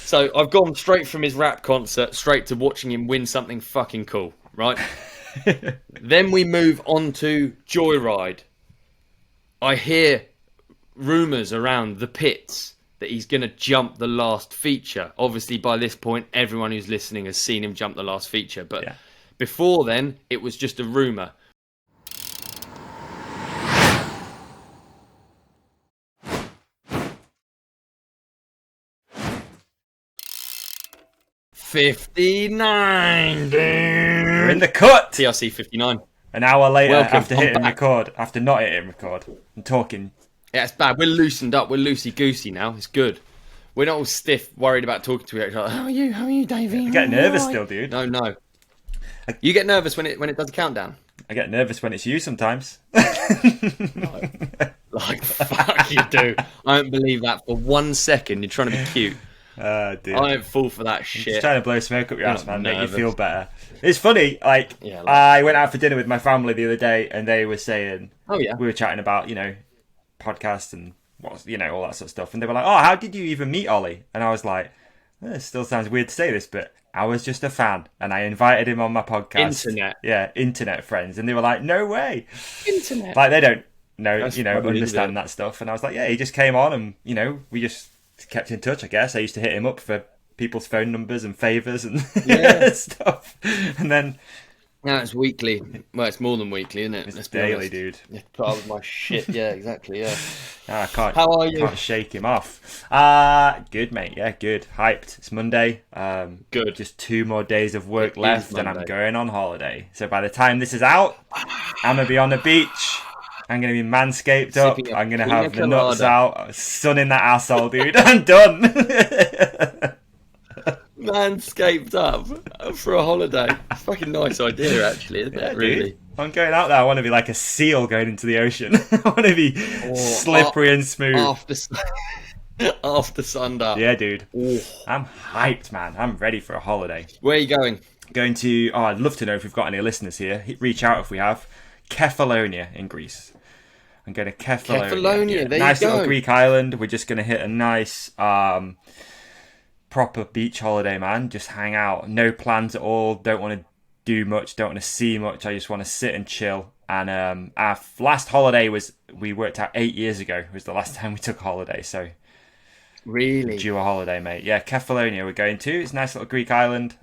So I've gone straight from his rap concert straight to watching him win something fucking cool, right? Then we move on to Joyride. I hear rumours around the pits that he's going to jump the last feature. Obviously, by this point, everyone who's listening has seen him jump the last feature. But before then, it was just a rumour. $59, dude. We're in the cut. TRC 59. An hour later, Welcome. after hitting record, after not hitting record, and talking. Yeah, it's bad. We're loosened up. We're loosey-goosey now. It's good. We're not all stiff, worried about talking to each other. How are you? How are you, Davey? I get nervous still, dude. No. You get nervous when it does a countdown? I get nervous when it's you sometimes. Like, fuck you do. I don't believe that for 1 second. You're trying to be cute. Dude. I don't fall for that shit. Just trying to blow smoke up your ass, man. nervous. Make you feel better. It's funny, I went out for dinner with my family the other day, and they were saying, we were chatting about, podcasts and all that sort of stuff, and they were like, how did you even meet Olly? And I was like, it still sounds weird to say this, but I was just a fan, and I invited him on my podcast. Internet friends, and they were like, no way. Internet. Like, they don't know, understand that stuff, and I was like, he just came on, and we just kept in touch, I guess. I used to hit him up for people's phone numbers and favours and stuff, and then now it's weekly. Well, it's more than weekly, isn't it? It's daily, dude. It's part of my shit. Yeah, exactly. Yeah. I can't. How are you? Can't shake him off. Good, mate. Yeah, good. Hyped. It's Monday. Good. Just 2 more days of work left, and I'm going on holiday. So by the time this is out, I'm gonna be on the beach. I'm gonna be manscaped up. I'm gonna have the nuts out, sun in that asshole, dude. I'm done. Manscaped up for a holiday. It's a fucking nice idea, actually, isn't it? Really. Dude. I'm going out there. I want to be like a seal going into the ocean. I want to be slippery and smooth. After sundown. Yeah, dude. I'm hyped, man. I'm ready for a holiday. Where are you going? Going to, I'd love to know if we've got any listeners here. Reach out if we have. Kefalonia in Greece. I'm going to Kefalonia. Kefalonia, there nice you go. Little Greek island. We're just going to hit a nice proper beach holiday, man. Just hang out. No plans at all. Don't want to do much. Don't want to see much. I just want to sit and chill. And our last holiday we worked out 8 years ago. It was the last time we took a holiday. So really, due a holiday, mate. Yeah, Kefalonia we're going to. It's a nice little Greek island.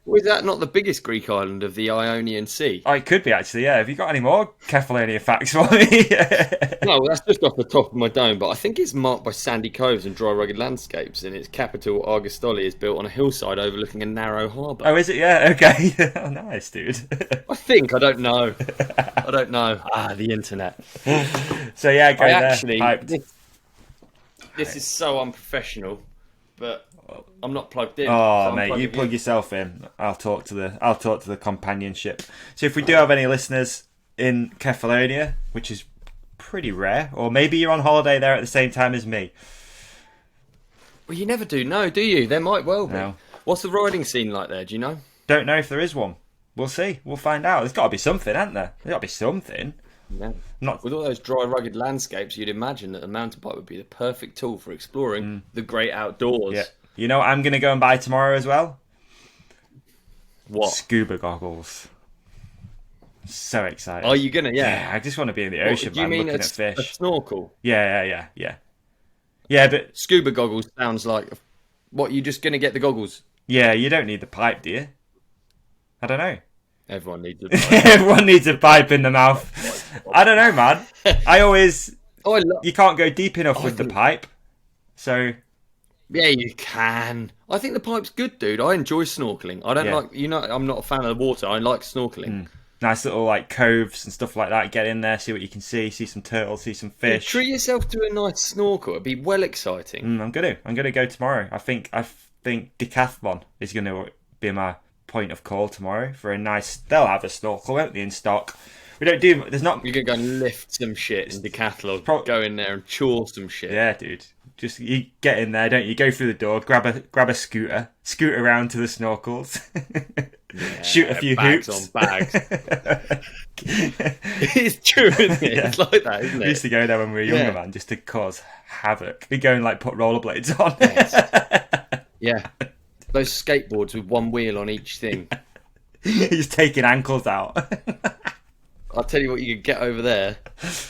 Was that not the biggest Greek island of the Ionian Sea? Oh, it could be, actually, yeah. Have you got any more Kefalonia facts for me? No, that's just off the top of my dome, but I think it's marked by sandy coves and dry, rugged landscapes, and its capital, Argostoli, is built on a hillside overlooking a narrow harbour. Oh, is it? Yeah, okay. Oh, nice, dude. I don't know. The internet. So, yeah, go there. This is so unprofessional, but I'm not plugged in. Oh, so mate, you plug yourself in. I'll talk to the companionship. So if we do have any listeners in Kefalonia, which is pretty rare, or maybe you're on holiday there at the same time as me. Well, you never do know, do you? There might well be. No. What's the riding scene like there? Do you know? Don't know if there is one. We'll see. We'll find out. There's got to be something, hasn't there? There's got to be something. Yeah. With all those dry, rugged landscapes, you'd imagine that a mountain bike would be the perfect tool for exploring the great outdoors. Yeah. You know what I'm going to go and buy tomorrow as well? What? Scuba goggles. So excited. Are you going to? Yeah, I just want to be in the ocean, do you mean looking at fish. A snorkel? Yeah. Yeah, but... Scuba goggles sounds like... What, you just going to get the goggles? Yeah, you don't need the pipe, do you? I don't know. Everyone needs a pipe. Everyone needs a pipe in the mouth. I don't know, man. You can't go deep enough with the pipe. So... Yeah, you can. I think the pipe's good, dude. I enjoy snorkeling. I don't like... I'm not a fan of the water. I like snorkeling. Nice little like coves and stuff like that. Get in there, see what you can see some turtles, see some fish. Treat yourself to a nice snorkel. It'd be well exciting. I'm gonna go tomorrow. I think Decathlon is gonna be my point of call tomorrow for a nice... They'll have a snorkel, won't they, in stock? We don't do... There's not... You're gonna go and lift some shit in Decathlon. Go in there and chaw some shit. Yeah, dude. Just you get in there, don't you? Go through the door, grab a scooter, scoot around to the snorkels. shoot a few bags hoops. on bags. It's true, isn't it? It's like that, isn't it? We used to go there when we were younger, man, just to cause havoc. We'd go and like put rollerblades on. Yeah, those skateboards with one wheel on each thing. He's taking ankles out. I'll tell you what you could get over there: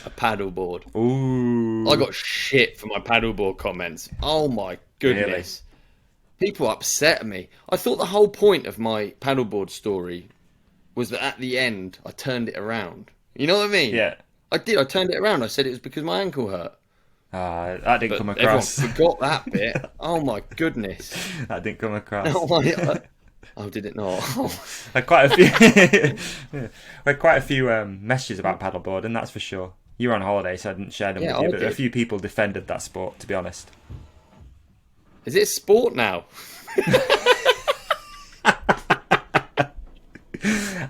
a paddleboard. Ooh! I got shit for my paddleboard comments. Oh my goodness! Really? People upset me. I thought the whole point of my paddleboard story was that at the end I turned it around. You know what I mean? Yeah. I did. I turned it around. I said it was because my ankle hurt. That didn't come across. Everyone forgot that bit. Oh my goodness! That didn't come across. Oh, did it not? Had quite a few. We had quite a few messages about paddleboarding, that's for sure. You were on holiday, so I didn't share them with you. But a few people defended that sport, to be honest. Is it a sport now?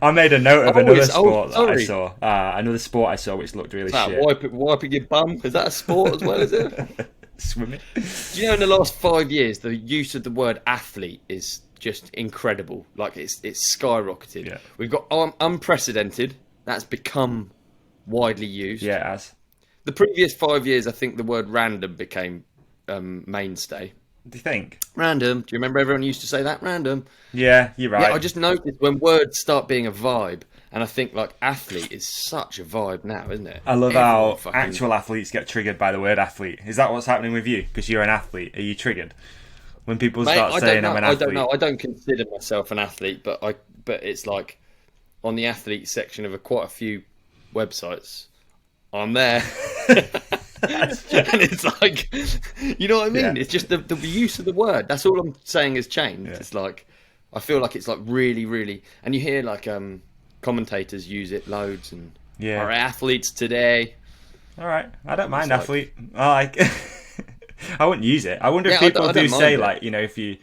I made a note of another sport that I saw. Another sport I saw which looked really shit. Wiping your bum? Is that a sport as well, is it? Swimming. Do you know in the last 5 years the use of the word athlete is just incredible? Like it's skyrocketed. Yeah. We've got unprecedented. That's become widely used. Yeah, it has. The previous 5 years, I think the word random became mainstay. Do you think? Random. Do you remember everyone used to say that? Random. Yeah, you're right. Yeah, I just noticed when words start being a vibe, and I think like athlete is such a vibe now, isn't it? I love how actual athletes get triggered by the word athlete. Is that what's happening with you? Because you're an athlete. Are you triggered when people start saying I'm an athlete? I don't know. I don't consider myself an athlete, but it's like on the athlete section of quite a few websites, I'm there. And it's like, you know what I mean? Yeah. It's just the use of the word. That's all I'm saying has changed. Yeah. It's like, I feel like it's like really, really, and you hear like commentators use it loads and our athletes today. All right, I don't mind athlete. I like. I wouldn't use it. I wonder if people do say like, you know, if you're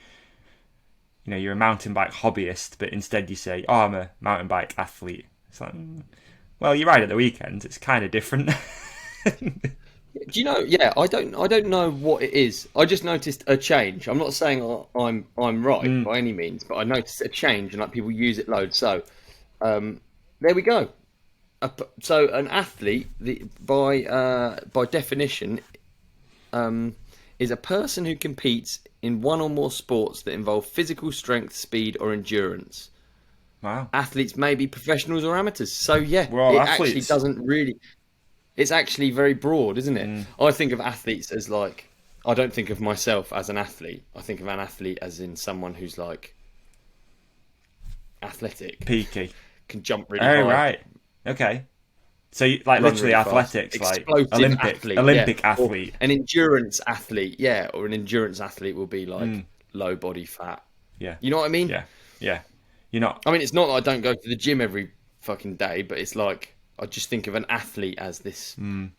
a mountain bike hobbyist, but instead you say, oh, I'm a mountain bike athlete. It's like, well, you ride at the weekends. It's kind of different. Do you know? Yeah, I don't know what it is. I just noticed a change. I'm not saying I'm right by any means, but I noticed a change and like people use it loads. So, there we go. So an athlete, by definition, is a person who competes in one or more sports that involve physical strength, speed, or endurance. Wow. Athletes may be professionals or amateurs. So yeah, we're all athletes. Actually doesn't really. It's actually very broad, isn't it? I think of athletes as like, I don't think of myself as an athlete. I think of an athlete as in someone who's like athletic, peaky, can jump really high. Oh right, okay. So like literally really athletics, like Olympic athlete, or an endurance athlete, or an endurance athlete will be like low body fat. Yeah, you know what I mean? Yeah. You're not. I mean, it's not that I don't go to the gym every fucking day, but it's like I just think of an athlete as this, an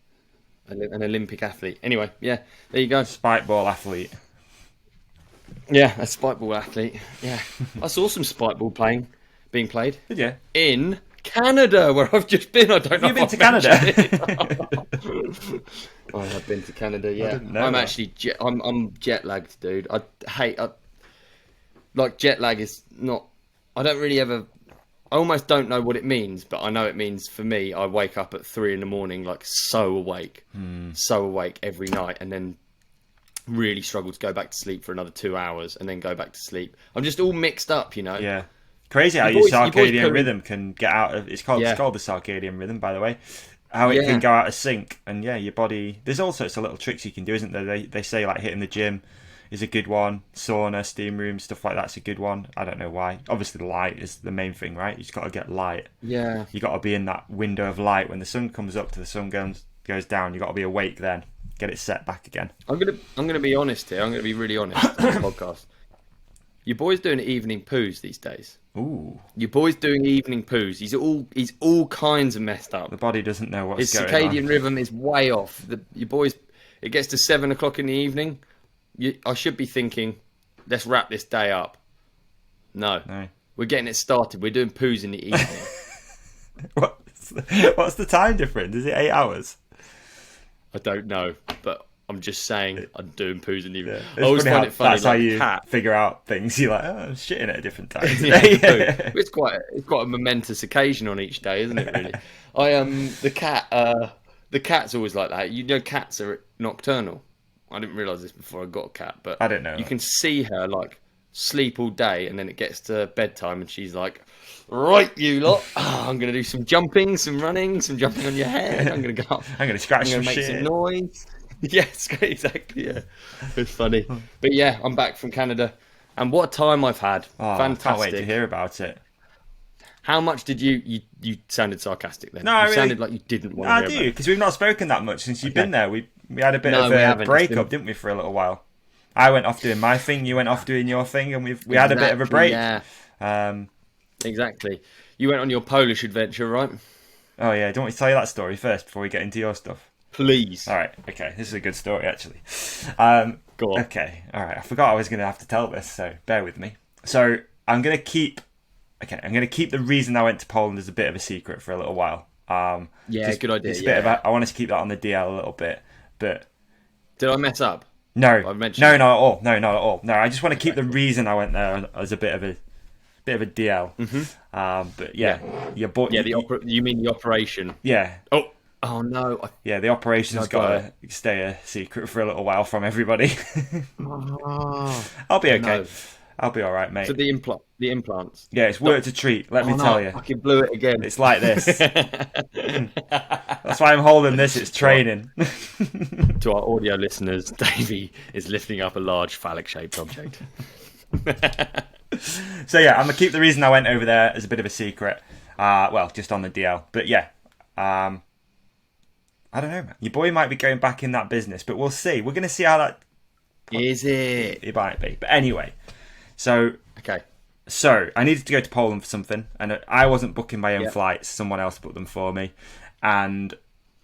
Olympic athlete. Anyway, there you go. Spike ball athlete. Yeah, a spike ball athlete. Yeah, I saw some spike ball being played. Did you? In Canada, where I've just been. I don't know. Have you been to Canada? I have been to Canada. Yeah, I'm actually I'm jet lagged, dude. I hate like jet lag is not. I don't really ever. I almost don't know what it means, but I know it means for me, I wake up at 3 a.m, like so awake every night, and then really struggle to go back to sleep for another 2 hours, and then go back to sleep. I'm just all mixed up, you know. Yeah, crazy how your circadian rhythm can get out of. It's called the circadian rhythm, by the way. How it can go out of sync, and your body. There's all sorts of little tricks you can do, isn't there? They say like hitting the gym is a good one. Sauna, steam room, stuff like that's a good one. I don't know why. Obviously, the light is the main thing, right? You just got to get light. Yeah. You got to be in that window of light when the sun comes up to the sun goes down. You got to be awake then. Get it set back again. I'm gonna be honest here. I'm gonna be really honest on the podcast. Your boy's doing evening poos these days. Ooh. Your boy's doing evening poos. He's all kinds of messed up. The body doesn't know what's going on. His circadian rhythm is way off. Your boy's. It gets to 7 o'clock in the evening. I should be thinking, let's wrap this day up. No. We're getting it started. We're doing poos in the evening. What's the time difference? Is it 8 hours? I don't know, but I'm just saying I'm doing poos in the evening. Yeah. I always find it funny. That's how you cat. figure out things. You're like, oh, I'm shitting at a different time. It's quite a momentous occasion on each day, isn't it? Really. The cat's always like that. You know, cats are nocturnal. I didn't realise this before I got a cat, but I didn't know. You can see her like sleep all day, and then it gets to bedtime, and she's like, "Right, you lot, I'm going to do some jumping, some running, some jumping on your head. I'm going to go up. I'm going to scratch some make shit. some noise." Yes, exactly. Yeah, it's funny. But yeah, I'm back from Canada, and what a time I've had! Fantastic. I can't wait to hear about it. How much did you sounded sarcastic then? No, you sounded like you didn't want to hear about it. I do, because we've not spoken that much since you've been there. We had a bit of a breakup, didn't we, for a little while? I went off doing my thing, you went off doing your thing, and we had a bit of a break. Yeah. Exactly. You went on your Polish adventure, right? Oh yeah, do you want me to tell you that story first before we get into your stuff? Please. All right. Okay, this is a good story actually. Go on. Okay. All right. I forgot I was going to have to tell this, so bear with me. So I'm going to keep the reason I went to Poland as a bit of a secret for a little while. Good idea. It's a bit of I wanted to keep that on the DL a little bit, but did I mess up? No, no, not at all. No, not at all. No, I just want to keep the reason I went there as a bit of a DL. Mm-hmm. But yeah, you mean the operation? Yeah. Oh no. Yeah, the operation's got to stay a secret for a little while from everybody. I'll be okay. No. I'll be all right, mate. So the implants. Yeah, it's worth a treat. Let me tell you. I fucking blew it again. It's like this. That's why I'm holding this. It's training. To our audio listeners, Davi is lifting up a large phallic-shaped object. So yeah, I'm gonna keep the reason I went over there as a bit of a secret. Just on the DL. But yeah, I don't know, man. Your boy might be going back in that business, but we'll see. We're gonna see how that is. It might be, but anyway. So I needed to go to Poland for something, and I wasn't booking my own flights. Someone else booked them for me, and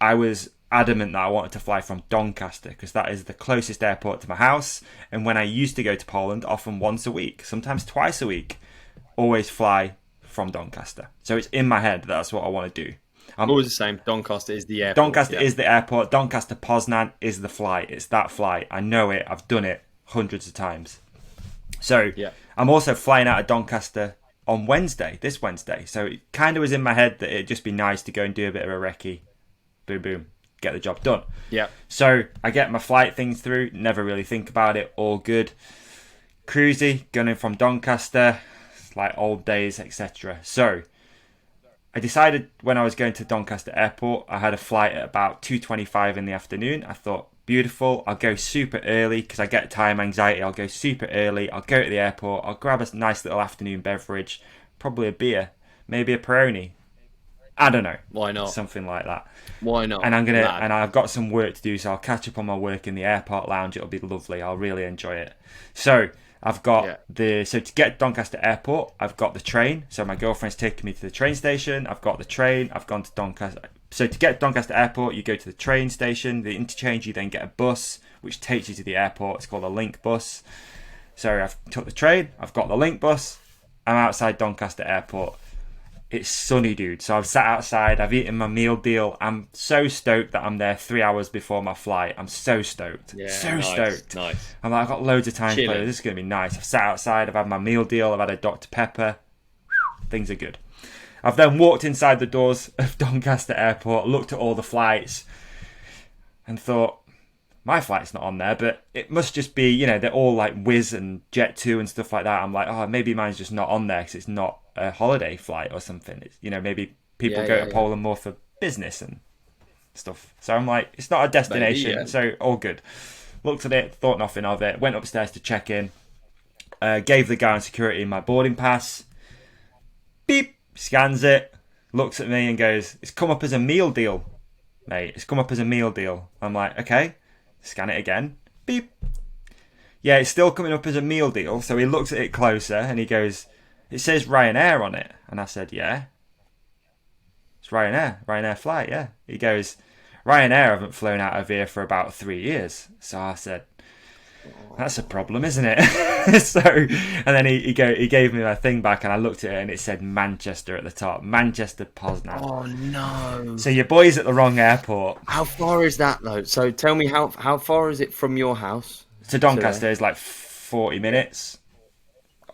I was adamant that I wanted to fly from Doncaster because that is the closest airport to my house. And when I used to go to Poland, often once a week, sometimes twice a week, always fly from Doncaster. So it's in my head that that's what I want to do. Always the same. Doncaster is the airport. Doncaster is the airport. Doncaster Poznan is the flight. It's that flight. I know it. I've done it hundreds of times. So I'm also flying out of Doncaster on this Wednesday. So it kind of was in my head that it'd just be nice to go and do a bit of a recce. Boom, boom. Get the job done. Yeah. So I get my flight things through. Never really think about it. All good. Cruisy. Gunning from Doncaster. Like old days, etc. So I decided when I was going to Doncaster Airport, I had a flight at about 2:25 in the afternoon. I thought, beautiful, I'll go super early because I get time anxiety. I'll go super early. I'll go to the airport. I'll grab a nice little afternoon beverage, probably a beer, maybe a Peroni. I don't know. Why not? Something like that. Why not? And I've got some work to do, so I'll catch up on my work in the airport lounge. It'll be lovely. I'll really enjoy it. So I've got so to get Doncaster Airport, I've got the train. So my girlfriend's taking me to the train station. I've got the train. I've gone to Doncaster. So to get Doncaster Airport, you go to the train station, the interchange. You then get a bus which takes you to the airport. It's called a link bus. So I've took the train. I've got the link bus. I'm outside Doncaster Airport. It's sunny, dude. So I've sat outside. I've eaten my meal deal. I'm so stoked that I'm there 3 hours before my flight. I'm so stoked. Yeah, stoked. Nice. I'm like, I've got loads of time to play. This is going to be nice. I've sat outside. I've had my meal deal. I've had a Dr. Pepper. Things are good. I've then walked inside the doors of Doncaster Airport, looked at all the flights, and thought, my flight's not on there, but it must just be, they're all like Wizz and Jet2 and stuff like that. I'm like, maybe mine's just not on there because it's not a holiday flight or something. It's, maybe people go to Poland more for business and stuff. So I'm like, it's not a destination, so all good. Looked at it, thought nothing of it, went upstairs to check in, gave the guy on security my boarding pass. Beep, scans it, looks at me and goes, it's come up as a meal deal, mate. It's come up as a meal deal. I'm like, okay. Scan it again. Beep. Yeah, it's still coming up as a meal deal. So he looks at it closer and he goes, it says Ryanair on it. And I said, yeah. It's Ryanair flight, yeah. He goes, Ryanair haven't flown out of here for about 3 years. So I said, That's a problem, isn't it? So, and then he gave me my thing back, and I looked at it, and it said Manchester at the top. Manchester Poznan. Oh no! So your boy's at the wrong airport. How far is that though? So tell me how far is it from your house to Doncaster? Is like 40 minutes.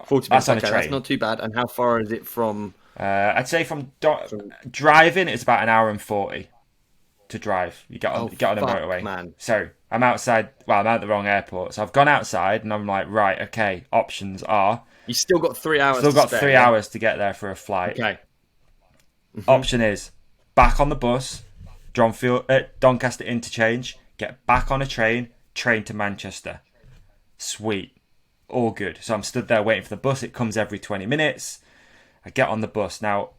40 minutes. That's on a train. That's not too bad. And how far is it from? I'd say from driving, it's about an hour and 40 to drive. You get on a motorway. Man. So I'm outside. Well, I'm at the wrong airport. So I've gone outside, and I'm like, right, okay. Options are. You still got 3 hours. Still got 3 hours to get there for a flight. Okay. Option is back on the bus, Doncaster interchange. Get back on a train to Manchester. Sweet, all good. So I'm stood there waiting for the bus. It comes every 20 minutes. I get on the bus now.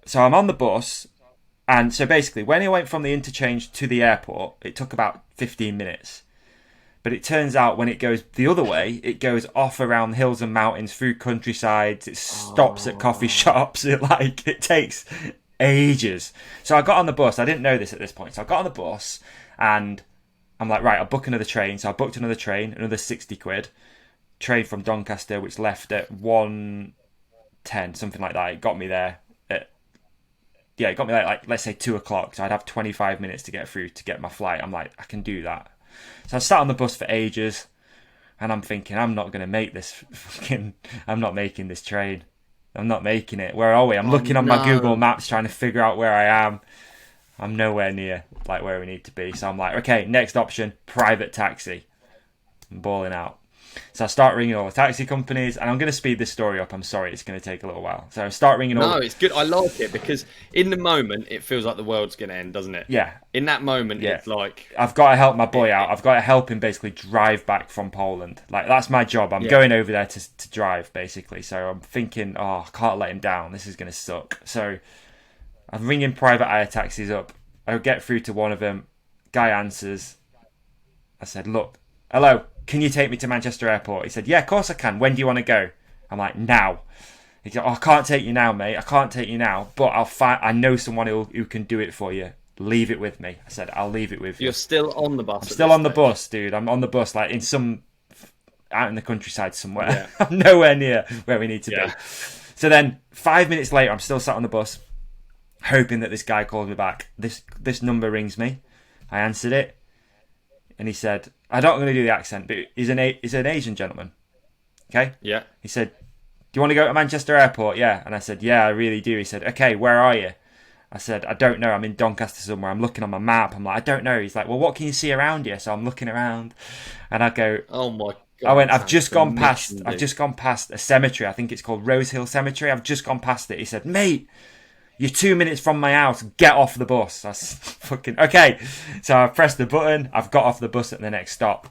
So I'm on the bus. And so basically, when I went from the interchange to the airport, it took about 15 minutes. But it turns out when it goes the other way, it goes off around hills and mountains, through countrysides. It stops at coffee shops. It takes ages. So I got on the bus. I didn't know this at this point. So I got on the bus and I'm like, right, I'll book another train. So I booked another train, another 60 quid. Train from Doncaster, which left at 1:10, something like that. It got me there. It got me there, like, let's say 2 o'clock. So I'd have 25 minutes to get through to get my flight. I'm like, I can do that. So I sat on the bus for ages. And I'm thinking, I'm not going to make this I'm not making this train. I'm not making it. Where are we? I'm looking on my Google Maps trying to figure out where I am. I'm nowhere near like where we need to be. So I'm like, okay, next option, private taxi. I'm balling out. So I start ringing all the taxi companies, and I'm going to speed this story up. I'm sorry, it's going to take a little while. So I start ringing all... No, it's good. I like it because in the moment, it feels like the world's going to end, doesn't it? Yeah. In that moment, it's like... I've got to help my boy out. I've got to help him basically drive back from Poland. Like, that's my job. I'm going over there to drive, basically. So I'm thinking, I can't let him down. This is going to suck. So I'm ringing private hire taxis up. I get through to one of them. Guy answers. I said, look, hello, can you take me to Manchester Airport? He said, yeah, of course I can. When do you want to go? I'm like, now. He said, I can't take you now, mate. I can't take you now, but I know someone who can do it for you. Leave it with me. I said, I'll leave it with you. You're still on the bus. I'm still on the bus, dude. I'm on the bus, like out in the countryside somewhere. Yeah. I'm nowhere near where we need to be. So then 5 minutes later, I'm still sat on the bus, hoping that this guy calls me back. This number rings me. I answered it, and he said, I'm not going to do the accent, but he's an Asian gentleman. Okay? Yeah. He said, do you want to go to Manchester Airport? Yeah. And I said, yeah, I really do. He said, okay, where are you? I said, I don't know. I'm in Doncaster somewhere. I'm looking on my map. I'm like, I don't know. He's like, well, what can you see around you? So I'm looking around, and I go, oh my God. I went, I've just gone past a cemetery. I think it's called Rose Hill Cemetery. I've just gone past it. He said, mate, you're 2 minutes from my house. Get off the bus. I was fucking... Okay. So I pressed the button. I've got off the bus at the next stop.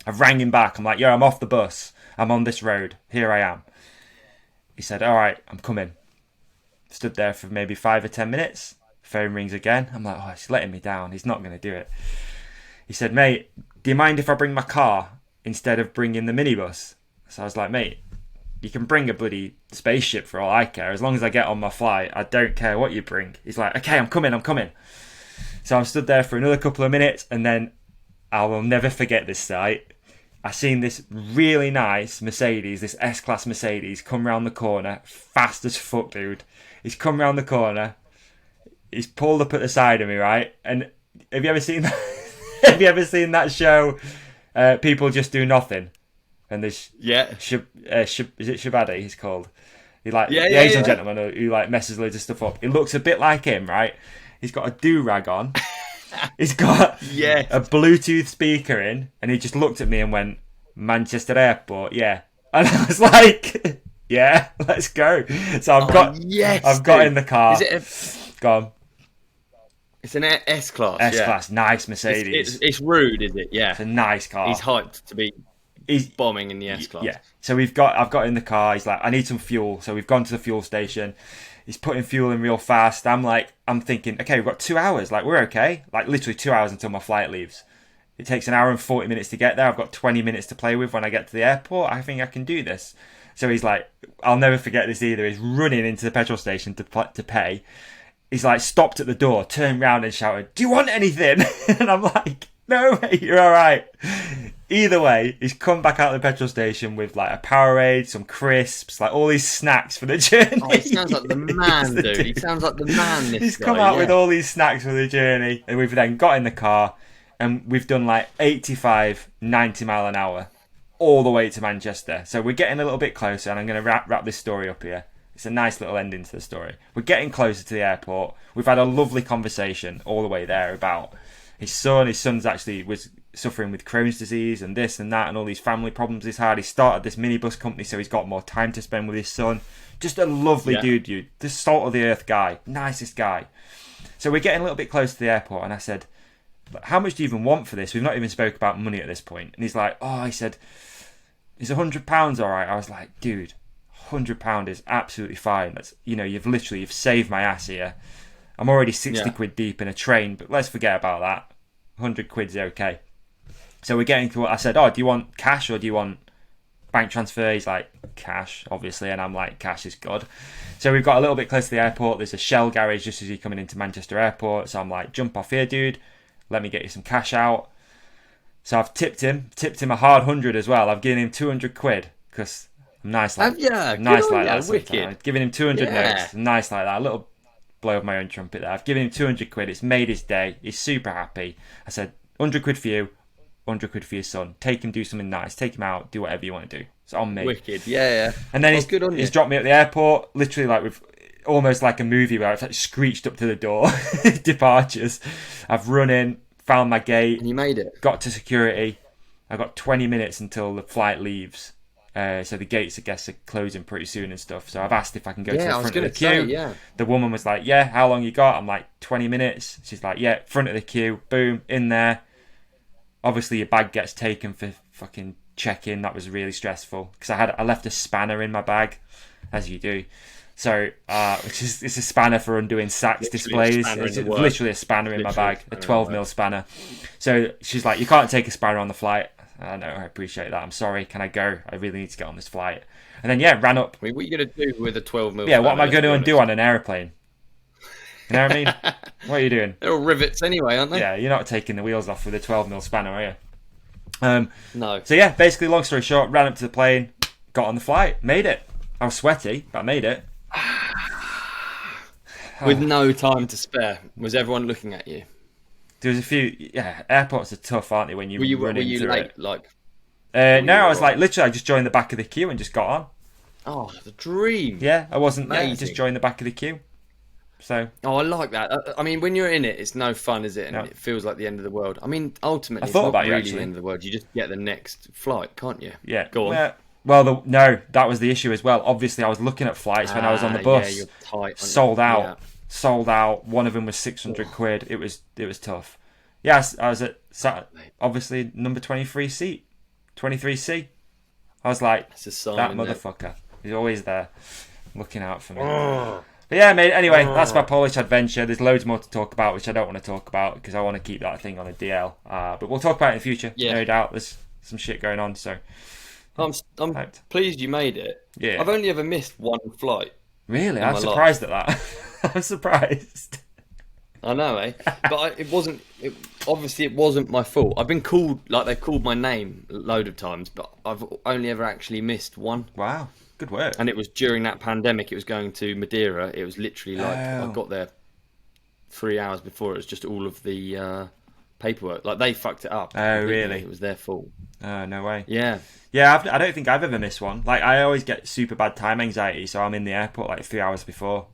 I've rang him back. I'm like, I'm off the bus. I'm on this road. Here I am. He said, all right, I'm coming. Stood there for maybe 5 or 10 minutes. Phone rings again. I'm like, he's letting me down. He's not going to do it. He said, mate, do you mind if I bring my car instead of bringing the minibus? So I was like, mate, you can bring a bloody spaceship for all I care. As long as I get on my flight, I don't care what you bring. He's like, okay, I'm coming. So I'm stood there for another couple of minutes, and then I will never forget this sight. I seen this really nice Mercedes, this S-Class Mercedes, come round the corner, fast as fuck, dude. He's come round the corner. He's pulled up at the side of me, right? And have you ever seen that? Have you ever seen that show, People Just Do Nothing? And there's is it Shabadi? He's called. The Asian gentleman who like messes loads of stuff up. He looks a bit like him, right? He's got a do-rag on. He's got a Bluetooth speaker in, and he just looked at me and went, Manchester Airport, yeah. And I was like, yeah, let's go. So I've got in the car. Is it Go on. It's an S-Class. S-Class, nice Mercedes. It's rude, is it? Yeah. It's a nice car. He's hyped to be bombing in the S-Class. Yeah. So I've got in the car. He's like, I need some fuel. So we've gone to the fuel station. He's putting fuel in real fast. I'm thinking, okay, we've got 2 hours. Like, we're okay. Like, literally 2 hours until my flight leaves. It takes an hour and 40 minutes to get there. I've got 20 minutes to play with when I get to the airport. I think I can do this. So he's like, I'll never forget this either. He's running into the petrol station to pay. He's like, stopped at the door, turned round and shouted, do you want anything? And I'm like, No, mate, you're all right. Either way, he's come back out of the petrol station with like a Powerade, some crisps, like all these snacks for the journey. Oh, he sounds like the man, dude. He sounds like the man. He's come out with all these snacks for the journey, and we've then got in the car, and we've done like 85, 90 mile an hour all the way to Manchester. So we're getting a little bit closer, and I'm going to wrap this story up here. It's a nice little ending to the story. We're getting closer to the airport. We've had a lovely conversation all the way there about his son. His son's actually was suffering with Crohn's disease and this and that and all these family problems he's had. He started this minibus company, so he's got more time to spend with his son. Just a lovely dude. The salt of the earth guy. Nicest guy. So we're getting a little bit close to the airport, and I said, how much do you even want for this? We've not even spoke about money at this point. And he's like, he said, is £100 all right? I was like, dude, £100 is absolutely fine. That's, you've saved my ass here. I'm already 60 quid deep in a train, but let's forget about that. 100 quid's okay. So we're getting to what I said, do you want cash or do you want bank transfer? He's like, cash, obviously. And I'm like, cash is good. So we've got a little bit close to the airport. There's a Shell garage just as you're coming into Manchester Airport. So I'm like, jump off here, dude. Let me get you some cash out. So I've tipped him a hard 100 as well. I've given him 200 quid because I'm nice like that. Nice like that. I've given him 200 notes. Nice like that. A little blow of my own trumpet there. I've given him 200 quid. It's made his day. He's super happy. I said, 100 quid for you, 100 quid for your son. Take him, do something nice. Take him out, do whatever you want to do. It's on me. Wicked, yeah. And then he's dropped me at the airport, literally like with almost like a movie where I've like screeched up to the door. Departures. I've run in, found my gate. And you made it. Got to security. I got 20 minutes until the flight leaves. So the gates, I guess, are closing pretty soon and stuff. So I've asked if I can go to the front of the queue. The woman was like, how long you got? I'm like, 20 minutes. She's like, front of the queue. Boom, in there. Obviously, your bag gets taken for fucking check-in. That was really stressful because I left a spanner in my bag, as you do. So, it's a spanner for undoing Saks displays. It's literally a spanner in my bag, a 12mm spanner. So she's like, you can't take a spanner on the flight. I know, I appreciate that. I'm sorry. Can I go? I really need to get on this flight. And then, ran up. I mean, what are you going to do with a 12mm? Yeah, what am I going to undo on an aeroplane? You know what I mean? What are you doing? They're all rivets anyway, aren't they? Yeah, you're not taking the wheels off with a 12mm spanner, are you? No. So basically, long story short, ran up to the plane, got on the flight, made it. I was sweaty, but I made it. With no time to spare. Was everyone looking at you? There was a few. Airports are tough, aren't they? When you run into it. Were you late? No, I was like literally. I just joined the back of the queue and just got on. Oh, the dream! Yeah, I wasn't there. I just joined the back of the queue. So. Oh, I like that. I mean, when you're in it, it's no fun, is it? And it feels like the end of the world. I mean, ultimately, it's not really the end of the world. You just get the next flight, can't you? Yeah. Go on. Well, no, that was the issue as well. Obviously, I was looking at flights when I was on the bus. Yeah, you're tight. Sold out. Sold out. One of them was 600 quid. It was tough. Yes, I was at obviously number 23 seat, 23C. I was like, that motherfucker. He's always there, looking out for me. But yeah, mate. Anyway, that's my Polish adventure. There's loads more to talk about, which I don't want to talk about because I want to keep that thing on a DL. But we'll talk about it in the future. Yeah. No doubt. There's some shit going on. So I'm pleased you made it. Yeah. I've only ever missed one flight. Really? I'm surprised at that. I'm surprised. I know, eh? But it wasn't my fault. I've been called, like they called my name a load of times, but I've only ever actually missed one. Wow, good work. And it was during that pandemic. It was going to Madeira. It was literally like I got there 3 hours before. It was just all of the paperwork. Like they fucked it up. Oh, really? It was their fault. Oh, no way. Yeah. Yeah, I don't think I've ever missed one. Like I always get super bad time anxiety, so I'm in the airport like 3 hours before.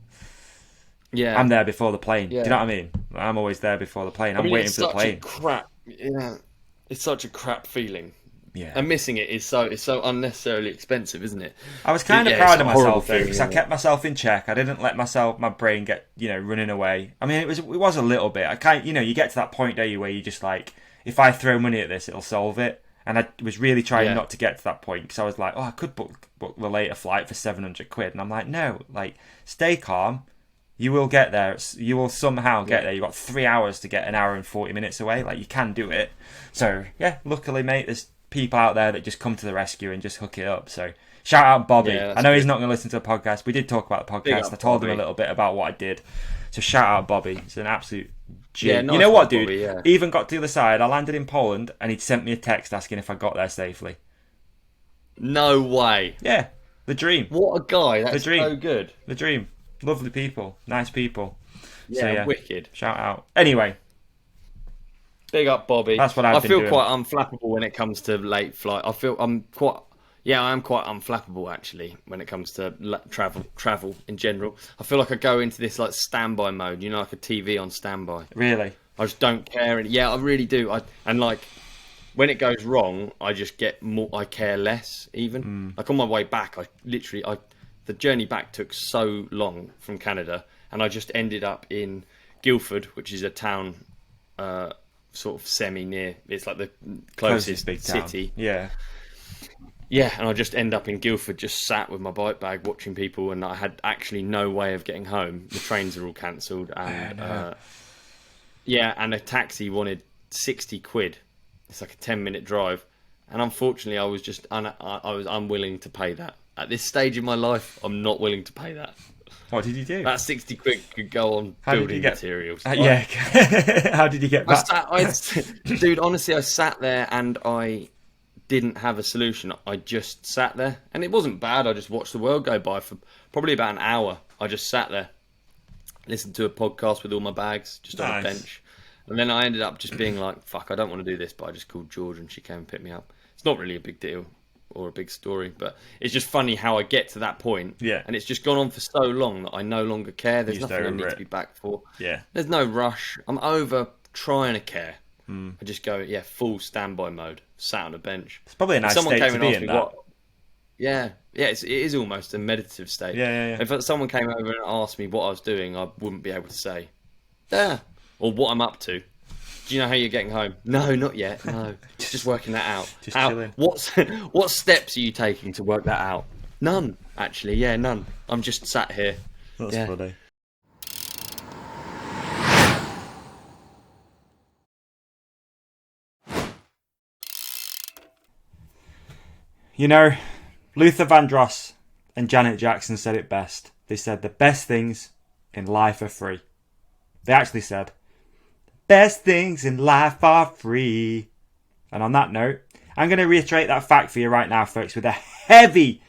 Yeah, I'm there before the plane. Yeah. Do you know what I mean? I'm always there before the plane. I'm waiting for the plane. It's such a crap feeling. Yeah, and missing it is so unnecessarily expensive, isn't it? I was kind of proud of myself though, because I kept myself in check. I didn't let my brain get running away. I mean, it was a little bit. I you get to that point, don't you, where you just like, if I throw money at this, it'll solve it. And I was really trying not to get to that point because I was like, I could book the later flight for 700 quid, and I'm like, no, like stay calm. You will get there. You will somehow get there. You've got 3 hours to get an hour and 40 minutes away. Like, you can do it. So, luckily, mate, there's people out there that just come to the rescue and just hook it up. So, shout out Bobby. Yeah, I know he's not going to listen to the podcast. We did talk about the podcast. I told him a little bit about what I did. So, shout out Bobby. He's an absolute G. Yeah, nice you know what, one, dude? Bobby, yeah. Even got to the other side. I landed in Poland, and he'd sent me a text asking if I got there safely. No way. Yeah, the dream. What a guy. That's the dream. So good. The dream. Lovely people. Nice people. Yeah, so, yeah, wicked. Shout out. Anyway. Big up, Bobby. That's what I feel doing. quite unflappable when it comes to late flight. I am quite unflappable actually when it comes to travel in general. I feel like I go into this like standby mode, you know, like a TV on standby. Really? I just don't care. Yeah, I really do. And like when it goes wrong, I just get more. I care less even. Like on my way back, the journey back took so long from Canada, and I just ended up in Guildford, which is a town. Sort of semi near. It's like the closest big city. Yeah. Yeah, and I just end up in Guildford, just sat with my bike bag watching people, and I had actually no way of getting home. The trains are all cancelled, and and a taxi wanted 60 quid. It's like a 10-minute drive, and unfortunately, I was just I was unwilling to pay that. At this stage in my life, I'm not willing to pay that. What did you do? That 60 quid could go on building materials. Yeah. How did you get back? Dude, honestly, I sat there and I didn't have a solution. I just sat there, and it wasn't bad. I just watched the world go by for probably about an hour. I just sat there, listened to a podcast with all my bags just on a bench. And then I ended up just being like, fuck, I don't want to do this, but I just called George and she came and picked me up. It's not really a big deal or a big story, but it's just funny how I get to that point. Yeah. And it's just gone on for so long that I no longer care. There's nothing I need to be back for. Yeah. There's no rush. I'm over trying to care. I just go, full standby mode, sat on a bench. It's probably a nice state to be in that. It is almost a meditative state. Yeah. If someone came over and asked me what I was doing, I wouldn't be able to say, or what I'm up to. Do you know how you're getting home? No, not yet. No, just working that out. Just chilling. What steps are you taking to work that out? None, actually. Yeah, none. I'm just sat here. That's funny. You know, Luther Vandross and Janet Jackson said it best. They said the best things in life are free. They actually said, best things in life are free. And on that note, I'm going to reiterate that fact for you right now, folks, with a heavy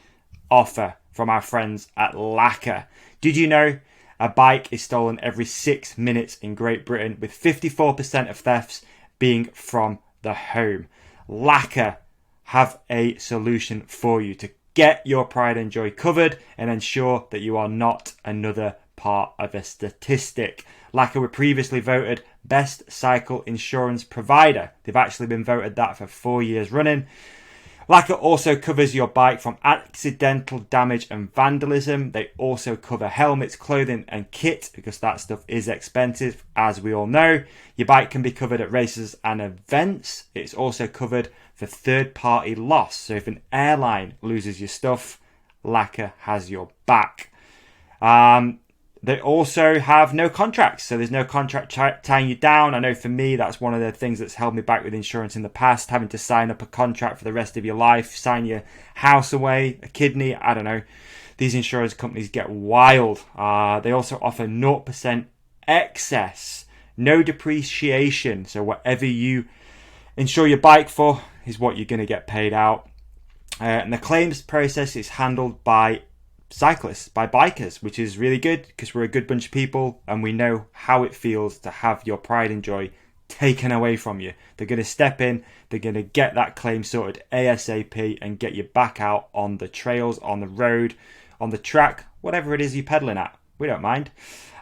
offer from our friends at Lacquer. Did you know a bike is stolen every 6 minutes in Great Britain, with 54% of thefts being from the home? Lacquer have a solution for you to get your pride and joy covered and ensure that you are not another part of a statistic. Lacquer were previously voted best cycle insurance provider. They've actually been voted that for 4 years running. Lacquer also covers your bike from accidental damage and vandalism. They also cover helmets, clothing and kit, because that stuff is expensive, as we all know. Your bike can be covered at races and events. It's also covered for third-party loss. So if an airline loses your stuff, Lacquer has your back. They also have no contracts, so there's no contract tying you down. I know for me, that's one of the things that's held me back with insurance in the past, having to sign up a contract for the rest of your life, sign your house away, a kidney, I don't know. These insurance companies get wild. They also offer 0% excess, no depreciation, so whatever you insure your bike for is what you're going to get paid out. And the claims process is handled by cyclists, by bikers, which is really good because we're a good bunch of people and we know how it feels to have your pride and joy taken away from you. They're going to step in, they're going to get that claim sorted ASAP and get you back out on the trails, on the road, on the track, whatever it is you're pedaling at. We don't mind.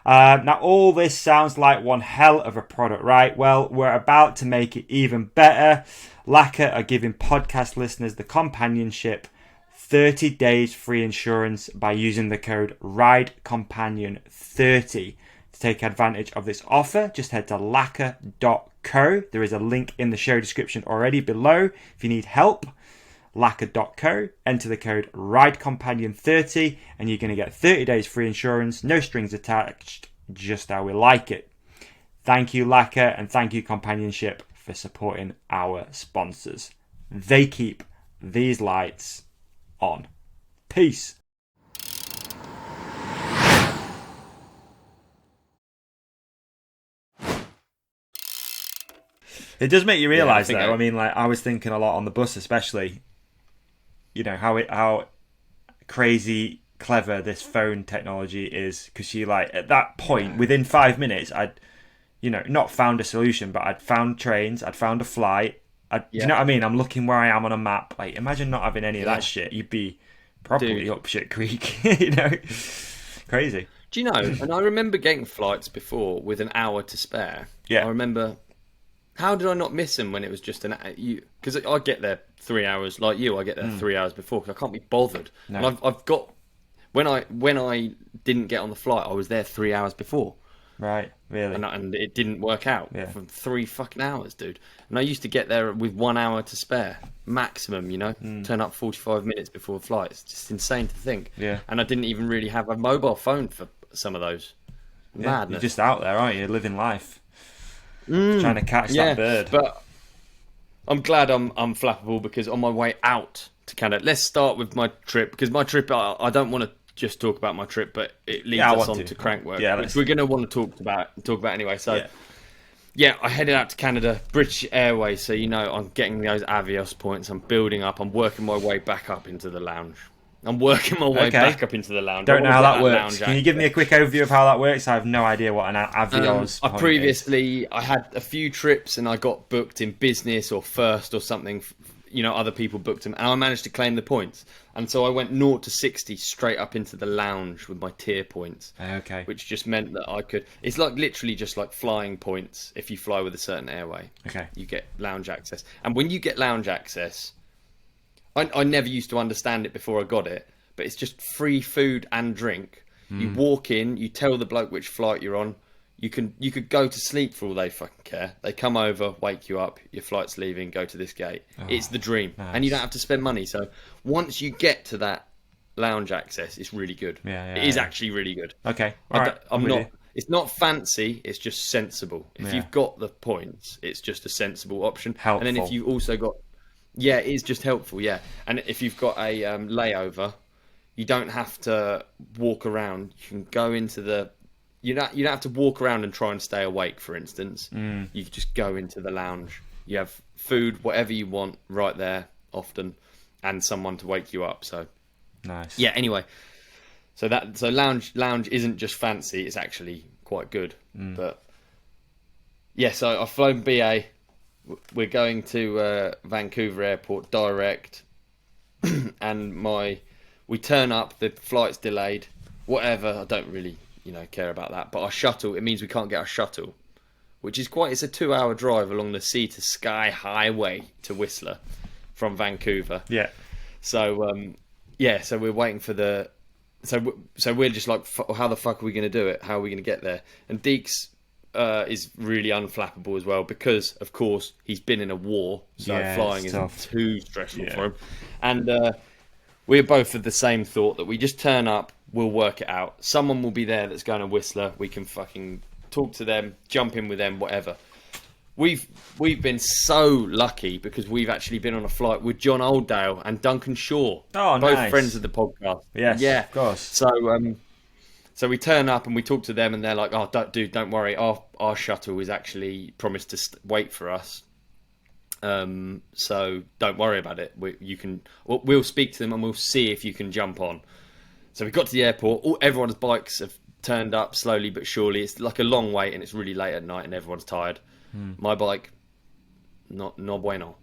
Now, all this sounds like one hell of a product, right? Well, we're about to make it even better. Lacquer are giving podcast listeners the companionship 30 days free insurance by using the code RIDECOMPANION30. To take advantage of this offer, just head to lacquer.co. There is a link in the show description already below if you need help. Lacquer.co, enter the code RIDECOMPANION30 and you're going to get 30 days free insurance, no strings attached, just how we like it. Thank you, Lacquer, and thank you, Companionship, for supporting our sponsors. They keep these lights on. Peace. It does make you realise, though. I mean, like, I was thinking a lot on the bus, especially, you know, how crazy clever this phone technology is. Because you, like, at that point, within 5 minutes, I'd, you know, not found a solution, but I'd found trains, I'd found a flight. Do you know what I mean? I'm looking where I am on a map. Like, imagine not having any of that shit. You'd be probably up shit creek, you know? Crazy. Do you know, and I remember getting flights before with an hour to spare. Yeah. I remember, how did I not miss them when it was just because I get there 3 hours, like you, I get there 3 hours before because I can't be bothered. No. And I've got, when I didn't get on the flight, I was there 3 hours before. Right, really? And it didn't work out for 3 fucking hours, dude. And I used to get there with 1 hour to spare, maximum, you know? Turn up 45 minutes before the flight. It's just insane to think. Yeah. And I didn't even really have a mobile phone for some of those. Madness. You're just out there, aren't you? Living life. Trying to catch that bird. But I'm glad I'm flappable because on my way out to Canada, let's start with my trip, because my trip, I don't want to just talk about my trip, but it leads us on to Crankworx, which we're going to want to talk about anyway. So, I headed out to Canada, British Airways. So, you know, I'm getting those Avios points. I'm building up. I'm working my way back up into the lounge. Don't know how that works. Can you give me a quick overview of how that works? I have no idea what an Avios point is. I had a few trips and I got booked in business or first or something. You know, other people booked them, and I managed to claim the points. And so I went 0 to 60 straight up into the lounge with my tier points. Okay. Which just meant that I could... It's like literally just like flying points. If you fly with a certain airway, you get lounge access. And when you get lounge access, I never used to understand it before I got it, but it's just free food and drink. You walk in, you tell the bloke which flight you're on. You could go to sleep for all they fucking care. They come over, wake you up, your flight's leaving, go to this gate. It's the dream. Nice. And you don't have to spend money. So once you get to that lounge access, it's really good. It is actually really good. Okay. It's not fancy, it's just sensible. If you've got the points, it's just a sensible option. Helpful. And then if you also got... Yeah, it is just helpful, And if you've got a layover, you don't have to walk around. You can go into the... You don't have to walk around and try and stay awake, for instance. You can just go into the lounge. You have food, whatever you want, right there, often, and someone to wake you up. So, nice. Yeah. Anyway, so lounge isn't just fancy; it's actually quite good. But yeah, so I've flown BA. We're going to Vancouver Airport direct, and we turn up. The flight's delayed. Whatever. I don't really care about that. But our shuttle, it means we can't get our shuttle, which is it's a 2-hour drive along the sea to Sky Highway to Whistler from Vancouver. Yeah. So, so we're waiting for so we're just like, how the fuck are we going to do it? How are we going to get there? And Deeks is really unflappable as well because, of course, he's been in a war, so flying isn't too stressful for him. And we're both of the same thought that we just turn up, we'll work it out. Someone will be there that's going to Whistler. We can fucking talk to them, jump in with them, whatever. We've been so lucky because we've actually been on a flight with John Oldale and Duncan Shaw. Oh, both nice. Friends of the podcast. Yes, yeah, of course. So we turn up and we talk to them and they're like, "Oh, don't worry. Our shuttle is actually promised to wait for us. So don't worry about it. We'll speak to them and we'll see if you can jump on." So we got to the airport. Everyone's bikes have turned up slowly but surely. It's like a long wait and it's really late at night and everyone's tired. My bike, no bueno.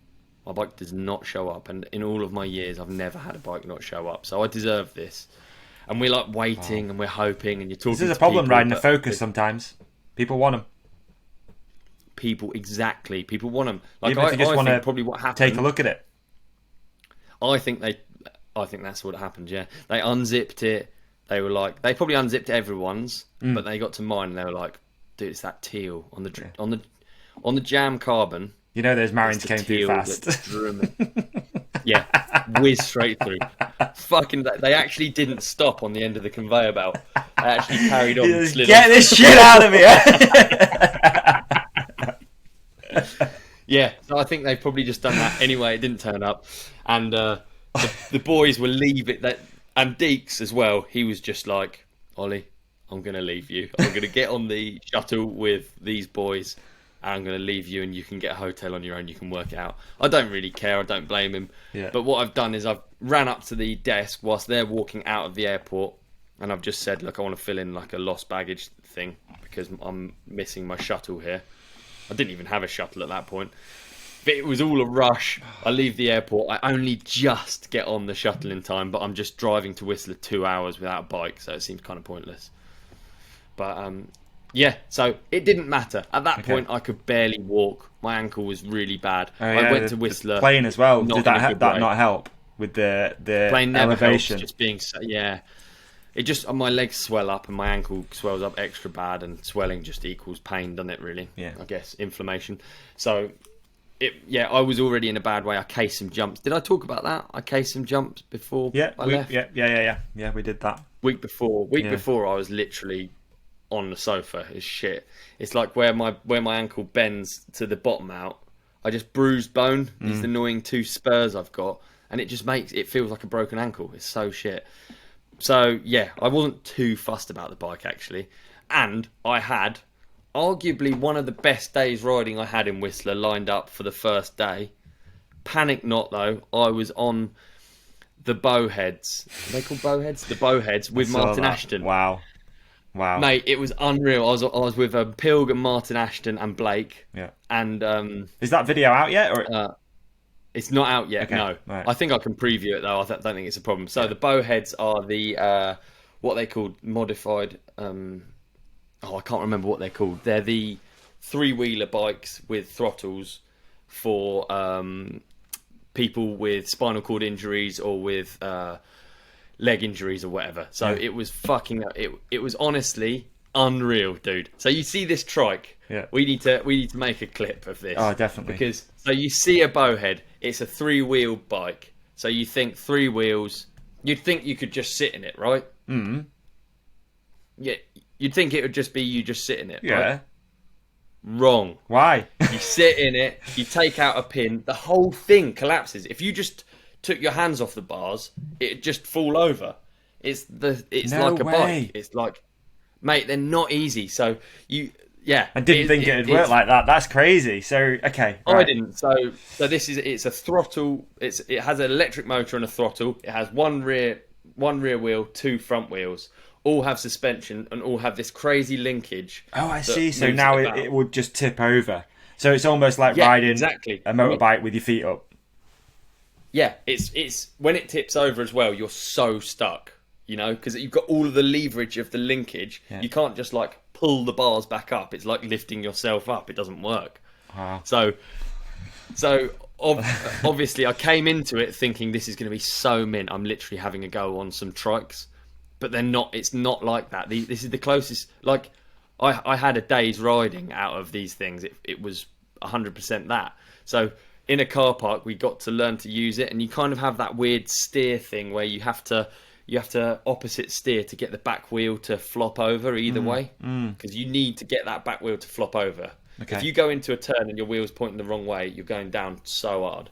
My bike does not show up. And in all of my years, I've never had a bike not show up. So I deserve this. And we're like waiting and we're hoping and you're talking to people. This is a problem riding a Focus sometimes. People want them. People want them. Like, even if you just want to probably what happened, take a look at it. I think that's what happened, yeah. They unzipped it. They were like, they probably unzipped everyone's, but they got to mine and they were like, dude, it's that teal on the jam carbon. You know those Marines came through fast. Yeah, whiz straight through. Fucking, they actually didn't stop on the end of the conveyor belt. They actually carried on. Get this shit out of here! Yeah, so I think they've probably just done that anyway. It didn't turn up, and the boys were leaving. And Deeks as well. He was just like, Olly, I'm going to leave you. I'm going to get on the shuttle with these boys, I'm going to leave you and you can get a hotel on your own. You can work it out. I don't really care. I don't blame him. Yeah. But what I've done is I've ran up to the desk whilst they're walking out of the airport, and I've just said, look, I want to fill in like a lost baggage thing because I'm missing my shuttle here. I didn't even have a shuttle at that point. But it was all a rush. I leave the airport. I only just get on the shuttle in time, but I'm just driving to Whistler 2 hours without a bike, so it seems kind of pointless. But yeah, so it didn't matter. At that point, I could barely walk. My ankle was really bad. I went to Whistler. The plane as well. Did that not help with the plane never elevation? Helps, just being it just my legs swell up and my ankle swells up extra bad, and swelling just equals pain, doesn't it? Really? Yeah. I guess inflammation. So. I was already in a bad way. I cased some jumps. Did I talk about that? I cased some jumps before I left. Yeah, we did that. Week before, I was literally on the sofa. It's shit. It's like where my ankle bends to the bottom out. I just bruised bone. These annoying 2 spurs I've got, and it just makes it feels like a broken ankle. It's so shit. So yeah, I wasn't too fussed about the bike actually, and I had. Arguably one of the best days riding I had in Whistler lined up for the first day. Panic not though, I was on the Bowheads. Are they called Bowheads? The Bowheads with Martin Ashton. Wow. Mate, it was unreal. I was with Pilg, Martin Ashton and Blake. Yeah. And is that video out yet? Or it's not out yet, okay. No. Right. I think I can preview it though. I don't think it's a problem. So the Bowheads are the what they called modified I can't remember what they're called. They're the 3-wheeler bikes with throttles for people with spinal cord injuries or with leg injuries or whatever. So it was it was honestly unreal, dude. So you see this trike. Yeah. We need to make a clip of this. Oh, definitely. Because so you see a Bowhead. It's a 3-wheel bike. So you think 3 wheels. You'd think you could just sit in it, right? Mm-hmm. Yeah. You'd think it would just be you just sit in it, yeah. Right? Wrong. Why? You sit in it, you take out a pin, the whole thing collapses. If you just took your hands off the bars, it'd just fall over. It's no like a way. bike. It's like, mate, they're not easy. So I didn't think it'd work like that. That's crazy. So okay, right. I didn't. So it's a throttle. It has an electric motor and a throttle. It has one rear wheel, 2 front wheels. All have suspension and all have this crazy linkage. Oh, I see. So now it would just tip over. So it's almost like riding a motorbike with your feet up. Yeah, it's when it tips over as well, you're so stuck, because you've got all of the leverage of the linkage. Yeah. You can't just like pull the bars back up. It's like lifting yourself up. It doesn't work. Wow. So obviously I came into it thinking this is going to be so mint. I'm literally having a go on some trikes. But they're not. It's not like that. This is the closest. Like, I had a day's riding out of these things. It was 100% that. So in a car park, we got to learn to use it, and you kind of have that weird steer thing where you have to opposite steer to get the back wheel to flop over either way, because you need to get that back wheel to flop over. Okay. If you go into a turn and your wheel's pointing the wrong way, you're going down so hard.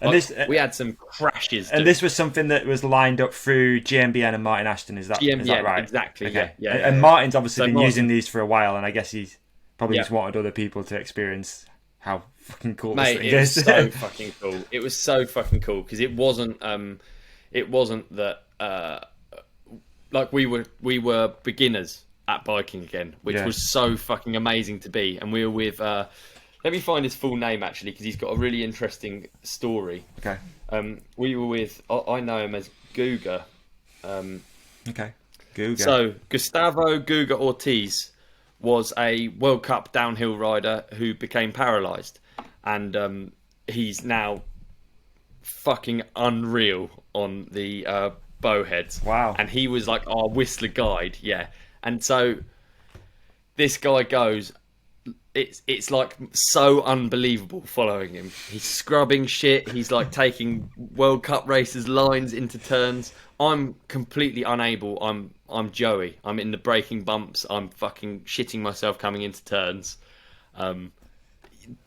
And we had some crashes. And this was something that was lined up through GMBN and Martin Ashton. Is that right? Exactly. Okay. Yeah. And Martin's obviously been using these for a while, and I guess he's probably just wanted other people to experience how fucking cool this thing is. It was so fucking cool. It was so fucking cool because it wasn't that like we were beginners at biking again, which was so fucking amazing to be. And we were with. Let me find his full name, actually, because he's got a really interesting story. Okay. We were with... I know him as Guga. Okay. Guga. So, Gustavo Guga Ortiz was a World Cup downhill rider who became paralysed. And he's now fucking unreal on the Bowheads. Wow. And he was like our Whistler guide, yeah. And so, this guy goes... It's like so unbelievable following him. He's scrubbing shit. He's like taking World Cup racers' lines into turns. I'm completely unable. I'm Joey. I'm in the braking bumps. I'm fucking shitting myself coming into turns.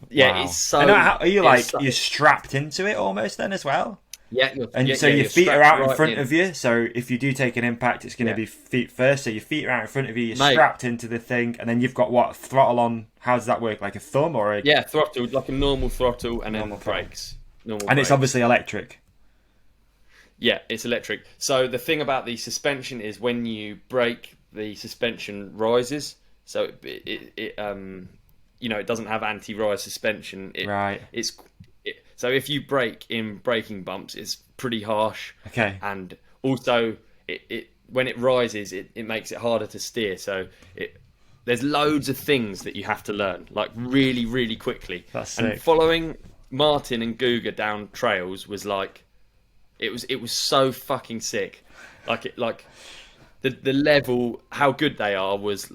It's so. Are you like you're strapped into it almost then as well? Yeah, so your feet are out in front of you. So if you do take an impact, it's going to be feet first. So your feet are out in front of you. You're strapped into the thing, and then you've got what, throttle on? How does that work? Like a thumb or a throttle, like a normal throttle, and then brakes. It's obviously electric. Yeah, it's electric. So the thing about the suspension is when you brake, the suspension rises. So it doesn't have anti-rise suspension. So if you brake in braking bumps, it's pretty harsh. Okay. And also, when it rises, it makes it harder to steer. So there's loads of things that you have to learn, like really, really quickly. That's sick. And following Martin and Guga down trails was like, it was so fucking sick. Like the level, how good they are was.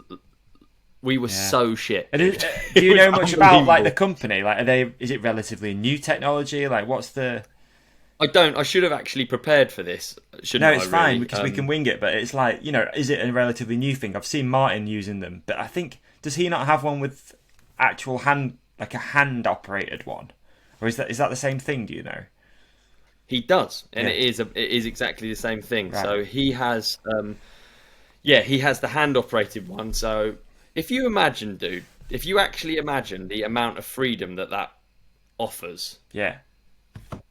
We were so shit. Do you know much about like the company? Like, is it relatively new technology? Like, what's the? I don't. I should have actually prepared for this. Shouldn't I? No, it's fine because we can wing it. But it's like, is it a relatively new thing? I've seen Martin using them, but I think, does he not have one with actual hand, like a hand operated one, or is that the same thing? Do you know? He does, and it is exactly the same thing. Right. So he has, he has the hand operated one. So. If you actually imagine the amount of freedom that offers. Yeah.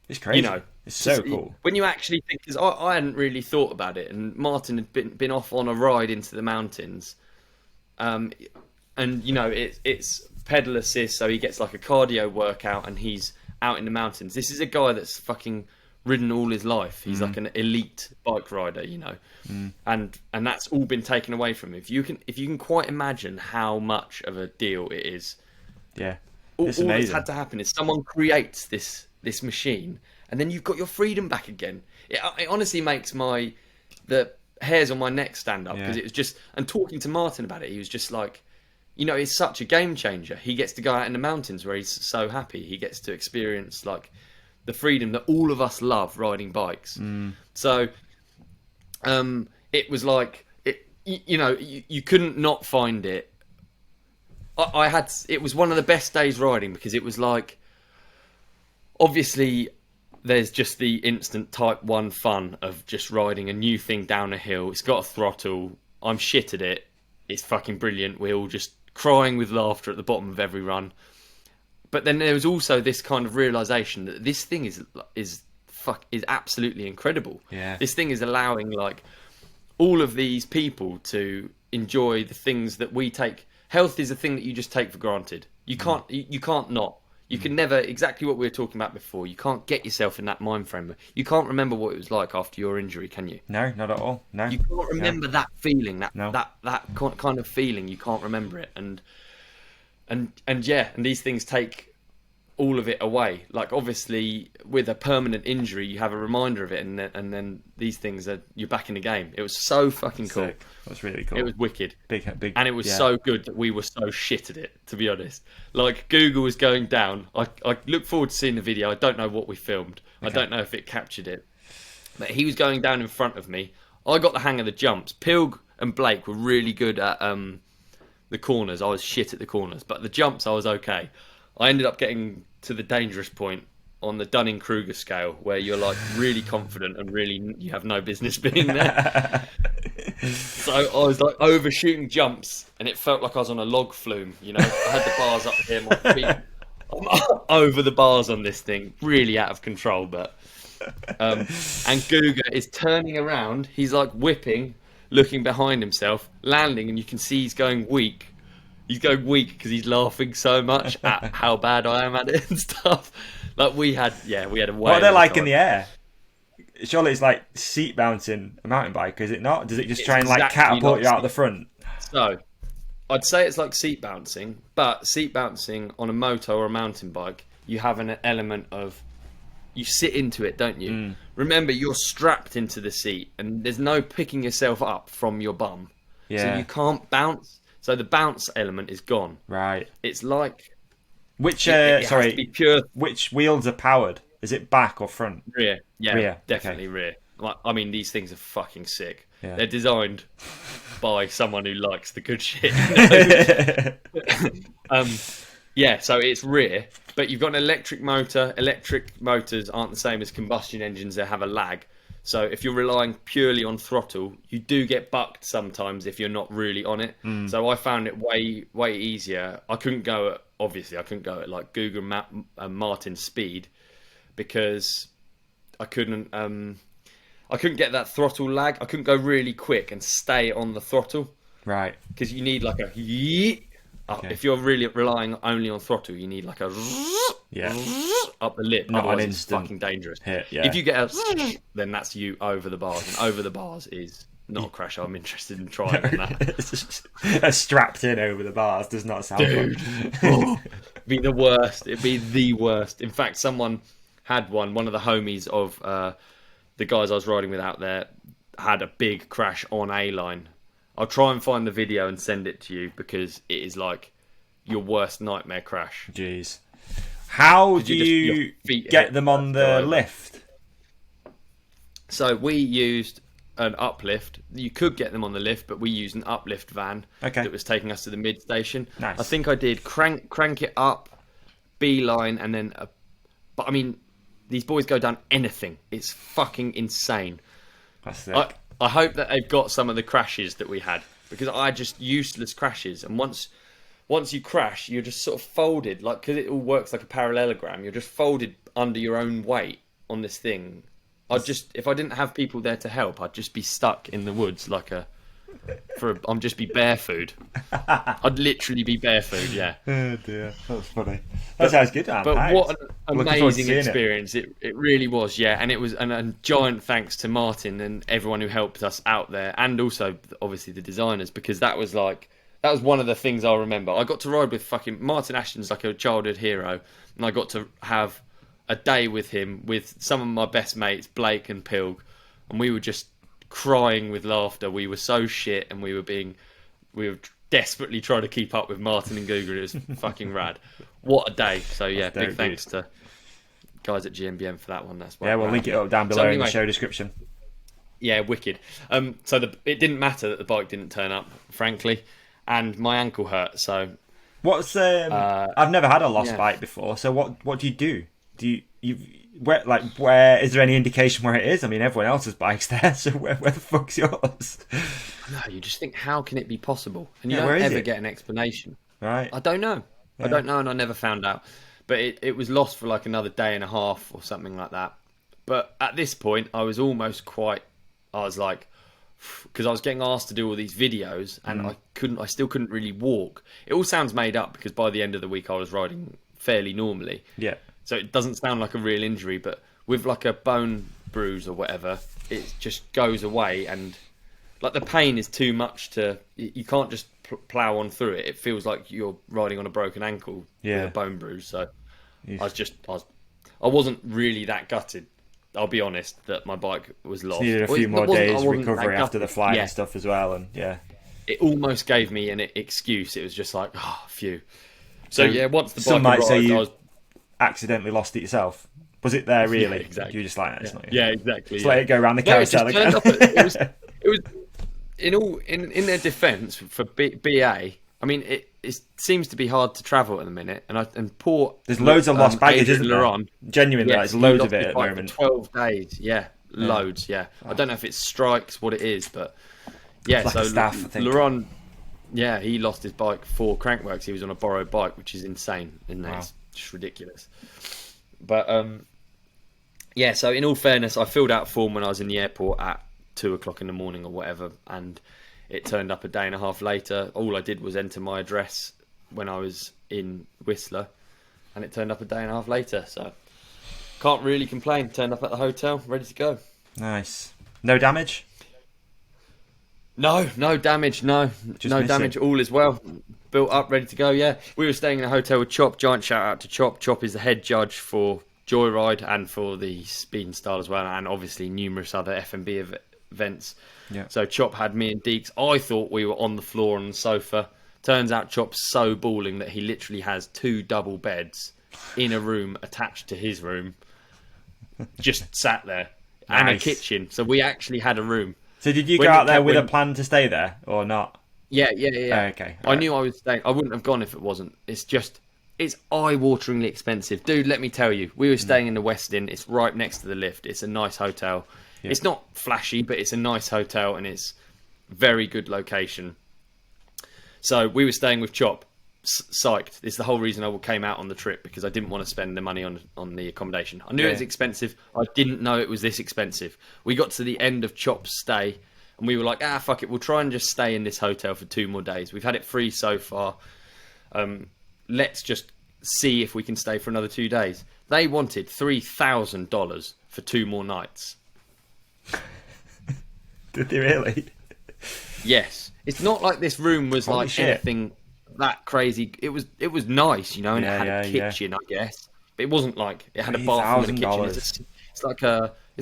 It's crazy. It's so cool. When you actually think, because I hadn't really thought about it, and Martin had been off on a ride into the mountains. And, it's pedal assist, so he gets like a cardio workout and he's out in the mountains. This is a guy that's fucking ridden all his life. He's like an elite bike rider, and that's all been taken away from him. If you can quite imagine how much of a deal it is, all that's had to happen is someone creates this machine, and then you've got your freedom back again. It honestly makes the hairs on my neck stand up, because it was just, and talking to Martin about it, he was just like, it's such a game changer. He gets to go out in the mountains where he's so happy. He gets to experience like the freedom that all of us love riding bikes. So it was like, you couldn't not find it. It was one of the best days riding, because it was like, obviously there's just the instant type 1 fun of just riding a new thing down a hill. It's got a throttle. I'm shit at it. It's fucking brilliant. We're all just crying with laughter at the bottom of every run. But then there was also this kind of realization that this thing is absolutely incredible. Yeah. This thing is allowing like all of these people to enjoy the things that we take. Health is a thing that you just take for granted. You can't not. You can never, exactly what we were talking about before. You can't get yourself in that mind frame. You can't remember what it was like after your injury, can you? No, not at all. No. You can't remember that feeling, that kind of feeling. You can't remember it, and these things take all of it away. Like, obviously with a permanent injury you have a reminder of it, and then these things you're back in the game. It was so fucking cool. Sick. That was really cool. It was wicked. Big and it was so good that we were so shit at it, to be honest. Like, Google was going down. I look forward to seeing the video. I don't know what we filmed. Okay. I don't know if it captured it, but he was going down in front of me. I got the hang of the jumps. Pilg and Blake were really good at the corners. I was shit at the corners, but the jumps I was okay. I ended up getting to the dangerous point on the Dunning-Kruger scale, where you're like really confident and really you have no business being there. So I was like overshooting jumps, and it felt like I was on a log flume. I had the bars up here, my feet. I'm over the bars on this thing, really out of control. But and Guga is turning around. He's like whipping, looking behind himself, landing, and you can see he's going weak. He's going weak because he's laughing so much at how bad I am at it and stuff. Like, we had a way. What are they like in the air? Surely it's like seat bouncing a mountain bike, is it not? Does it just try and like catapult you out the front? So, I'd say it's like seat bouncing, but seat bouncing on a moto or a mountain bike, you have an element of, you sit into it, don't you? Remember, you're strapped into the seat, and there's no picking yourself up from your bum. Yeah. So you can't bounce. So the bounce element is gone. Right. It's like... Which which wheels are powered? Is it back or front? Rear. Yeah, rear. Definitely rear. Like, I mean, these things are fucking sick. Yeah. They're designed by someone who likes the good shit. So it's rear. But you've got an electric motor. Electric motors aren't the same as combustion engines. They have a lag. So if you're relying purely on throttle, you do get bucked sometimes if you're not really on it. So I found it way easier. I couldn't go at like Google Map Martin speed because I couldn't get that throttle lag. I couldn't go really quick and stay on the throttle. Right. Because you need like a yeet. Okay. If you're really relying only on throttle, you need like a up the lip. Not otherwise an it's instant fucking dangerous. hit, yeah. If you get a then that's you over the bars, and over the bars is not a crash I'm interested in trying on that. Strapped in over the bars does not sound Dude. fun. It'd be the worst. It'd be the worst. In fact, someone had one of the homies of the guys I was riding with out there had a big crash on A-line. I'll try and find the video and send it to you because it is like your worst nightmare crash. Jeez. How do you get them on the lift? So we used an uplift. You could get them on the lift, but we used an uplift van that was taking us to the mid station. Nice. I think I did crank it up, beeline, and then. But I mean, these boys go down anything. It's fucking insane. That's sick. I hope that they've got some of the crashes that we had because I had just useless crashes. And once you crash, you're just sort of folded, like because it all works like a parallelogram. You're just folded under your own weight on this thing. If I didn't have people there to help, I'd just be stuck in the woods I'd just be bear food. I'd literally be bear food, yeah. Oh dear, that's funny. That sounds good, man. But what an amazing experience it really was, yeah. And it was a giant thanks to Martin and everyone who helped us out there, and also obviously the designers, because that was one of the things I remember. I got to ride with fucking Martin Ashton's like a childhood hero, and I got to have a day with him with some of my best mates, Blake and Pilg, and we were just crying with laughter. We were so shit, and we were desperately trying to keep up with Martin and Google. It was fucking rad. What a day. So yeah, big thanks to guys at GMBM for that one. That's we'll link it up down below in the show description. Yeah, wicked. So it didn't matter that the bike didn't turn up, frankly, and my ankle hurt. So what's I've never had a lost bike before. So what do you do? Where is there any indication where it is? I mean, everyone else's bike's there, so where the fuck's yours? No, you just think, how can it be possible? And you don't ever get an explanation. Right. I don't know. Yeah. I don't know, and I never found out. But it was lost for like another day and a half or something like that. But at this point, I was like, because I was getting asked to do all these videos, and I still couldn't really walk. It all sounds made up because by the end of the week, I was riding fairly normally. Yeah. So it doesn't sound like a real injury, but with like a bone bruise or whatever, it just goes away, and like the pain is too much you can't just plow on through it. It feels like you're riding on a broken ankle with a bone bruise. So I wasn't really that gutted. I'll be honest that my bike was lost. You needed a few more days recovery after the flight and stuff as well, and it almost gave me an excuse. It was just like, phew. So once the bike some might arrived, say you accidentally lost it yourself. Was it there really? Yeah, exactly. You were just like, it's not. Yeah, exactly. Just let it go around the carousel again. It was in their defence for BA. I mean, it seems to be hard to travel at the minute, and poor. There's loads of lost baggage, isn't there? Genuinely, there's loads of it at the moment. 12 days, loads. Yeah, I don't know if it's strikes, what it is, but yeah. So staff, I think. Laurent, he lost his bike for Crankworx. He was on a borrowed bike, which is insane. It's just ridiculous. But so in all fairness, I filled out a form when I was in the airport at 2:00 in the morning or whatever, and it turned up a day and a half later. All I did was enter my address when I was in Whistler, and it turned up a day and a half later. So can't really complain. Turned up at the hotel, ready to go. Nice. No damage? No damage. No damage. All is well. Built up, ready to go. Yeah, we were staying in a hotel with Chop. Giant shout out to Chop. Chop is the head judge for Joyride and for the Speed and Style as well, and obviously numerous other F&B events. Yeah. So Chop had me and Deeks. I thought we were on the floor on the sofa. Turns out Chop's so balling that he literally has 2 double beds in a room attached to his room, just sat there, and a kitchen. So we actually had a room. So did you go out there with a plan to stay there or not? Yeah. Okay. I knew I was staying. I wouldn't have gone if it wasn't. It's just it's eye-wateringly expensive, dude. Let me tell you, we were staying in the Westin. It's right next to the lift. It's a nice hotel. Yeah. It's not flashy, but it's a nice hotel, and it's very good location. So we were staying with Chop. Psyched. It's the whole reason I came out on the trip, because I didn't want to spend the money on the accommodation. I knew it was expensive. I didn't know it was this expensive. We got to the end of Chop's stay, and we were like, fuck it, we'll try and just stay in this hotel for 2 more days. We've had it free so far. Let's just see if we can stay for another 2 days. They wanted $3,000 for 2 more nights. Did they really? Yes. It's not like this room was Holy like shit. anything that crazy. It was nice, and it had a kitchen, I guess. But it wasn't like it had a bathroom and a kitchen. It's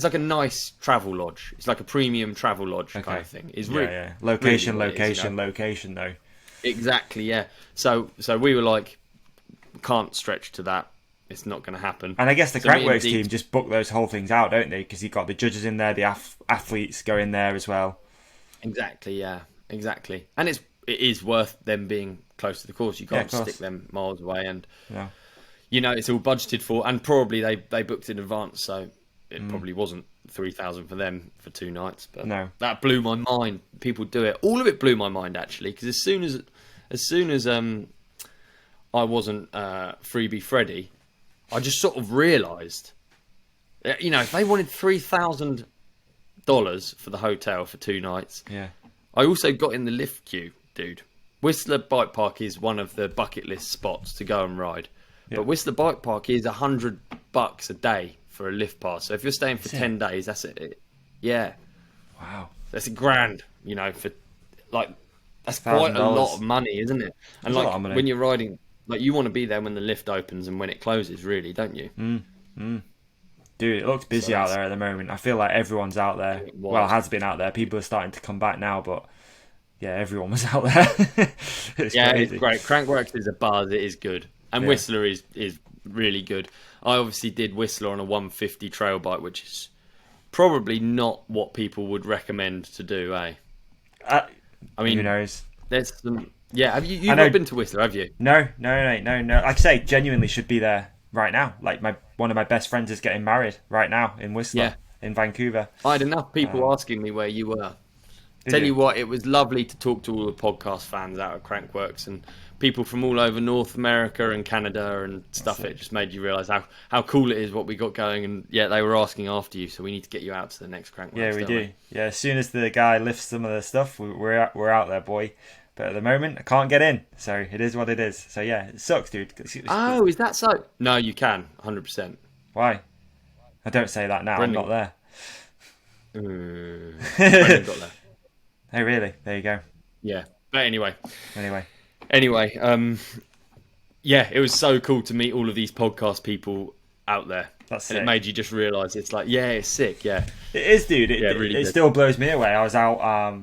like a nice travel lodge. It's like a premium travel lodge kind of thing. It's really, location, really location though. Exactly, yeah. So we were like, can't stretch to that. It's not going to happen. And I guess the Crankworx team just book those whole things out, don't they? Because you've got the judges in there, the athletes go in there as well. Exactly, yeah, exactly. And it is worth them being close to the course. You can't stick them miles away, and it's all budgeted for. And probably they booked in advance, so it probably wasn't 3,000 for them for 2 nights. But that blew my mind. People do it. All of it blew my mind actually, because as soon as I wasn't Freebie Freddy, I just sort of realised, if they wanted $3,000 for the hotel for 2 nights, I also got in the lift queue, dude. Whistler Bike Park is one of the bucket list spots to go and ride, but Whistler Bike Park is $100 a day for a lift pass. So if you're staying for 10 days, that's it. Yeah. Wow. That's $1,000. For that's quite a lot of money, isn't it? And when you're riding. You want to be there when the lift opens and when it closes, really, don't you? Dude, it looks busy out there at the moment. I feel like everyone's out there. Well, has been out there. People are starting to come back now, but everyone was out there. It's great. Crankworx is a buzz. It is good. And Whistler is really good. I obviously did Whistler on a 150 trail bike, which is probably not what people would recommend to do, eh? I mean, who knows? There's some... Yeah, have you've not been to Whistler, have you? No. Like I say, genuinely should be there right now. Like one of my best friends is getting married right now in Whistler, in Vancouver. I had enough people asking me where you were. Tell you what, it was lovely to talk to all the podcast fans out of Crankworx and people from all over North America and Canada and stuff. It just made you realise how cool it is what we got going. And they were asking after you, so we need to get you out to the next Crankworx. Yeah, we do. Yeah, as soon as the guy lifts some of the stuff, we're out there, boy. But at the moment, I can't get in, so it is what it is. So it sucks, dude. Oh, is that so? No, you can, 100%. Why? I don't say that now. Brendan. I'm not there. Brendan got there. Oh, really? There you go. Yeah, but anyway, it was so cool to meet all of these podcast people out there. That's and sick. It made you just realise it's like, it's sick, It is, dude. It still blows me away. I was out, I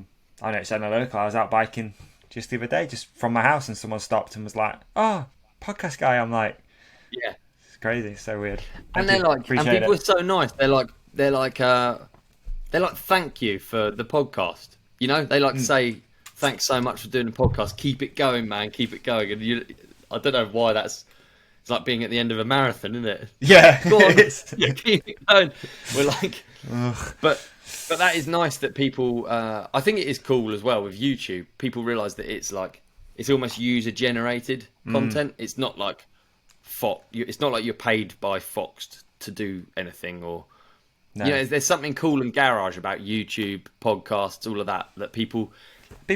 know it's in a local. I was out biking just the other day, just from my house, and someone stopped and was like, "Oh, podcast guy." I'm like, "Yeah, it's crazy, it's so weird." And they're like, and people are so nice. They're like, thank you for the podcast. They say, thanks so much for doing the podcast. Keep it going, man. Keep it going. And I don't know why it's like being at the end of a marathon, isn't it? Yeah, go on, keep it going. We're like, but that is nice that people. I think it is cool as well with YouTube. People realise that it's almost user generated content. It's not like Fox. It's not like you're paid by Fox to do anything or. No. There's something cool and garage about YouTube, podcasts, all of that people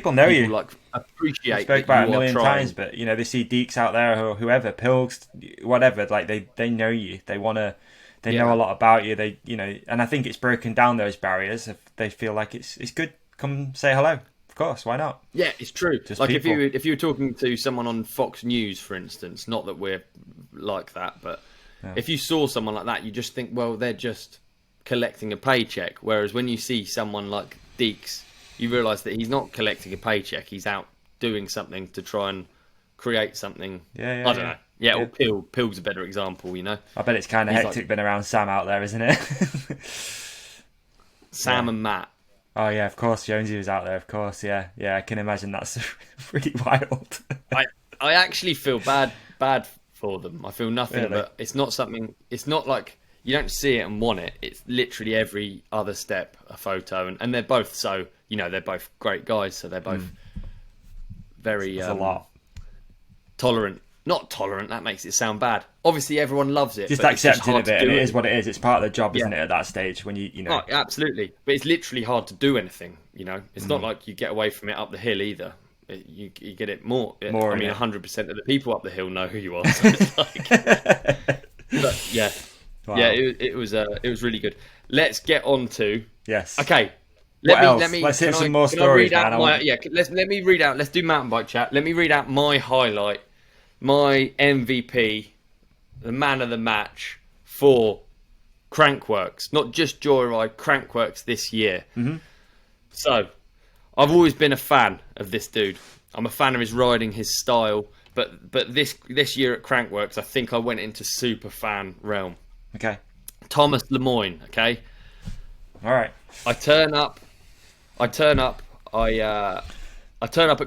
know you. Like appreciate. We spoke about it a million times, but they see Deeks out there or whoever, Pilgs, whatever. Like they know you. They wanna. They know a lot about you. They and I think it's broken down those barriers. If they feel like it's good, come say hello. Of course, why not? Yeah, it's true. Just like people. if you were talking to someone on Fox News, for instance, not that we're like that, but if you saw someone like that, you just think, well, they're just collecting a paycheck. Whereas when you see someone like Deeks, you realise that he's not collecting a paycheck. He's out doing something to try and create something. I don't know. Yeah, or Pilg's a better example, I bet it's kind of hectic being around Sam out there, isn't it? Sam and Matt. Oh, yeah, of course. Jonesy was out there, of course. Yeah, I can imagine that's pretty wild. I actually feel bad for them. I feel nothing, Really? but it's not something. It's not like you don't see it and want it. It's literally every other step a photo, and they're both so they're both great guys, so they're both very a lot. tolerant. Not tolerant. That makes it sound bad. Obviously, everyone loves it. Just but accepting it's of it, and it is what it is. It's part of the job, isn't it? At that stage, when you know. Oh, absolutely, but it's literally hard to do anything. It's not like you get away from it up the hill either. You get it more. I mean, 100% of the people up the hill know who you are. So it's like, but yeah, wow. Yeah. It was really good. Let's get on to Okay. Let's hit some more stories, man. Let me read out. Let's do mountain bike chat. Let me read out my highlight, my MVP, the man of the match for Crankworx, not just Joyride, Crankworx this year. Mm-hmm. So, I've always been a fan of this dude. I'm a fan of his riding, his style. But this year at Crankworx, I think I went into super fan realm. Okay. Tomas Lemoine. Okay. All right. I turn up at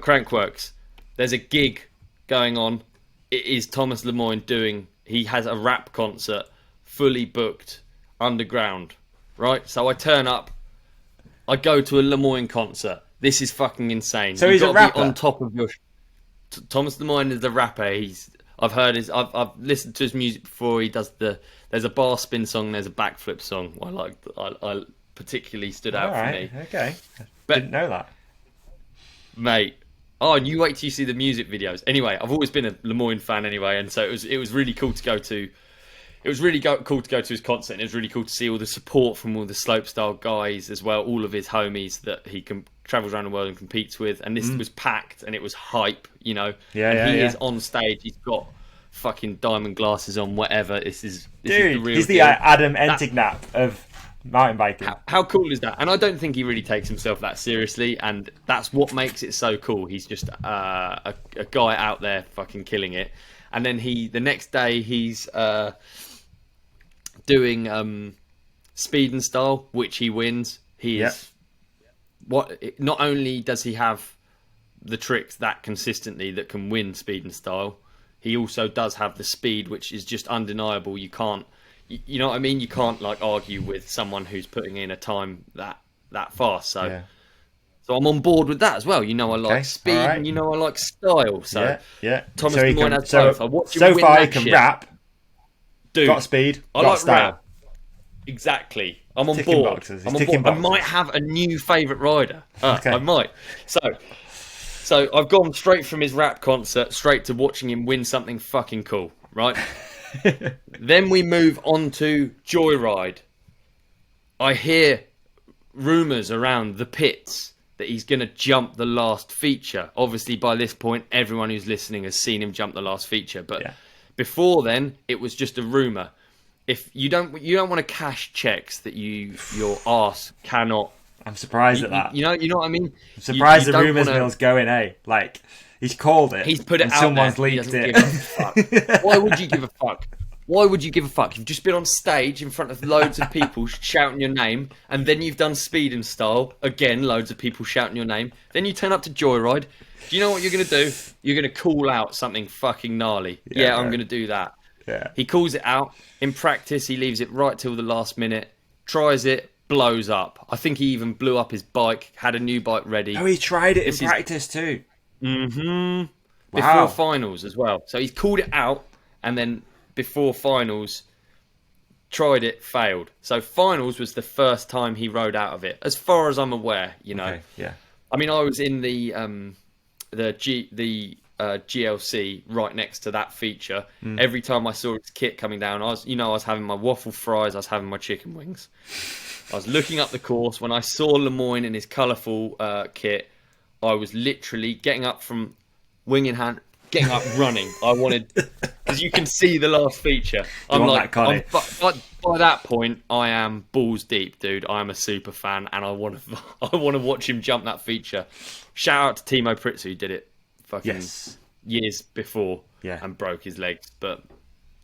Crankworx. There's a gig going on. It is Tomas Lemoine he has a rap concert, fully booked, underground, right? So I turn up. I go to a Lemoine concert. This is fucking insane. So he's a rapper? Be on top of your... Tomas Lemoine is the rapper. I've listened to his music before. He does there's a bar spin song, there's a backflip song. I particularly stood out for me. Okay. Didn't know that. Mate. Oh, and you wait till you see the music videos. Anyway, I've always been a Lemoine fan anyway, and so it was really cool to go to. It was really cool to go to his concert, and it was really cool to see all the support from all the slopestyle guys as well, all of his homies that he travels around the world and competes with. And this was packed, and it was hype, He is on stage. He's got fucking diamond glasses on, whatever. This is the real he's the deal. Adam Entignap of mountain biking. How cool is that? And I don't think he really takes himself that seriously, and that's what makes it so cool. He's just a guy out there fucking killing it. And then the next day he's doing speed and style, which he wins. He is not only does he have the tricks that consistently that can win speed and style, he also does have the speed, which is just undeniable. You can't, you know what I mean? You can't argue with someone who's putting in a time that fast. So I'm on board with that as well. I like speed, and I like style. So Tomas Lemoine has both. I watch him win far that he can shit. rap. Dude, got speed, I got like style. rap. Exactly. I'm on Ticking board. boxes. I'm on board. I might have a new favourite rider. I might. So I've gone straight from his rap concert straight to watching him win something fucking cool, right? Then we move on to Joyride. I hear rumours around the pits that he's going to jump the last feature. Obviously, by this point, everyone who's listening has seen him jump the last feature. But before then, it was just a rumour. If you don't want to cash checks that your arse cannot. I'm surprised at that. You know what I mean. I'm surprised the rumours mill's going. Like he's called it. He's put it and out someone's there. leaked it. Give a fuck. Why would you give a fuck? Why would you give a fuck? You've just been on stage in front of loads of people shouting your name, and then you've done speed and style. Again, loads of people shouting your name. Then you turn up to Joyride. Do you know what you're going to do? You're going to call out something fucking gnarly. Yeah, I'm going to do that. Yeah. He calls it out. In practice, he leaves it right till the last minute. Tries it, blows up. I think he even blew up his bike, had a new bike ready. Oh, he tried it in practice too. Mm-hmm. Wow. Before finals as well. So he's called it out, and then before finals, tried it, failed. So finals was the first time he rode out of it, as far as I'm aware. Okay, yeah. I mean, I was in the GLC right next to that feature. Every time I saw his kit coming down, I was having my waffle fries, I was having my chicken wings. I was looking up the course. When I saw Lemoine in his colourful kit, I was literally getting up from wing in hand, getting up running. I wanted, because you can see the last feature. I'm like, by that point, I am balls deep, dude. I'm a super fan, and I want to watch him jump that feature. Shout out to Timo Pritz, who did it fucking years before and broke his legs. But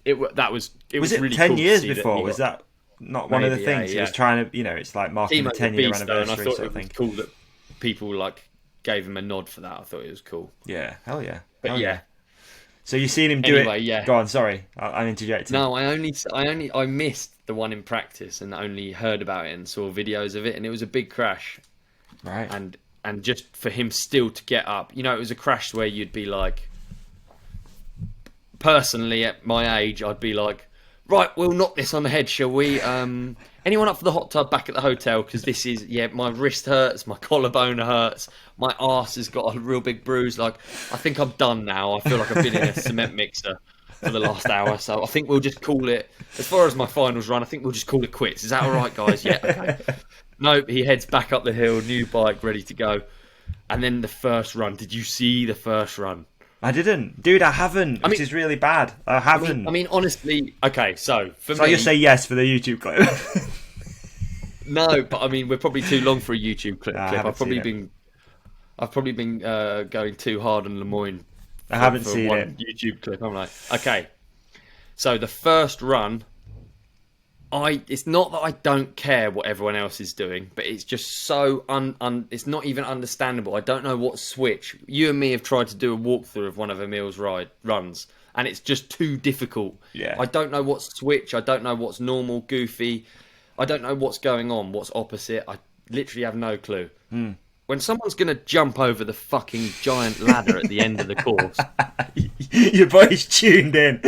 it was really 10 cool years to see before? Was that not one of the things he was trying to? It's like marking the 10-year anniversary. And I thought sort it of was thing. cool that people gave him a nod for that. I thought it was cool. Yeah, hell yeah. But hell yeah. So you've seen him do anyway, it? Yeah. Go on. Sorry, I interjected. No, I missed the one in practice and only heard about it and saw videos of it, and it was a big crash. Right. And just for him still to get up, it was a crash where you'd be like, personally at my age, I'd be like, right, we'll knock this on the head, shall we? Anyone up for the hot tub back at the hotel? Because this is, my wrist hurts, my collarbone hurts, my arse has got a real big bruise. Like, I think I'm done now. I feel like I've been in a cement mixer for the last hour. So I think we'll just call it, as far as my finals run, I think we'll just call it quits. Is that all right, guys? Yeah, okay. No, he heads back up the hill, new bike, ready to go. And then the first run. Did you see the first run? I didn't. Dude, I haven't, which is really bad. I haven't. I mean, honestly, okay, so for me... So you say yes for the YouTube clip? No, but I mean, we're probably too long for a YouTube clip. I've probably been going too hard on Lemoine. I haven't seen it. YouTube clip. I'm like, okay. So the first run, it's not that I don't care what everyone else is doing, but it's just so it's not even understandable. I don't know what switch. You and me have tried to do a walkthrough of one of Emil's runs, and it's just too difficult. Yeah. I don't know what switch. I don't know what's normal, goofy. I don't know what's going on, what's opposite. I literally have no clue. When someone's going to jump over the fucking giant ladder at the end of the course... Your body's tuned in.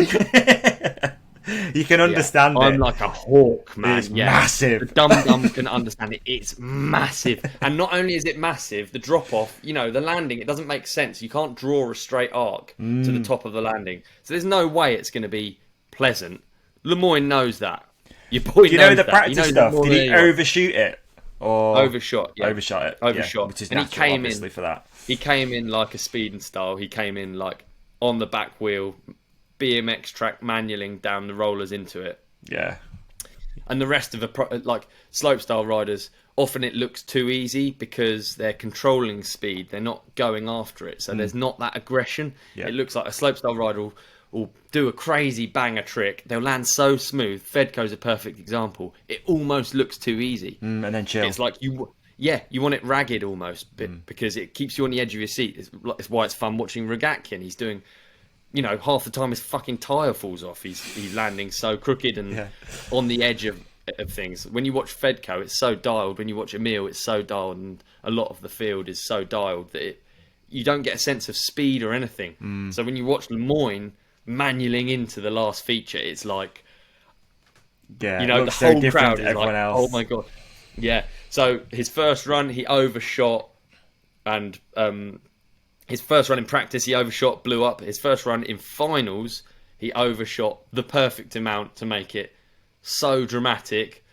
You can understand it. I'm like a hawk, man. It's massive. The dum-dum can understand it. It's massive. And not only is it massive, the drop-off, the landing, it doesn't make sense. You can't draw a straight arc to the top of the landing. So there's no way it's going to be pleasant. Lemoine knows that. Your boy knows the that. practice stuff? Did he overshoot it? Or overshot? Yeah. Overshot it. Overshot. Yeah, which is natural, and he came obviously, for that. He came in like a speed and style. He came in like on the back wheel, BMX track manualing down the rollers into it. Yeah. And the rest of the slopestyle riders, often it looks too easy because they're controlling speed. They're not going after it. So there's not that aggression. Yeah. It looks like a slopestyle rider will do a crazy banger trick. They'll land so smooth. Fedco's a perfect example. It almost looks too easy. And then chill. It's like you want it ragged almost because it keeps you on the edge of your seat. It's why it's fun watching Rogatkin. He's doing... half the time his fucking tyre falls off. He's landing so crooked and on the edge of things. When you watch Fedco, it's so dialed. When you watch Emil, it's so dialed, and a lot of the field is so dialed that you don't get a sense of speed or anything. So when you watch Lemoine manualing into the last feature, it's like, the whole crowd is like, oh my god. Yeah. So his first run, he overshot, and his first run in practice, he overshot, blew up. His first run in finals, he overshot the perfect amount to make it so dramatic.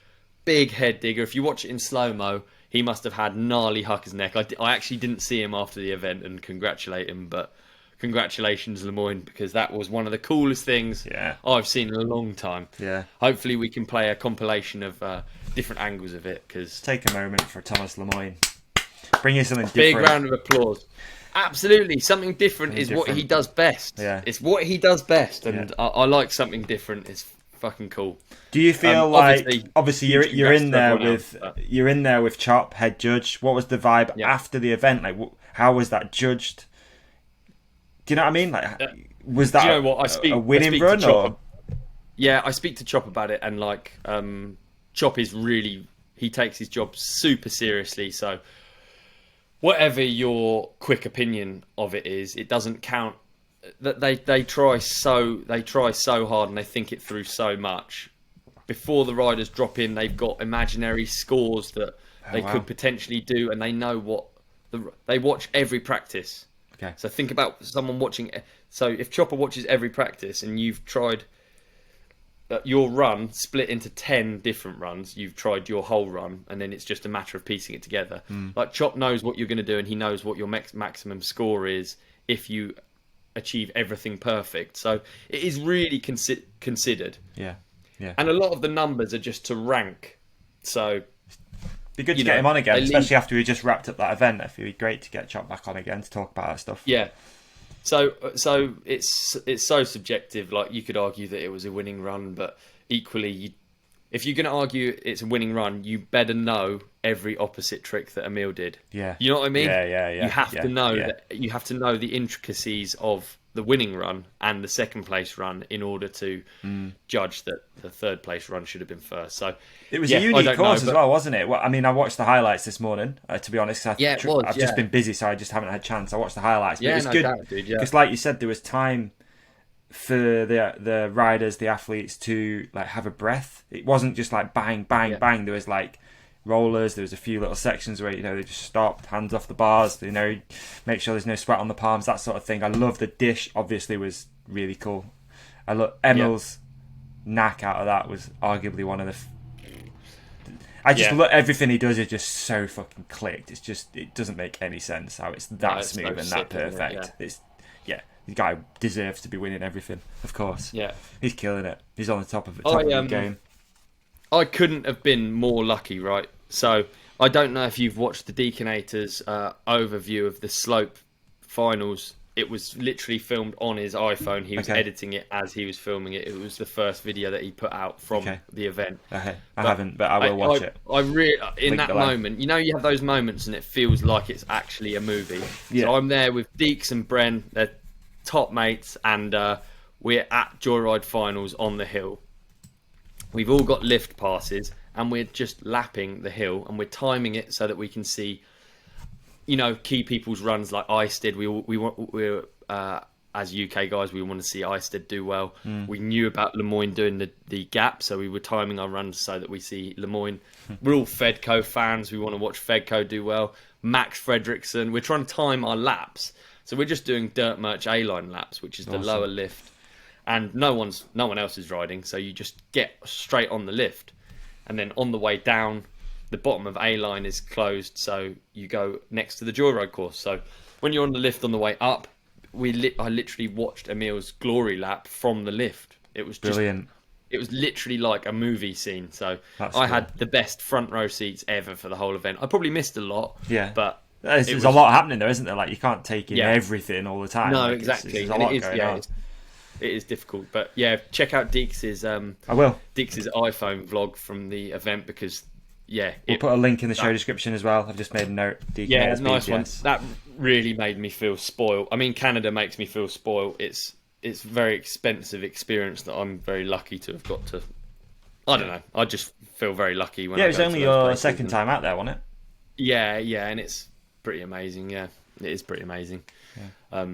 Big head digger. If you watch it in slow-mo, he must have had gnarly Hucker's neck. I actually didn't see him after the event and congratulate him, but congratulations, Lemoine, because that was one of the coolest things I've seen in a long time. Yeah. Hopefully we can play a compilation of different angles of it. Cause take a moment for Tomas Lemoine. Bring you something Big different. round of applause. Absolutely, something different is what he does best. Yeah. It's what he does best, and I like something different. It's fucking cool. Do you feel like obviously you're in there with Chop, head judge? What was the vibe after the event? Like, how was that judged? Do you know what I mean? Like, was that a winning run? Or? Yeah, I speak to Chop about it, and like, Chop is really, he takes his job super seriously. So, whatever your quick opinion of it is, it doesn't count. That they try so hard and they think it through so much. Before the riders drop in, they've got imaginary scores that they could potentially do, and they know what they watch every practice. Okay. So think about someone watching. So if Chopper watches every practice and you've tried your run split into 10 different runs, you've tried your whole run, and then it's just a matter of piecing it together. Like Chop knows what you're going to do, and he knows what your maximum score is if you achieve everything perfect. So it is really considered. Yeah. And a lot of the numbers are just to rank. So be good to get him on again, especially after we just wrapped up that event. It'd be great to get Chop back on again to talk about that stuff. Yeah. So it's so subjective. Like, you could argue that it was a winning run, but equally, if you're going to argue it's a winning run, you better know every opposite trick that Emil did. Yeah. You know what I mean? Yeah. You have to know that. You have to know the intricacies of the winning run and the second place run in order to judge that the third place run should have been first. So it was a unique course as well, wasn't it? Well, I mean, I watched the highlights this morning, to be honest. I've just been busy, so I just haven't had a chance. I watched the highlights. But it was good because, like you said, there was time for the riders, the athletes to like have a breath. It wasn't just like bang, bang, bang. There was like rollers. There was a few little sections where they just stopped, hands off the bars. Make sure there's no sweat on the palms, that sort of thing. I love the dish. Obviously, was really cool. I love Emil's knack out of that was arguably one of the. I just love everything he does is just so fucking clicked. It's just it doesn't make any sense how it's that smooth and that perfect. The guy deserves to be winning everything, of course. Yeah, he's killing it. He's on the top of the game. I couldn't have been more lucky, right? So I don't know if you've watched the Deaconator's overview of the slope finals. It was literally filmed on his iPhone. He was editing it as he was filming it. It was the first video that he put out from the event. I haven't, but I will watch it. I really, in that moment, you have those moments and it feels like it's actually a movie. Yeah. So I'm there with Deeks and Bren, they're top mates, and we're at Joyride Finals on the hill. We've all got lift passes, and we're just lapping the hill, and we're timing it so that we can see, key people's runs like Ice did. We're as UK guys, we want to see Ice did do well. We knew about Lemoine doing the gap, so we were timing our runs so that we see Lemoine. We're all Fedco fans. We want to watch Fedco do well. Max Fredriksson. We're trying to time our laps, so we're just doing Dirt Merch A-line laps, which is the lower lift. And no one else is riding, so you just get straight on the lift, and then on the way down, the bottom of A line is closed, so you go next to the Joyride course. So when you're on the lift on the way up, I literally watched Emil's glory lap from the lift. It was just brilliant. It was literally like a movie scene. So I had the best front row seats ever for the whole event. I probably missed a lot, but there's a lot happening there, isn't there? Like you can't take in everything all the time. No, like, exactly. There's a lot going on. It is difficult, but check out Deeks' I will. Deeks' iPhone vlog from the event because we'll put a link in the show description as well. I've just made a note. It's a nice one. That really made me feel spoiled. I mean, Canada makes me feel spoiled. It's a very expensive experience that I'm very lucky to have got to. I don't know. I just feel very lucky when. It was only your second time out there, wasn't it? Yeah, and it's pretty amazing. Yeah, it is pretty amazing. Yeah.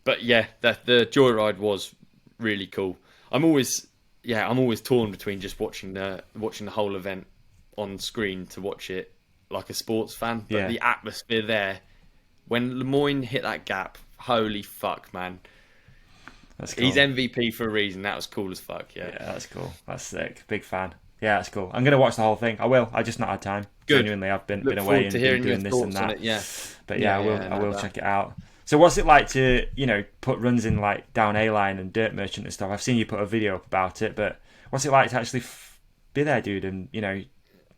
But the Joyride was really cool. I'm always torn between just watching the whole event on screen to watch it like a sports fan. But the atmosphere there, when Lemoine hit that gap, holy fuck, man. That's cool. He's MVP for a reason. That was cool as fuck. Yeah, that's cool. That's sick. Big fan. Yeah, that's cool. I'm gonna watch the whole thing. I will. I just not had time. Good. Genuinely, I've been away and been doing this and that. But I will check it out. So what's it like to, put runs in like down A-line and Dirt Merchant and stuff? I've seen you put a video up about it, but what's it like to actually be there, dude, and,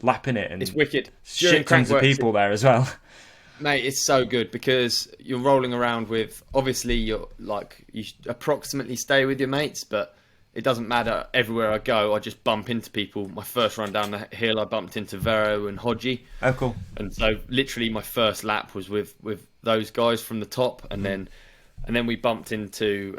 lapping it? And it's wicked. Shit tons of people there as well. Mate, it's so good because you're rolling around with, obviously, you approximately stay with your mates, but it doesn't matter. Everywhere I go, I just bump into people. My first run down the hill, I bumped into Vero and Hodgie. Oh, cool. And so literally my first lap was with those guys from the top, and then we bumped into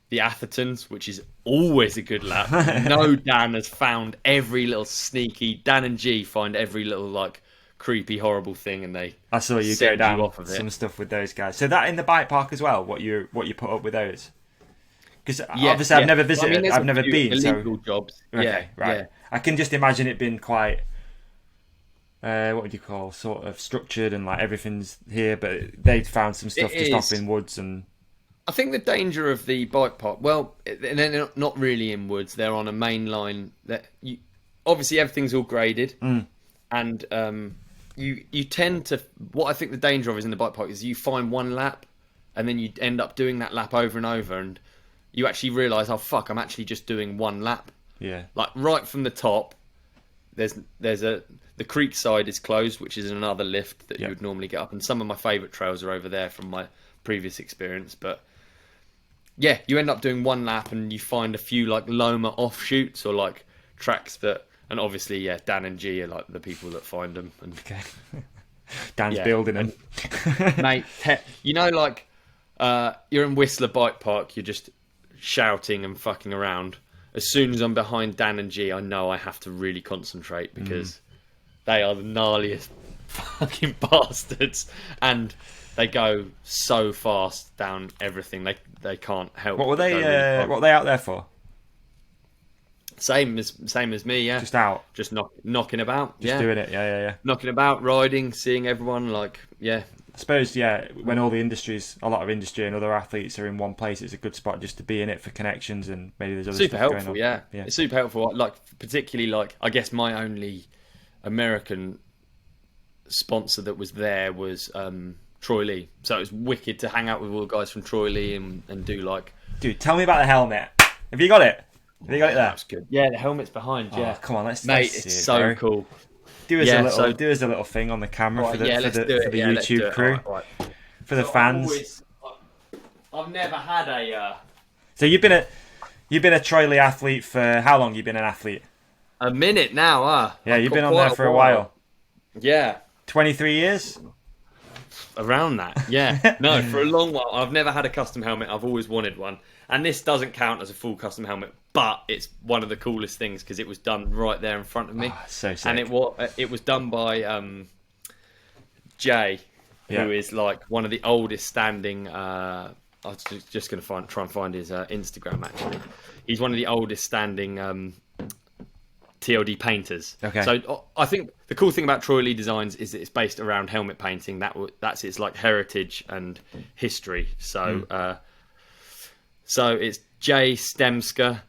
the Athertons, which is always a good lap. Dan has found every little sneaky. Dan and G find every little like creepy, horrible thing, and I saw you go down off of some stuff with those guys. So that in the bike park as well. What you put up with those? Because obviously I've never visited. I've never been. Illegal jobs. Okay, right. Yeah. I can just imagine it being quite. What would you call sort of structured and like everything's here, but they'd found some stuff just off in woods and. I think the danger of the bike park. Well, they're not really in woods. They're on a main line. That obviously everything's all graded, and you tend to. What I think the danger of is in the bike park is you find one lap, and then you end up doing that lap over and over, and you actually realise, oh fuck, I'm actually just doing one lap. Yeah. Like right from the top, there's the creek side is closed, which is another lift that you would normally get up, and some of my favourite trails are over there from my previous experience. But yeah, you end up doing one lap and you find a few like Loma offshoots or like tracks that, and obviously Dan and G are like the people that find them. And Dan's building them. Mate, like You're in Whistler Bike Park. You're just shouting and fucking around. As soon as I'm behind Dan and G, I know I have to really concentrate because they are the gnarliest fucking bastards, and they go so fast down everything. They can't help. What were they? What were they out there for? Same as me, yeah. Just out, just knocking about, just doing it, yeah. Knocking about, riding, seeing everyone, like, yeah. I suppose, yeah. When all the industries, a lot of industry and other athletes are in one place, it's a good spot just to be in it for connections, and maybe there's other super stuff helpful, going on. yeah. It's super helpful. Like particularly, like I guess my only American sponsor that was there was Troy Lee, so it was wicked to hang out with all the guys from Troy Lee and do like. Dude, tell me about the helmet. Have you got it? Have you got it there? That's good. Yeah, the helmet's behind. Yeah, come on, let's mate. It's so cool. Do us a little thing on the camera for the YouTube crew, right. For the fans. I've never had a. So you've been a Troy Lee athlete for how long? You've been an athlete? A minute now, Yeah, you've been on there for a while. Yeah. 23 years. Around that, yeah. No, for a long while. I've never had a custom helmet. I've always wanted one, and this doesn't count as a full custom helmet, but it's one of the coolest things because it was done right there in front of me. So sick. And it was done by Jay, who is like one of the oldest standing. I was just going to try and find his Instagram. Actually, he's one of the oldest standing TLD painters. Okay. So I think the cool thing about Troy Lee Designs is that it's based around helmet painting. That's its like heritage and history. So so it's Jay Stemskart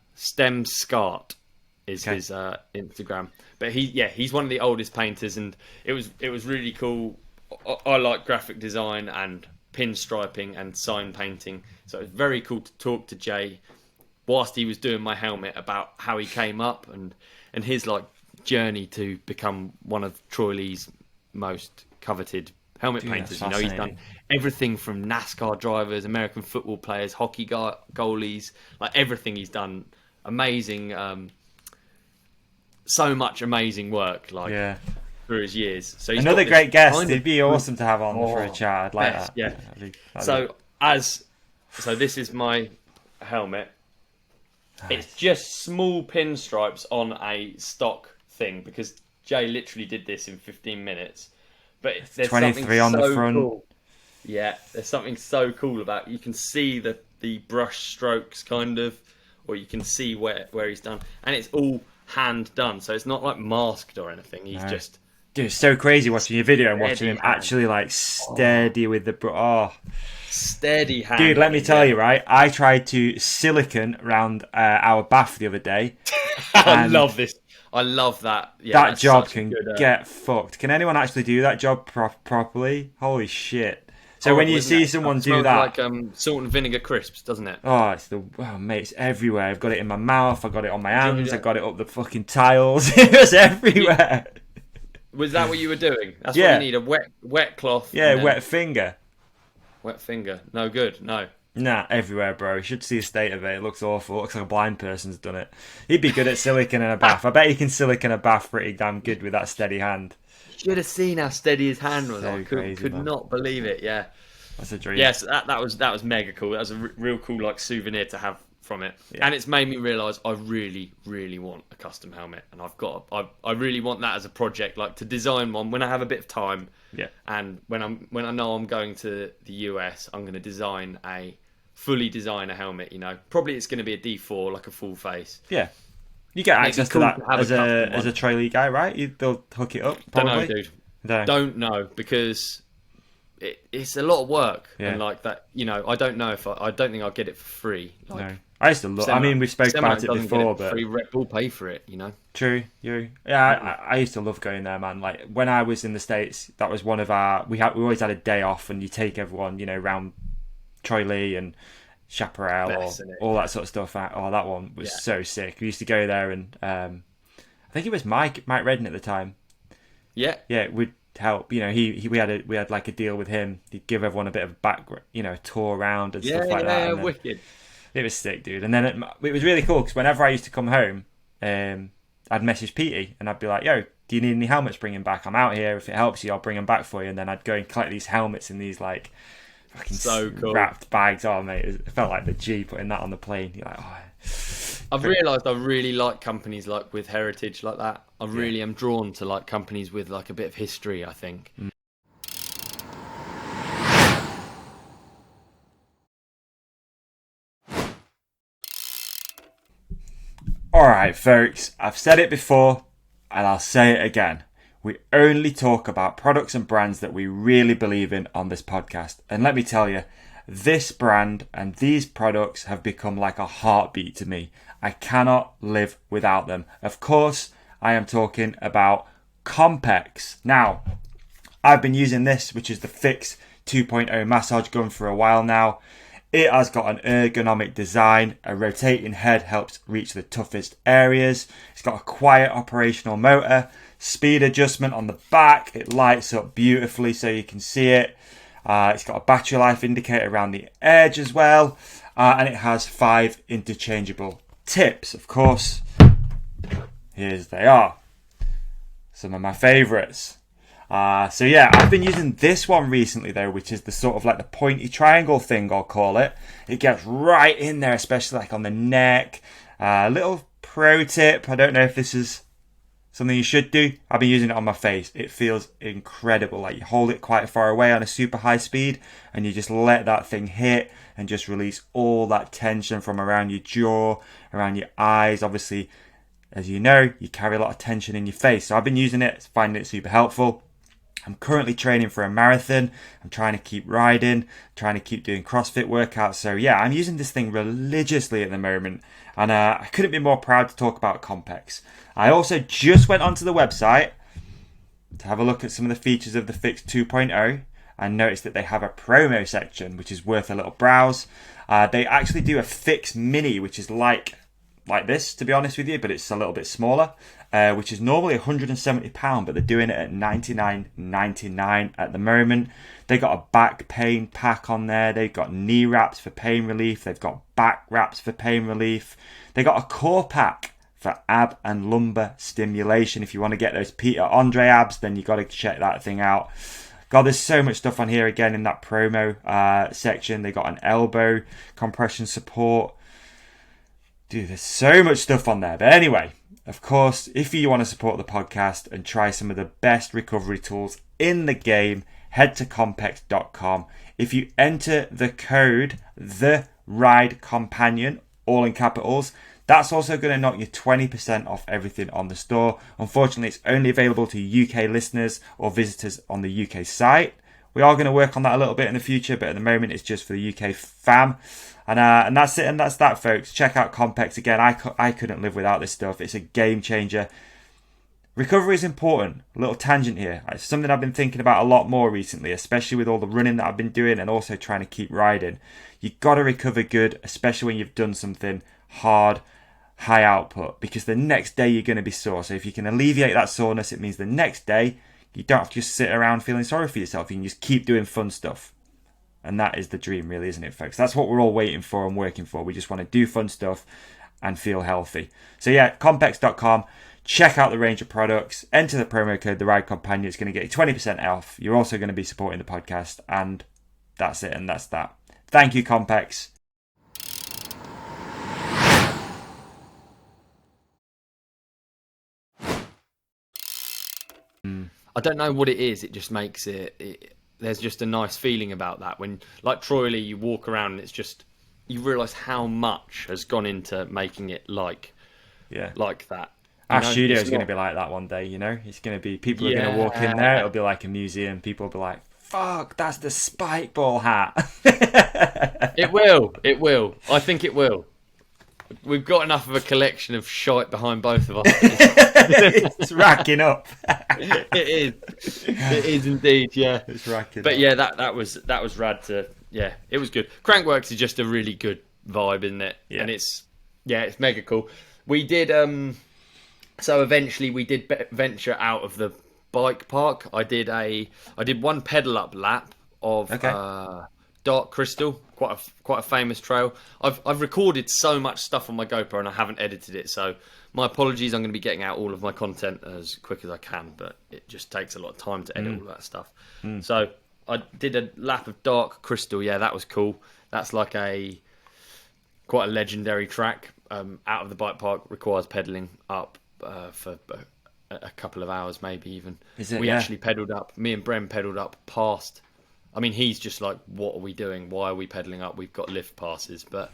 is his Instagram. But he's one of the oldest painters, and it was really cool. I like graphic design and pinstriping and sign painting, so it was very cool to talk to Jay whilst he was doing my helmet about how he came up and his like journey to become one of Troy Lee's most coveted helmet painters. You know, he's done everything from NASCAR drivers, American football players, hockey goalies, like everything he's done. Amazing, so much amazing work, like through his years. So he's another great guest. It'd be awesome to have on for a chat. I'd like that. Yeah. So this is my helmet. Nice. It's just small pinstripes on a stock thing because Jay literally did this in 15 minutes. But there's 23 on the front. Cool. Yeah, there's something so cool about it. You can see the brush strokes kind of, or you can see where he's done, and it's all hand done, so it's not like masked or anything. He's just. Dude, it's so crazy watching your video and watching him actually like steady with the steady hand. Dude, let me tell you, right? I tried to silicon around our bath the other day. I love this. I love that. Yeah, that job can get fucked. Can anyone actually do that job properly? Holy shit! So when you see someone do that, like salt and vinegar crisps, doesn't it? Oh, mate, it's everywhere. I've got it in my mouth. I got it on my hands. I got it up the fucking tiles. It was everywhere. Was that what you were doing? That's what you need, a wet cloth. Yeah, wet finger. Wet finger. No good, no. Nah, everywhere, bro. You should see the state of it. It looks awful. It looks like a blind person's done it. He'd be good at silicon in a bath. I bet he can silicon a bath pretty damn good with that steady hand. Should have seen how steady his hand was. So I could not believe it, yeah. That's a dream. Yes, that was mega cool. That was a real cool like souvenir to have from it. Yeah. And it's made me realise I really, really want a custom helmet, and I really want that as a project, like to design one when I have a bit of time. Yeah. And when I know I'm going to the US, I'm going to fully design a helmet. You know, probably it's going to be a D4, like a full face. Yeah. You get access to that as a Troy Lee guy, right? They'll hook it up. Probably. Don't know, dude. Don't know because it's a lot of work, and like that. You know, I don't know if I don't think I'll get it for free. Like, no. I used to look. I mean, we spoke about it before, but free Red Bull pay for it. You know. True. Yeah, I used to love going there, man. Like when I was in the States, that was one of our. We always had a day off, and you take everyone, you know, around Troy Lee and Chaparral or all that sort of stuff. Oh, that one was so sick. We used to go there, and I think it was Mike Redden at the time. Yeah, it would help. You know, we had like a deal with him. He'd give everyone a bit of a tour around and stuff like that. Yeah, wicked. It was sick, dude. And then it was really cool because whenever I used to come home, I'd message Petey and I'd be like, "Yo, do you need any helmets bringing back? I'm out here. If it helps you, I'll bring them back for you." And then I'd go and collect these helmets in these like fucking so cool. Wrapped bags. Oh mate, it felt like the G putting that on the plane. You're like, oh. I've realised I really like companies like with heritage like that. I really am drawn to like companies with like a bit of history, I think. Alright folks, I've said it before and I'll say it again. We only talk about products and brands that we really believe in on this podcast. And let me tell you, this brand and these products have become like a heartbeat to me. I cannot live without them. Of course, I am talking about Crankworx. Now, I've been using this, which is the Fix 2.0 massage gun for a while now. It has got an ergonomic design. A rotating head helps reach the toughest areas. It's got a quiet operational motor. Speed adjustment on the back. It lights up beautifully so you can see it. It's got a battery life indicator around the edge as well. And it has 5 interchangeable tips. Of course, here they are. Some of my favourites. So yeah, I've been using this one recently though, which is the sort of like the pointy triangle thing, I'll call it. It gets right in there, especially like on the neck. Little pro tip, I don't know if this is something you should do. I've been using it on my face. It feels incredible. Like you hold it quite far away on a super high speed and you just let that thing hit and just release all that tension from around your jaw, around your eyes. Obviously, as you know, you carry a lot of tension in your face. So I've been using it, finding it super helpful. I'm currently training for a marathon. I'm trying to keep riding, trying to keep doing CrossFit workouts. So yeah, I'm using this thing religiously at the moment. And I couldn't be more proud to talk about Crankworx. I also just went onto the website to have a look at some of the features of the Fix 2.0 and noticed that they have a promo section, which is worth a little browse. They actually do a Fix Mini, which is like this, to be honest with you, but it's a little bit smaller, which is normally £170, but they're doing it at $99.99 at the moment. They got a back pain pack on there. They've got knee wraps for pain relief. They've got back wraps for pain relief. They got a core pack for ab and lumbar stimulation. If you want to get those Peter Andre abs, then you got to check that thing out. God, there's so much stuff on here again in that promo section. They got an elbow compression support. Dude, there's so much stuff on there. But anyway, of course, if you want to support the podcast and try some of the best recovery tools in the game, head to Crankworx.com. If you enter the code THERIDECOMPANION, all in capitals, that's also going to knock you 20% off everything on the store. Unfortunately, it's only available to UK listeners or visitors on the UK site. We are going to work on that a little bit in the future, but at the moment it's just for the UK fam. And that's it, and that's that, folks. Check out Crankworx again. I couldn't live without this stuff. It's a game changer. Recovery is important. A little tangent here. It's something I've been thinking about a lot more recently, especially with all the running that I've been doing and also trying to keep riding. You've got to recover good, especially when you've done something hard, high output, because the next day you're going to be sore. So if you can alleviate that soreness, it means the next day you don't have to just sit around feeling sorry for yourself. You can just keep doing fun stuff. And that is the dream, really, isn't it, folks? That's what we're all waiting for and working for. We just want to do fun stuff and feel healthy. So yeah, Crankworx.com. Check out the range of products. Enter the promo code The Ride Companion. It's going to get you 20% off. You're also going to be supporting the podcast. And that's it, and that's that. Thank you, Crankworx. I don't know what it is. It just makes it. There's just a nice feeling about that when, like Troy, you walk around and it's just, you realise how much has gone into making it like that. Our studio is going to be like that one day, you know? It's going to be, people are going to walk in there, it'll be like a museum. People will be like, fuck, that's the spike ball hat. It will. I think it will. We've got enough of a collection of shite behind both of us. It's racking up. It is indeed, yeah. It's racking up. But yeah, that was rad to, yeah, it was good. Crankworx is just a really good vibe, isn't it? Yeah. And it's mega cool. We did, so eventually we did venture out of the bike park. I did one pedal up lap of Dark Crystal, quite a famous trail. I've recorded so much stuff on my GoPro and I haven't edited it, so my apologies. I'm going to be getting out all of my content as quick as I can, but it just takes a lot of time to edit all that stuff. So I did a lap of Dark Crystal. Yeah, that was cool. That's like quite a legendary track. Out of the bike park, requires pedalling up for a couple of hours, maybe even. We actually pedalled up. Me and Bren pedalled up past. I mean, he's just like, what are we doing? Why are we pedalling up? We've got lift passes. But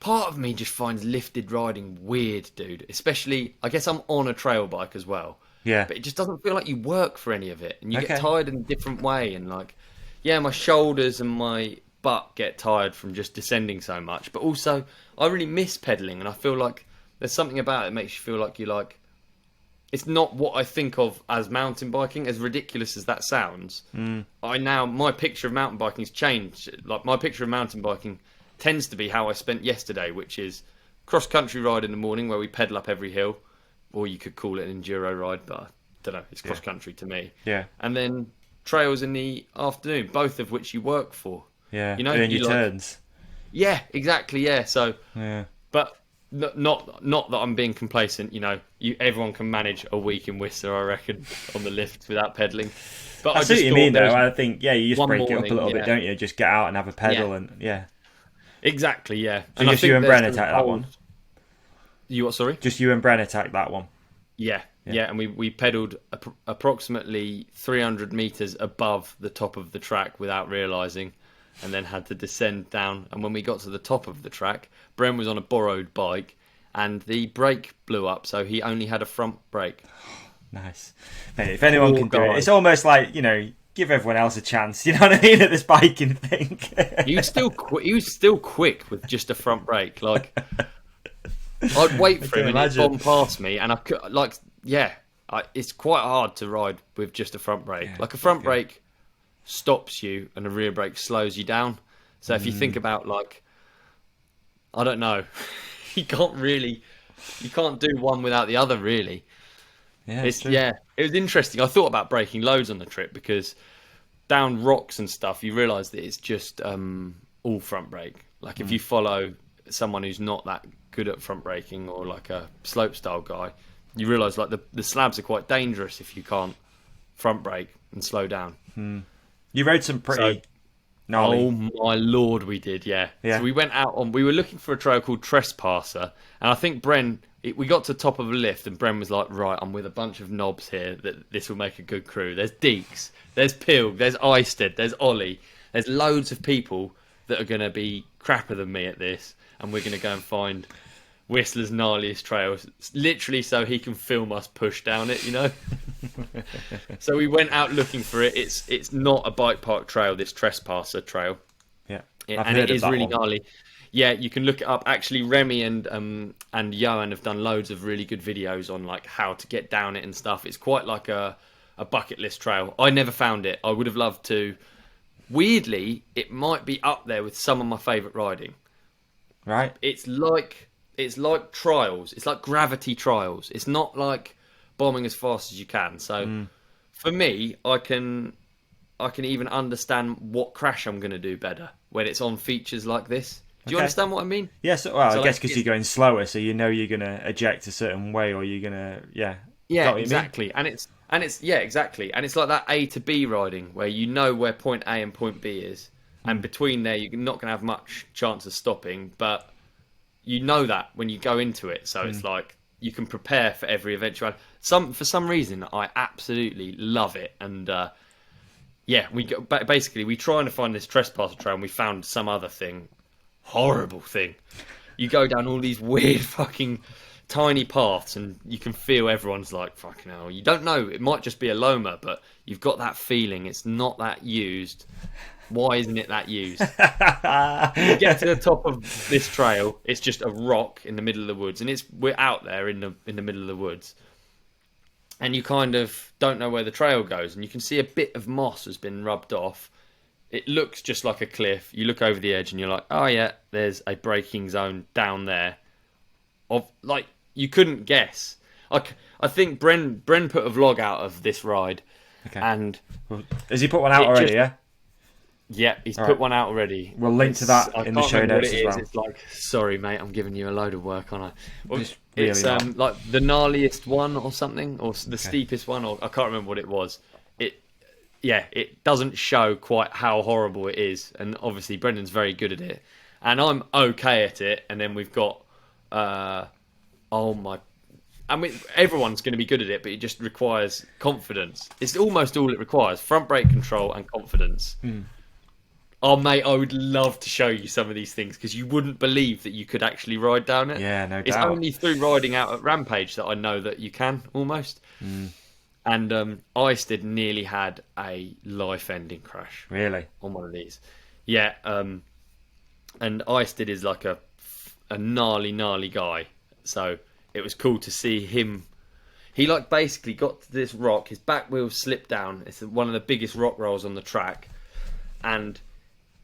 part of me just finds lifted riding weird, dude. Especially, I guess I'm on a trail bike as well. Yeah. But it just doesn't feel like you work for any of it. And you get tired in a different way. And like, yeah, my shoulders and my butt get tired from just descending so much. But also, I really miss pedaling. And I feel like there's something about it that makes you feel like you like... It's not what I think of as mountain biking, as ridiculous as that sounds. My picture of mountain biking has changed. Like, my picture of mountain biking tends to be how I spent yesterday, which is cross-country ride in the morning where we pedal up every hill. Or you could call it an enduro ride, but I don't know. It's cross-country to me. Yeah. And then trails in the afternoon, both of which you work for. Yeah. You know, and then your turns. Yeah, exactly. Yeah. So. Yeah. But not that I'm being complacent. You know, everyone can manage a week in Whistler, I reckon, on the lift without pedaling. But I see what you mean, though. I think you just break it up a little bit, don't you? Just get out and have a pedal, and Exactly. Yeah. So and just you and Bren attack that one. You what? Sorry. Just you and Bren attack that one. Yeah. And we pedalled approximately 300 meters above the top of the track without realizing, and then had to descend down. And when we got to the top of the track, Bren was on a borrowed bike, and the brake blew up, so he only had a front brake. Nice. If anyone can do it, it's almost like, you know, give everyone else a chance. You know what I mean? At this biking thing. He was still quick with just a front brake. Like, I'd wait for him and he'd bomb past me, and I could it's quite hard to ride with just a front brake. Like, a front brake stops you and a rear brake slows you down. So if you think about, like, I don't know, you can't do one without the other, really. Yeah, it was interesting. I thought about braking loads on the trip, because down rocks and stuff, you realise that it's just all front brake. Like, if you follow someone who's not that good at front braking, or like a slope style guy, you realise like the slabs are quite dangerous if you can't front brake and slow down. You rode some pretty gnarly. Oh my lord, we did, yeah. So we went out we were looking for a trail called Trespasser, and I think we got to the top of a lift, and Bren was like, right, I'm with a bunch of knobs here, that this will make a good crew. There's Deeks, there's Pilg, there's Eisted, there's Olly, there's loads of people that are going to be crapper than me at this, and we're going to go and find Whistler's gnarliest trail, literally so he can film us push down it, you know. So we went out looking for it. It's not a bike park trail, this Trespasser Trail. And it is really gnarly. Yeah, you can look it up. Actually, Remy and Johan have done loads of really good videos on like how to get down it and stuff. It's quite like a bucket list trail. I never found it. I would have loved to. Weirdly, it might be up there with some of my favourite riding. Right. It's like trials. It's like gravity trials. It's not like bombing as fast as you can. So for me, I can even understand what crash I'm going to do better when it's on features like this. Do you understand what I mean? Yes. Well, I guess because you're going slower, so you know you're going to eject a certain way, or you're going to Yeah, exactly. And it's exactly. And it's like that A to B riding, where you know where point A and point B is, and between there you're not going to have much chance of stopping, but you know that when you go into it. So it's like you can prepare for every eventuality. For some reason, I absolutely love it. And we trying to find this Trespasser Trail, and we found some other horrible thing. You go down all these weird fucking tiny paths, and you can feel everyone's like, fucking hell. You don't know, it might just be a Loma, but you've got that feeling it's not that used. Why isn't it that used? You get to the top of this trail, it's just a rock in the middle of the woods, and we're out there in the middle of the woods, and you kind of don't know where the trail goes, and you can see a bit of moss has been rubbed off. It looks just like a cliff. You look over the edge and you're like, oh yeah, there's a braking zone down there. You couldn't guess. I think Bren put a vlog out of this ride. Okay. And has he put one out already? Yeah, he's put one out already. We'll link to that in the show notes as well. It's like, sorry mate, I'm giving you a load of work, aren't I? Well, really it's like the gnarliest one or something, or the steepest one, or I can't remember what it was. yeah, it doesn't show quite how horrible it is. And obviously Brendan's very good at it, and I'm okay at it. And then we've got, I mean, everyone's going to be good at it, but it just requires confidence. It's almost all it requires: front brake control and confidence. Oh, mate, I would love to show you some of these things because you wouldn't believe that you could actually ride down it. Yeah, no doubt. It's only through riding out at Rampage that I know that you can, almost. And Eisted nearly had a life-ending crash. Really? On one of these. Yeah, and Eisted is like a gnarly guy. So it was cool to see him. He like basically got to this rock, his back wheel slipped down. It's one of the biggest rock rolls on the track. And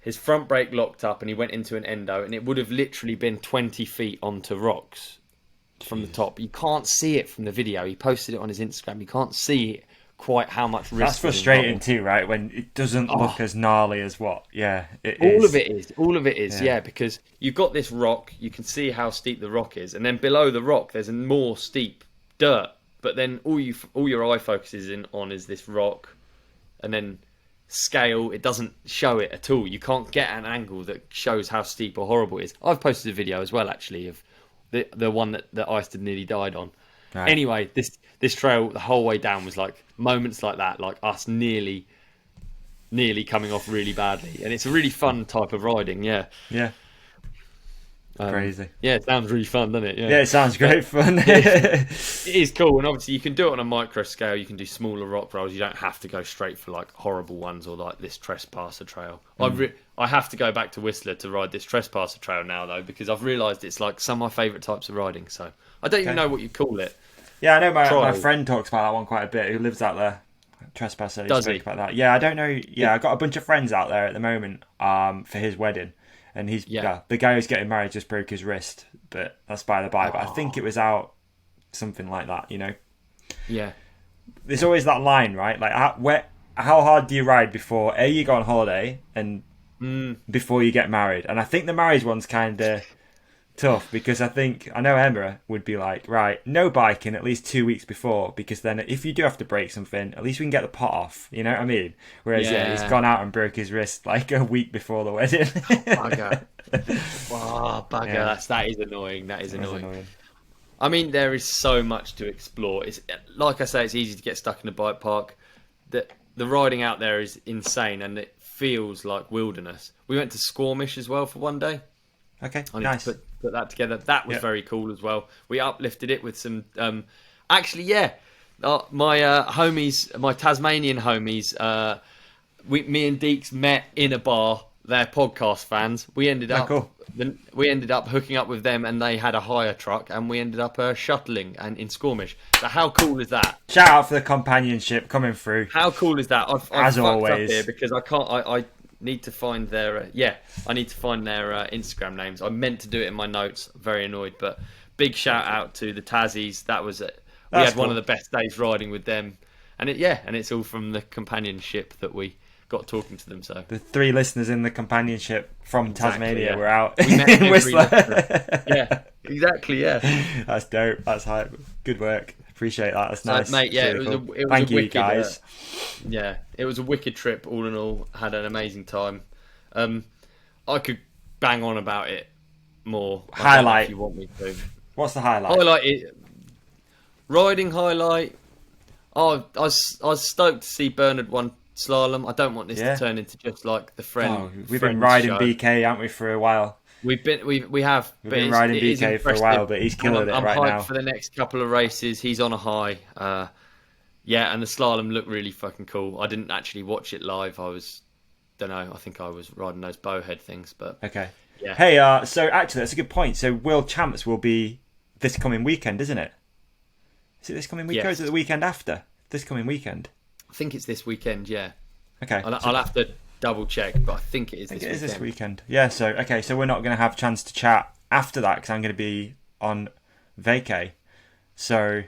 his front brake locked up and he went into an endo, and it would have literally been 20 feet onto rocks from the top. You can't see it from the video. He posted it on his Instagram. You can't see quite how much risk. That's frustrating too, right? When it doesn't look as gnarly as what? Yeah, it all is. All of it is, yeah, because you've got this rock. You can see how steep the rock is, and then below the rock there's a more steep dirt. But then all your eye focuses on is this rock, and then scale, it doesn't show it at all. You can't get an angle that shows how steep or horrible it is. I've posted a video as well, actually, of the one that Eisted nearly died on. Right. Anyway, this trail the whole way down was like moments like that, like us nearly coming off really badly, and it's a really fun type of riding. Yeah. Crazy. Yeah, it sounds really fun, doesn't it? Yeah, it sounds great fun. It is cool, and obviously you can do it on a micro scale. You can do smaller rock rolls. You don't have to go straight for like horrible ones or like this Trespasser Trail. I have to go back to Whistler to ride this Trespasser Trail now though, because I've realised it's like some of my favourite types of riding. So I don't even know what you call it. Yeah, I know my friend talks about that one quite a bit. Who lives out there? Trespasser. Does he? About that. Yeah, I don't know. Yeah, I got a bunch of friends out there at the moment. For his wedding. And the guy who's getting married just broke his wrist, but that's by the by. But I think it was out something like that, you know. Yeah. There's always that line, right? Like, how hard do you ride before you go on holiday and before you get married? And I think the marriage one's kind of tough because I know Emma would be like, right, no biking at least 2 weeks before, because then if you do have to break something, at least we can get the pot off, you know what I mean? Whereas he's gone out and broke his wrist like a week before the wedding. Bugger. Bugger. Yeah. That is annoying. That is annoying. I mean, there is so much to explore. It's like I say, it's easy to get stuck in a bike park. The riding out there is insane, and it feels like wilderness. We went to Squamish as well for one day. Okay, I need nice. to put that together. That was very cool as well. We uplifted it with some... my homies, my Tasmanian homies, me and Deeks met in a bar. They're podcast fans. We ended up hooking up with them, and they had a hire truck, and we ended up shuttling and in Squamish. So how cool is that? Shout out for the companionship coming through. How cool is that? I've as fucked always up here because I can't. I need to find their Instagram names. I meant to do it in my notes. I'm very annoyed, but big shout out to the Tassies. That was it. We had one of the best days riding with them, and it's all from the companionship that we got talking to them. So the 3 listeners in the companionship from Tasmania were out we met in Whistler. Yeah, exactly. Yeah, that's dope. That's hype. Good work. Appreciate that. That's nice, mate. Yeah, really it was Thank a you, wicked, guys. It was a wicked trip. All in all, had an amazing time. I could bang on about it more. Highlight if you want me to. What's the highlight? Highlight it. Riding highlight. Oh, I was stoked to see Bernard won slalom. I don't want this to turn into just like the friend. We've been riding show. BK, haven't we, for a while? We have been riding BK for a while, but he's killing it right now. I'm hyped for the next couple of races. He's on a high. And the slalom looked really fucking cool. I didn't actually watch it live. I think I was riding those bowhead things, but okay. Yeah. Hey, so actually that's a good point. So World Champs will be this coming weekend, isn't it? Is it this coming weekend or is it the weekend after? This coming weekend. I think it's this weekend, yeah. Okay. I'll have to double check, but I think it is this weekend. It is this weekend. Yeah, so we're not going to have a chance to chat after that because I'm going to be on vacay. So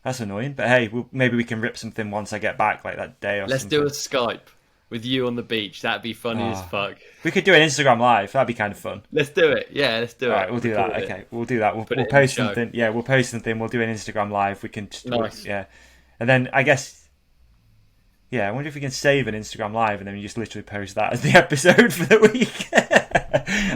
that's annoying. But hey, maybe we can rip something once I get back, like that day or something. Let's do a Skype with you on the beach. That'd be funny as fuck. We could do an Instagram live. That'd be kind of fun. Let's do it. Yeah, let's do it. All right, we'll do that. Okay, we'll do that. We'll post something. Yeah, we'll post something. We'll do an Instagram live. We can. Nice. Yeah. And then I guess... Yeah, I wonder if we can save an Instagram Live and then we just literally post that as the episode for the week.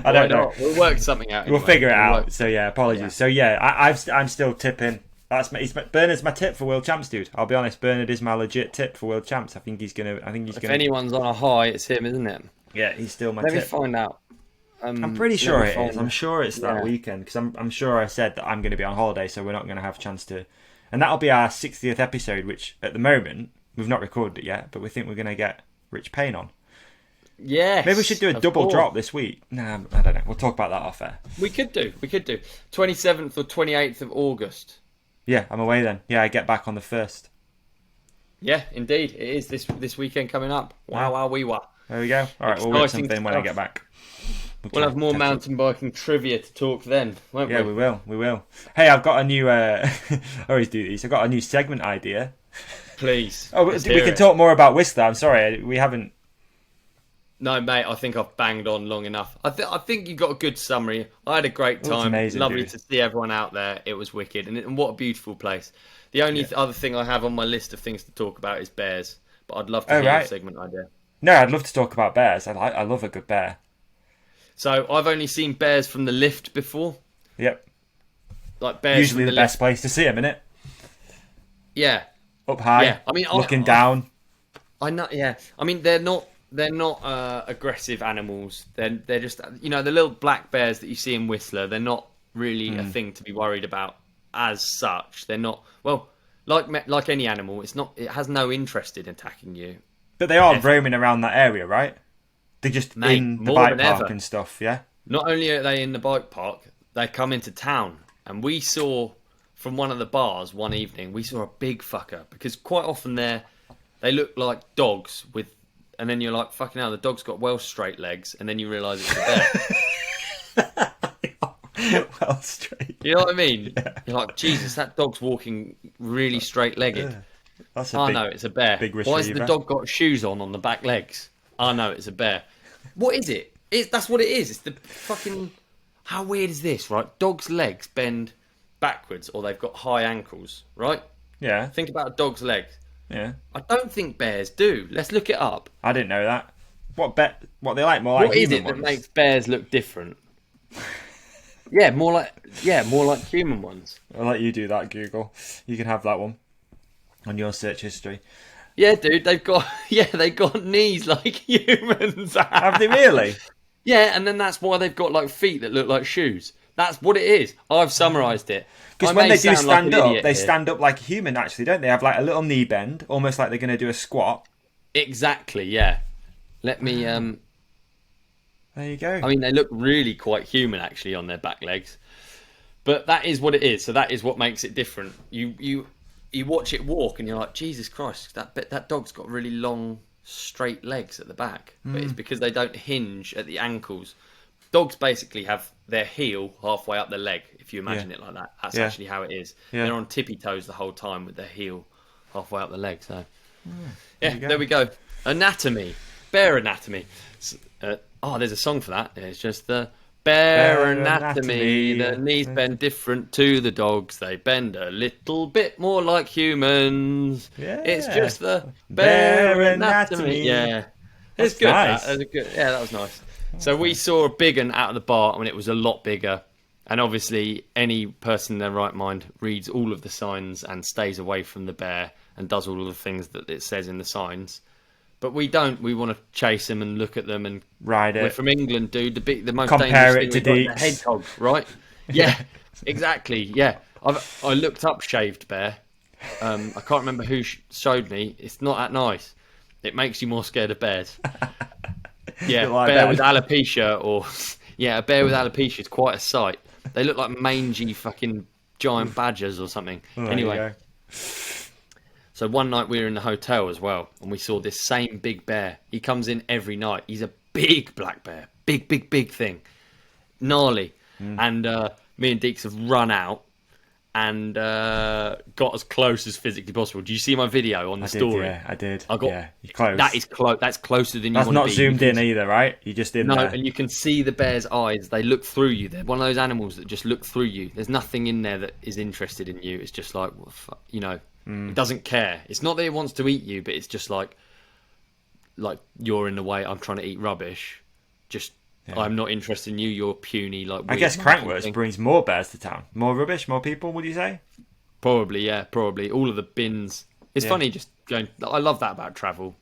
I don't know. We'll work something out. Anyway. We'll figure it out. So yeah, apologies. Yeah. So yeah, I'm still tipping. Bernard's my tip for World Champs, dude. I'll be honest. Bernard is my legit tip for World Champs. I think he's gonna. If anyone's on a high, it's him, isn't it? Yeah, he's still my tip. Let me find out. I'm pretty sure it is. I'm sure it's that weekend because I'm sure I said that I'm going to be on holiday, so we're not going to have a chance to. And that'll be our 60th episode, which at the moment we've not recorded it yet, but we think we're going to get Rich Payne on. Yes. Maybe we should do a double drop this week. Nah, I don't know. We'll talk about that off air. We could do. 27th or 28th of August. Yeah, I'm away then. Yeah, I get back on the 1st. Yeah, indeed. It is this weekend coming up. Wow, wee wah. There we go. All right, we'll work something when I get back. We'll have more mountain biking trivia to talk then, won't we? Yeah, we will. Hey, I've got a new... I always do these. I've got a new segment idea. Please. Oh, we can talk more about Whistler. I'm sorry, we haven't... No, mate, I think I've banged on long enough. I think you got a good summary. I had a great time. Amazing, lovely dude. To see everyone out there. It was wicked. And what a beautiful place. The only other thing I have on my list of things to talk about is bears. But I'd love to hear your segment idea. No, I'd love to talk about bears. I love a good bear. So I've only seen bears from the lift before. Yep. Like bears. Usually the best place to see them, isn't it? Yeah. Up high. Yeah. I mean, looking down. I know. Yeah. I mean, they're not aggressive animals. They're just the little black bears that you see in Whistler. They're not really a thing to be worried about as such. They're not like any animal. It has no interest in attacking you. But they are roaming around that area, right? They're just in the bike park and stuff, yeah? Not only are they in the bike park, they come into town. And we saw, from one of the bars one evening, we saw a big fucker. Because quite often they look like dogs with... And then you're like, fucking hell, the dog's got well straight legs. And then you realise it's a bear. Well straight. You know what I mean? Yeah. You're like, Jesus, that dog's walking really straight-legged. No, it's a bear. Why has the dog got shoes on the back legs? Oh no, it's a bear. What is it? That's what it is. It's the fucking... How weird is this, right? Dogs' legs bend backwards or they've got high ankles, right? Yeah. Think about a dog's legs. Yeah. I don't think bears do. Let's look it up. I didn't know that. What they like? More like human ones? What is it that makes bears look different? More like human ones. I'll let you do that, Google. You can have that one on your search history. Yeah, dude, they got knees like humans. Have they really? Yeah, and then that's why they've got like feet that look like shoes. That's what it is. I've summarised it. Because when they do stand up, they stand up like a human, actually, don't they? Have like a little knee bend, almost like they're going to do a squat. Exactly, yeah. Let me... There you go. I mean, they look really quite human, actually, on their back legs. But that is what it is. So that is what makes it different. You watch it walk and you're like, Jesus Christ, that dog's got really long, straight legs at the back. But it's because they don't hinge at the ankles. Dogs basically have their heel halfway up their leg, if you imagine it like that. That's actually how it is. Yeah. They're on tippy toes the whole time with their heel halfway up the leg. So, there we go. Anatomy. Bear anatomy. There's a song for that. It's just the bear anatomy. The knees bend different to the dogs. They bend a little bit more like humans. Yeah. It's just the bear anatomy. Yeah. It's good. Nice. That was nice. So we saw a big one out of the bar and it was a lot bigger. And obviously any person in their right mind reads all of the signs and stays away from the bear and does all of the things that it says in the signs. But we don't. We want to chase them and look at them and ride it. We're from England, dude. The most compare dangerous it thing to the hedgehog, right? Yeah, exactly. Yeah, I looked up shaved bear. I can't remember who showed me. It's not that nice. It makes you more scared of bears. Yeah, bear with alopecia a bear with alopecia is quite a sight. They look like mangy fucking giant badgers or something. Anyway. So one night we were in the hotel as well, and we saw this same big bear. He comes in every night. He's a big black bear. Big thing. Gnarly. And me and Deeks have run out and got as close as physically possible. Do you see my video on the story? Yeah, I did. You're close. That is close. That's closer than you want to be. That's not zoomed in either, right? You just in there. No, and you can see the bear's eyes. They look through you. They're one of those animals that just look through you. There's nothing in there that is interested in you. It's just like, It doesn't care. It's not that it wants to eat you, but it's just like, like you're in the way. I'm trying to eat rubbish. Just I'm not interested in you. You're puny. Like I guess Crankworx brings more bears to town. More rubbish, more people. Would you say? Probably, yeah, probably. All of the bins. It's funny just going. I love that about travel.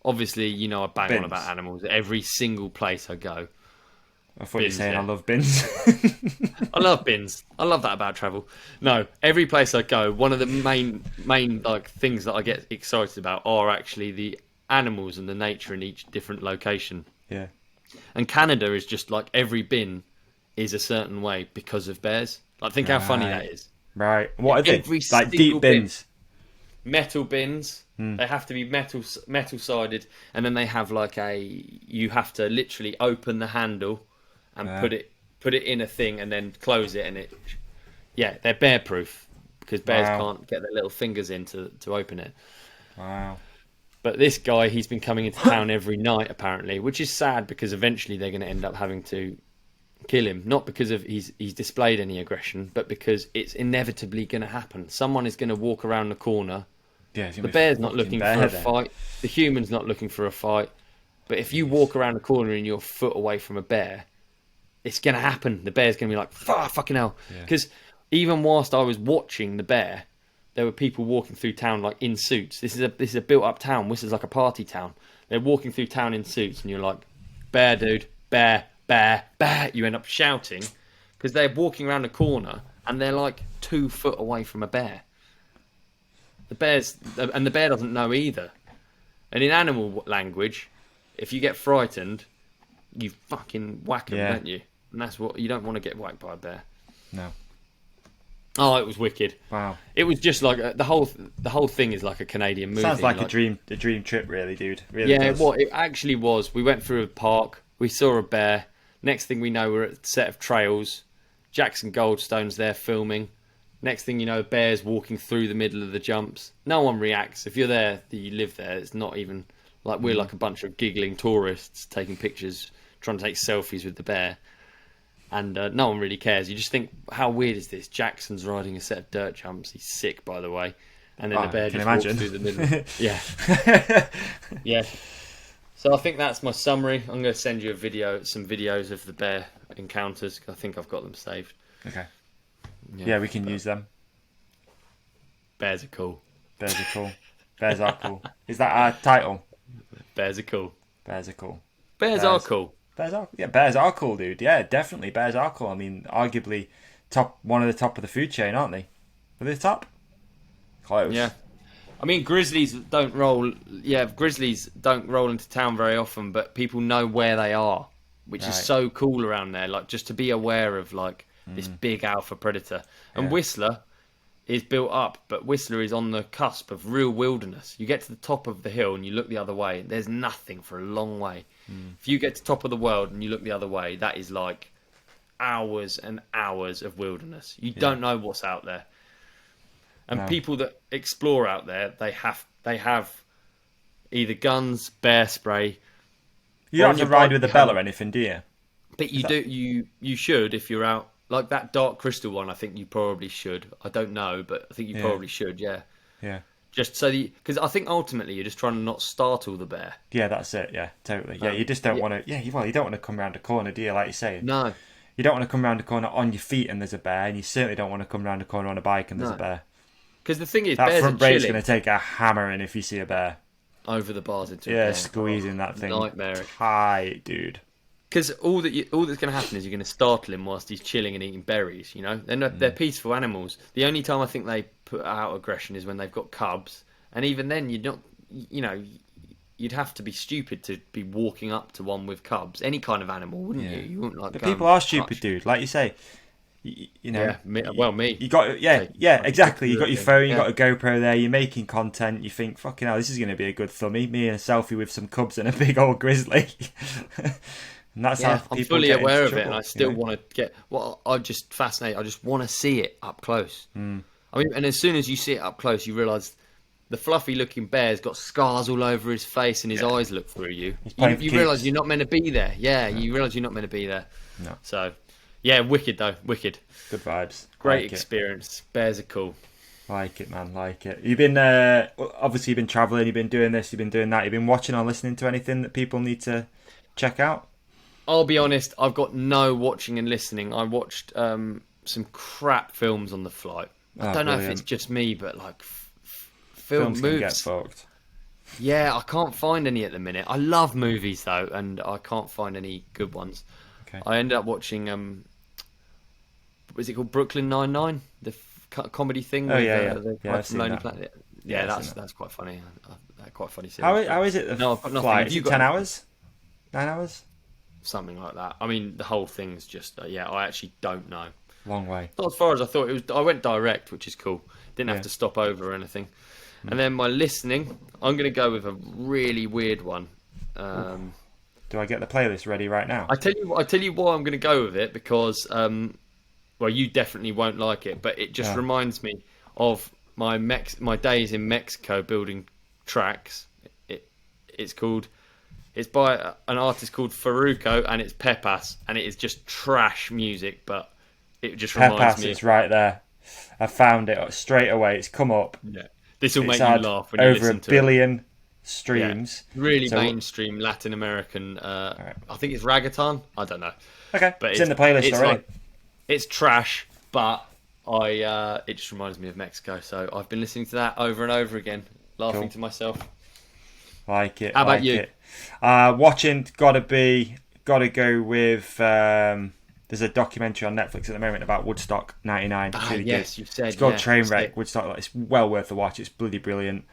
Obviously, you know, I bang on about animals every single place I go. I thought you were saying I love bins. I love bins. I love that about travel. No, every place I go, one of the main like things that I get excited about are actually the animals and the nature in each different location. Yeah. And Canada is just like every bin is a certain way because of bears. Like, think how funny that is. Right. What are they? Like deep bins. Metal bins. They have to be metal sided, and then they have like you have to literally open the handle and put it in a thing and then close it, and they're bear proof because bears can't get their little fingers in to open it. Wow. But this guy, he's been coming into town every night apparently, which is sad because eventually they're going to end up having to kill him, not because of he's displayed any aggression, but because it's inevitably going to happen. Someone is going to walk around the corner. Yeah, the bear's not looking for a fight. The human's not looking for a fight. But if you walk around the corner and you're a foot away from a bear, it's going to happen. The bear's going to be like, fucking hell. Because even whilst I was watching the bear, there were people walking through town like in suits. This is a built-up town. This is like a party town. They're walking through town in suits, and you're like, bear, dude, bear, bear, bear. You end up shouting because they're walking around the corner and they're like 2 foot away from a bear. The bear doesn't know either. And in animal language, if you get frightened, you fucking whack them, don't you? And that's what you don't want to get whacked by a bear. No. Oh, it was wicked. Wow. It was just like the whole thing is like a Canadian movie. Sounds like a dream trip, really, dude. Really does. What it actually was. We went through a park. We saw a bear. Next thing we know, we're at a set of trails. Jackson Goldstone's there filming. Next thing you know, bears walking through the middle of the jumps. No one reacts. If you're there, you live there, it's not even like we're like a bunch of giggling tourists taking pictures, trying to take selfies with the bear. And no one really cares. You just think, how weird is this? Jackson's riding a set of dirt jumps. He's sick, by the way. And then the bear just walks through the middle. Yeah. Yeah. So I think that's my summary. I'm going to send you some videos of the bear encounters. I think I've got them saved. Okay. Yeah, we can use them. Bears are cool. Bears are cool. Bears are cool. Is that our title? Bears are cool. Bears are cool. Bears are cool. Bears are cool, dude. Yeah, definitely. Bears are cool. I mean, arguably one of the top of the food chain, aren't they? Are they top? Close. Yeah. I mean, grizzlies don't roll. Yeah, grizzlies don't roll into town very often, but people know where they are, which is so cool around there. Like, just to be aware of like this big alpha predator. And Whistler is built up, but Whistler is on the cusp of real wilderness. You get to the top of the hill and you look the other way, there's nothing for a long way. If you get to the top of the world and you look the other way, that is like hours and hours of wilderness. You don't know what's out there. And people that explore out there, they have either guns, bear spray. You don't have to ride with a bell or anything, do you? But you should if you're out. Like that Dark Crystal one, I think you probably should. I don't know, but I think you probably should, yeah. Yeah. Just so because I think ultimately you're just trying to not startle the bear. Yeah, that's it. Yeah, totally. Yeah, you just don't want to. Yeah, you don't want to come around a corner, do you? Like you say. No. You don't want to come around a corner on your feet and there's a bear, and you certainly don't want to come around a corner on a bike and there's a bear. Because the thing is, that bears front are brake's chilling. going to take a hammering if you see a bear. Over the bars into a bear. Squeezing that thing. Nightmare. Tight, dude. Because all that's going to happen is you're going to startle him whilst he's chilling and eating berries. You know, they're peaceful animals. The only time I think they put out aggression is when they've got cubs, and even then you'd not, you know, you'd have to be stupid to be walking up to one with cubs. Any kind of animal, wouldn't you? You wouldn't like. The people are stupid, dude. Like you say, you know. Yeah, me. You got exactly. You got your phone. You got a GoPro there. You're making content. You think, fucking hell, this is going to be a good thumbie. Me and a selfie with some cubs and a big old grizzly. And that's how people I'm fully get aware into of trouble, it, and I still want to get. Well, I'm just fascinated. I just want to see it up close. I mean, and as soon as you see it up close, you realise the fluffy-looking bear's got scars all over his face, and his eyes look through you. You realise you're not meant to be there. Yeah, you realise you're not meant to be there. No. So, yeah, wicked though, wicked. Good vibes. Great experience. Bears are cool. Like it, man. Like it. You've been obviously you've been traveling. You've been doing this. You've been doing that. You've been watching or listening to anything that people need to check out. I'll be honest. I've got no watching and listening. I watched some crap films on the flight. I don't know if it's just me, but like films can get fucked. Yeah, I can't find any at the minute. I love movies though, and I can't find any good ones. Okay. I ended up watching was it called Brooklyn Nine-Nine, the comedy thing? Oh yeah. I've seen that. Planet. Yeah, that's quite funny. Quite funny series. How is it? No, I've got nothing. Is it 10 hours? 9 hours? Something like that. I mean, the whole thing's just I actually don't know. Long way. Not as far as I thought. It was. I went direct, which is cool. Didn't have to stop over or anything. And then my listening, I'm going to go with a really weird one. Do I get the playlist ready right now? I tell you why I'm going to go with it because, well, you definitely won't like it, but it just reminds me of my days in Mexico building tracks. It's by an artist called Farruko, and it's Pepas, and it is just trash music, but it just reminds me. It's right there. I found it straight away. It's come up. Yeah. This will make you laugh when you listen to it. Over 1 billion streams. Yeah. Really mainstream Latin American. I think it's reggaeton. I don't know. Okay, but it's in the playlist already. It's trash, but it just reminds me of Mexico. So I've been listening to that over and over again, laughing to myself. Like it. How about you? Watching, gotta go with. There's a documentary on Netflix at the moment about Woodstock '99. It's really good. You've said. It's called Trainwreck Woodstock. It's well worth a watch. It's bloody brilliant.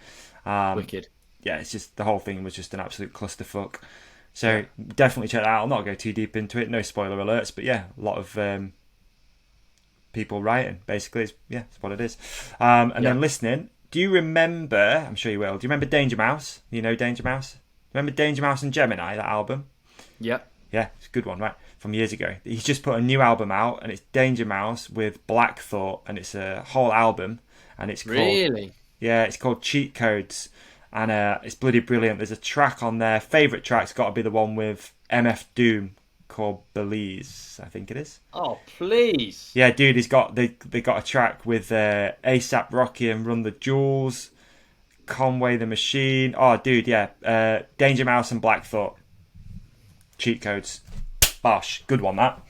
Wicked. Yeah, it's just the whole thing was just an absolute clusterfuck. So definitely check that out. I'll not go too deep into it. No spoiler alerts, but yeah, a lot of people writing. Basically, it's what it is. Then listening. Do you remember? I'm sure you will. Do you remember Danger Mouse? You know Danger Mouse. Remember Danger Mouse and Gemini, that album? Yep. Yeah, it's a good one, right? From years ago. He's just put a new album out, and it's Danger Mouse with Black Thought, and it's a whole album, and it's called... Really? Yeah, it's called Cheat Codes, and it's bloody brilliant. There's a track on there. Favourite track's got to be the one with MF Doom called Belize, I think it is. Oh, please. Yeah, dude, they got a track with ASAP Rocky and Run the Jewels, Conway the Machine. Oh, dude, yeah. Danger Mouse and Black Thought. Cheat Codes. Bosh. Good one, that.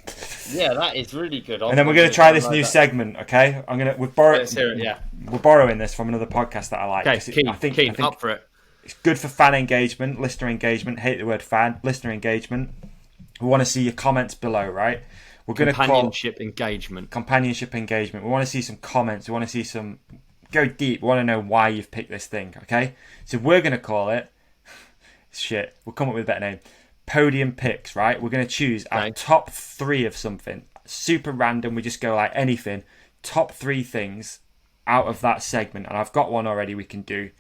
Yeah, that is really good. And then we're going to try this new segment, okay? We're borrowing this from another podcast that I like. Okay, I think up for it. It's good for fan engagement, listener engagement. Hate the word fan. Listener engagement. We want to see your comments below, right? We're going to Companionship engagement. We want to see some comments. We want to see some... Go deep. We want to know why you've picked this thing, okay? So we're going to call it... Shit. We'll come up with a better name. Podium picks, right? We're going to choose our top 3 of something. Super random. We just go like anything. Top 3 things out of that segment. And I've got one already we can do.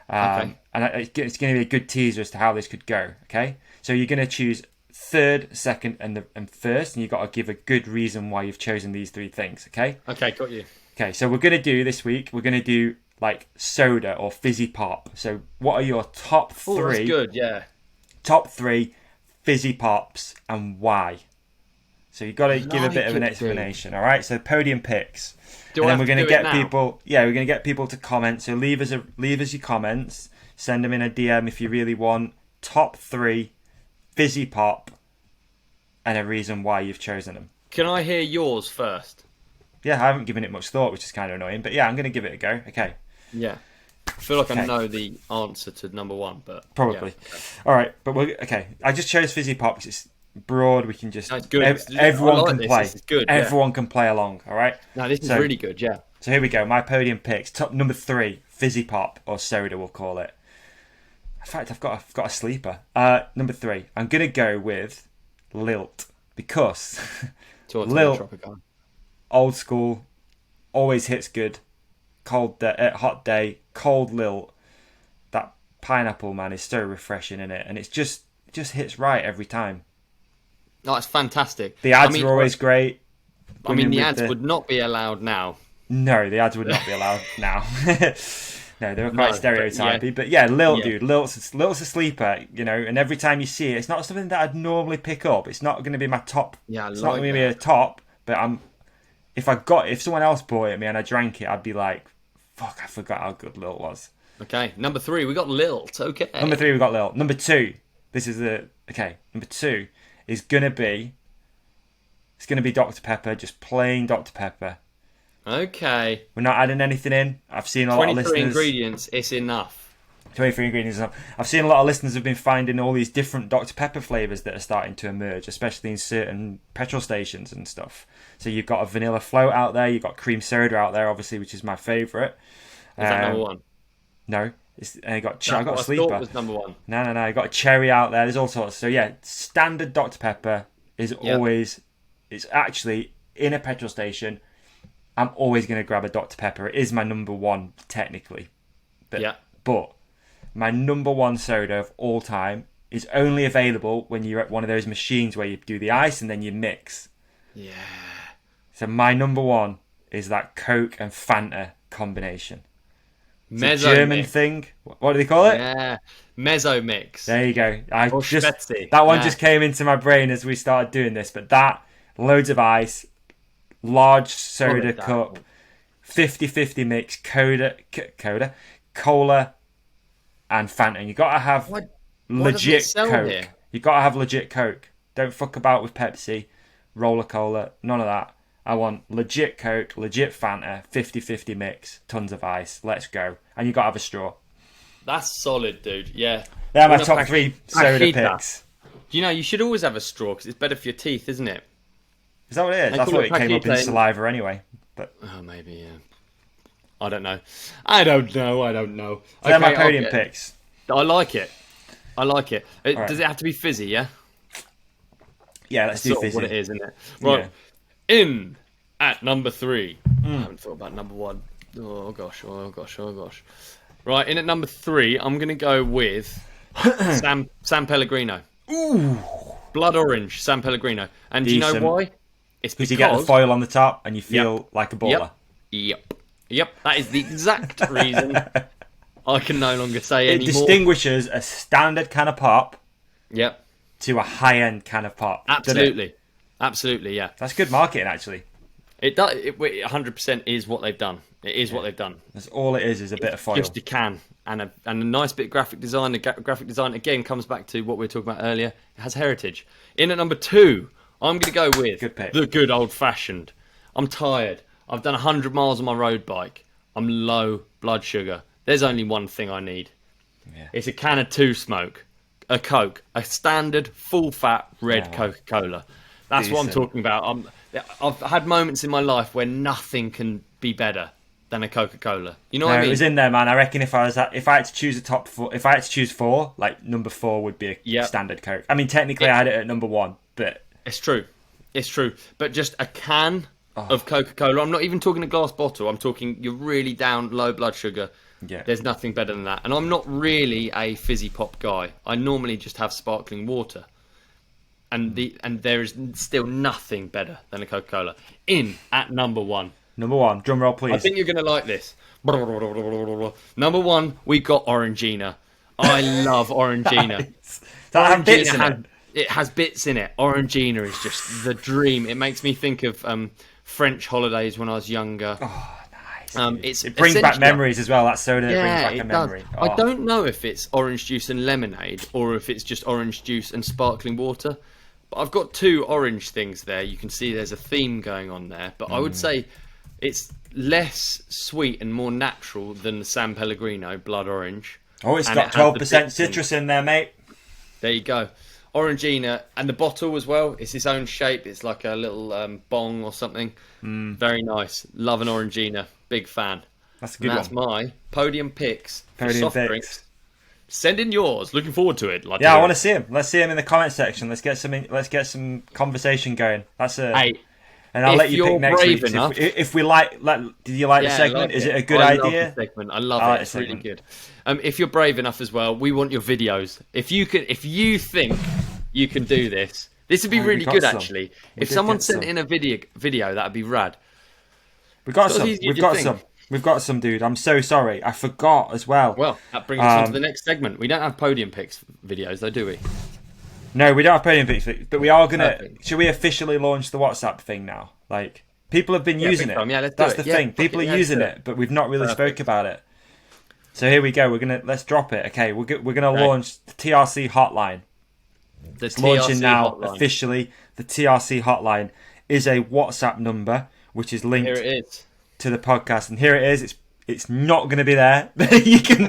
And it's going to be a good teaser as to how this could go, okay? So you're going to choose... third, second, and first, and you've got to give a good reason why you've chosen these 3 things, okay? Okay, got you. Okay, so we're going to do this week, we're going to do like soda or fizzy pop. So what are your top 3? Oh, that's good, yeah. Top 3 fizzy pops and why? So you've got to give a bit of an explanation, all right? So podium picks. And then we're going to get people, we're going to get people to comment. So leave us your comments, send them in a DM if you really want. Top 3 fizzy pop and a reason why you've chosen them. Can I hear yours first? Yeah, I haven't given it much thought, which is kind of annoying, but yeah, I'm going to give it a go. Okay. Yeah. I feel like I know the answer to number 1, but probably. Yeah, okay. All right, but I just chose fizzy pop because it's broad. We can just everyone can play. This is good. Everyone can play along. All right. No, this is really good. Yeah. So here we go. My podium picks. Top number 3, fizzy pop or soda, we'll call it. In fact, I've got a sleeper. Number 3, I'm gonna go with Lilt because Lilt, old school, always hits good. Hot day, cold Lilt. That pineapple, man, is so refreshing in it, and it just hits right every time. No, it's fantastic. The ads are always great. The ads would not be allowed now. No, the ads would not be allowed now. No, they were quite stereotypy, but yeah, Lilt, dude, Lilt's a sleeper, you know. And every time you see it, it's not something that I'd normally pick up. It's not going to be my top. Yeah, it's not going to be a top. But if someone else bought it me and I drank it, I'd be like, Fuck, I forgot how good Lilt was. Okay, number 3, we got Lilt. Okay. Number 3, we got Lilt. Number 2, this is the... Okay, number 2 is going to be... It's going to be Dr. Pepper, just plain Dr. Pepper. Okay. We're not adding anything in. I've seen a lot of listeners... 23 ingredients, it's enough. 23 ingredients. I've seen a lot of listeners have been finding all these different Dr. Pepper flavours that are starting to emerge, especially in certain petrol stations and stuff. So you've got a vanilla float out there, you've got cream soda out there, obviously, which is my favourite. Is that number 1? No. I got a sleeper. I thought was number 1. No. You've got a cherry out there. There's all sorts. So yeah, standard Dr. Pepper is always... It's actually, in a petrol station, I'm always going to grab a Dr. Pepper. It is my number 1, technically. But my number 1 soda of all time is only available when you're at one of those machines where you do the ice and then you mix. Yeah. So my number 1 is that Coke and Fanta combination. It's a German thing. What do they call it? Yeah. Mezzo mix. There you go. Spezi. That one just came into my brain as we started doing this. But that, loads of ice, large soda cup, 50-50 mix, cola, and Fanta. And you got to have legit Coke. Here? You got to have legit Coke. Don't fuck about with Pepsi, Roller Cola, none of that. I want legit Coke, legit Fanta, 50-50 mix, tons of ice. Let's go. And you got to have a straw. That's solid, dude. Yeah. They're my top 3 soda picks. You know, you should always have a straw because it's better for your teeth, isn't it? Is that what it is? I thought it came up in saliva anyway. But maybe, yeah. I don't know. So they're my podium picks. I like it. Does it have to be fizzy, yeah? Yeah, let's do fizzy. What it is, isn't it? Right. Yeah. In at number 3. I haven't thought about number 1. Oh gosh. Right, in at number 3, I'm going to go with San Pellegrino. Ooh. Blood orange San Pellegrino. And do you know why? It's because you get the foil on the top and you feel like a baller. Yep. That is the exact reason I can no longer say anymore. It distinguishes a standard can of pop to a high-end can of pop. Absolutely, yeah. That's good marketing, actually. It does. It 100% is what they've done. It is what they've done. That's all it is a bit of foil. Just a can and a nice bit of graphic design. The graphic design, again, comes back to what we were talking about earlier. It has heritage. In at number 2, I'm going to go with the good old-fashioned. I'm tired. I've done 100 miles on my road bike. I'm low blood sugar. There's only one thing I need. Yeah. It's a can of 2 Smoke, a Coke, a standard full-fat red Coca-Cola. That's what I'm talking about. I've had moments in my life where nothing can be better than a Coca-Cola. You know what I mean? It was in there, man. I reckon if I had to choose a top 4, if I had to choose 4, like number 4 would be a standard Coke. I mean, technically, I had it at number 1, but it's true. But just a can of Coca-Cola. I'm not even talking a glass bottle. I'm talking you're really down, low blood sugar. Yeah. There's nothing better than that. And I'm not really a fizzy pop guy. I normally just have sparkling water. And there is still nothing better than a Coca-Cola. In at number 1. Number 1. Drum roll, please. I think you're going to like this. Number 1, we got Orangina. I love Orangina. Nice. That have bits in it. It has bits in it. Orangina is just the dream. It makes me think of French holidays when I was younger. Oh, nice. It brings back memories as well. That soda brings back a memory. Oh. I don't know if it's orange juice and lemonade or if it's just orange juice and sparkling water. But I've got 2 orange things there. You can see there's a theme going on there. But I would say it's less sweet and more natural than the San Pellegrino Blood Orange. Oh, it's got 12% citrus in there, mate. There you go. Orangina, and the bottle as well. It's its own shape. It's like a little bong or something. Very nice. Love an Orangina. Big fan. That's a good one. That's my podium picks for soft drinks. Send in yours. Looking forward to it. I want to see him. Let's see him in the comment section. Let's get some conversation going. And I'll let you pick next week. If we did you like the segment? Is it a good idea? Love the segment. I love it. It's really good. If you're brave enough as well, we want your videos. If you think you can do this would be really good actually. If someone sent in a video, that'd be rad. We've got some, dude. I'm so sorry. I forgot as well. Well, that brings us on to the next segment. We don't have podium picks videos though, do we? No, we don't have podium picks, but we are gonna. Should we officially launch the WhatsApp thing now? Like, People have been using it. Yeah, let's That's do it. the thing. People are using it, but we've not really spoke about it. So here we go. Let's drop it. Okay, we're gonna launch the TRC hotline. It's launching now officially. The TRC hotline is a WhatsApp number which is linked to the podcast, and here it is. It's not going to be there. You can,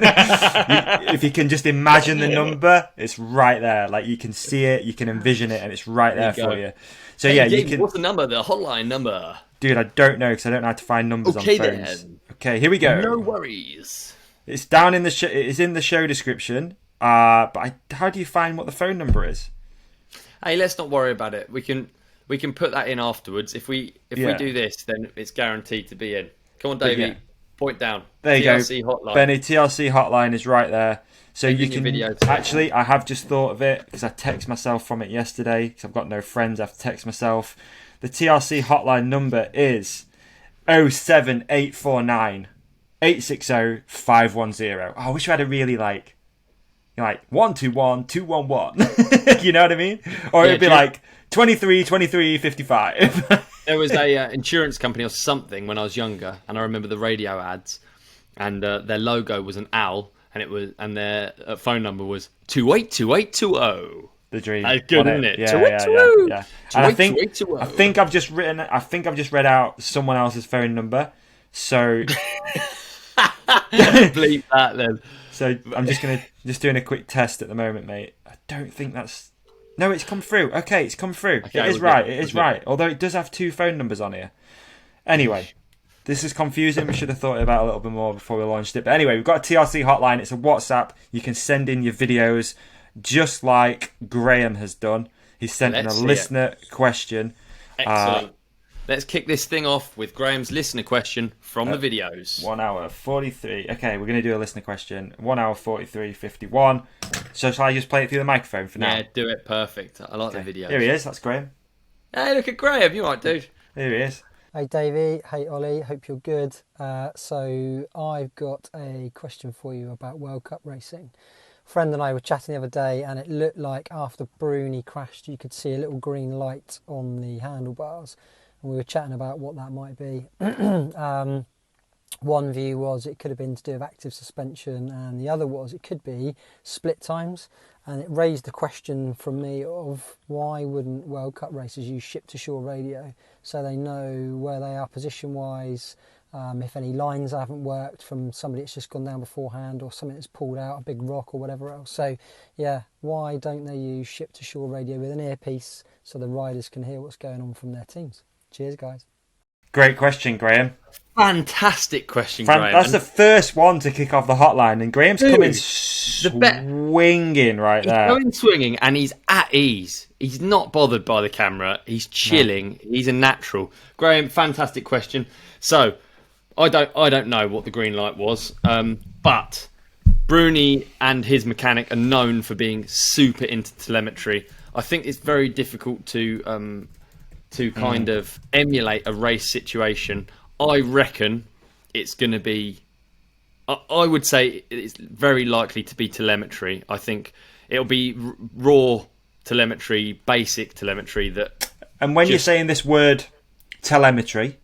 if you can just imagine the number, it's right there. Like you can see it, you can envision it, and it's right there for you. So you can. What's the number? The hotline number. Dude, I don't know because I don't know how to find numbers on phones. Then. Okay, here we go. No worries. It's down in the show. It's in the show description. But how do you find what the phone number is? Hey, let's not worry about it. We can put that in afterwards. If we do this, then it's guaranteed to be in. Come on, Davi. Point down. There you TRC go. Hotline. Benny, TRC hotline is right there. So you can actually, I have just thought of it because I text myself from it yesterday because I've got no friends. I have to text myself. The TRC hotline number is 07849 860 510. Oh, I wish we had a really like 121 211. You know what I mean? Or it'd be like 23 23 55. There was a insurance company or something when I was younger, and I remember the radio ads, and their logo was an owl, and their phone number was 282820. The dream. That's good, isn't it? Yeah. And I think I've just read out someone else's phone number. So bleep that then. So I'm just doing a quick test at the moment, mate. I don't think that's. No, it's come through. Okay, it's come through. Okay, it is right. It is right. Although it does have 2 phone numbers on here. Anyway, this is confusing. We should have thought about it a little bit more before we launched it. But anyway, we've got a TRC hotline. It's a WhatsApp. You can send in your videos just like Graham has done. He's sent in a listener question. Excellent. Let's kick this thing off with Graham's listener question from the videos. 1 hour 43. Okay, we're going to do a listener question. 1 hour 43:51. So shall I just play it through the microphone for now? Yeah, do it. Perfect. I like the videos. Here he is. That's Graham. Hey, look at Graham. You right, dude? Here he is. Hey, Davi. Hey, Olly. Hope you're good. So I've got a question for you about World Cup racing. A friend and I were chatting the other day, and it looked like after Bruni crashed, you could see a little green light on the handlebars. And we were chatting about what that might be. One view was it could have been to do with active suspension, and the other was it could be split times. And it raised the question from me of why wouldn't World Cup racers use ship-to-shore radio so they know where they are position-wise, if any lines haven't worked from somebody that's just gone down beforehand or something that's pulled out, a big rock or whatever else. So, yeah, why don't they use ship-to-shore radio with an earpiece so the riders can hear what's going on from their teams? Cheers, guys. Great question, Graham. Fantastic question, Graham. That's the first one to kick off the hotline, and Graham's coming swinging right there. He's going swinging, and he's at ease. He's not bothered by the camera. He's chilling. No. He's a natural. Graham, fantastic question. So, I don't know what the green light was, but Bruni and his mechanic are known for being super into telemetry. I think it's very difficult to kind of emulate a race situation. I reckon it's going to be... I would say it's very likely to be telemetry. I think it'll be raw telemetry, basic telemetry that... And when you're saying this word telemetry...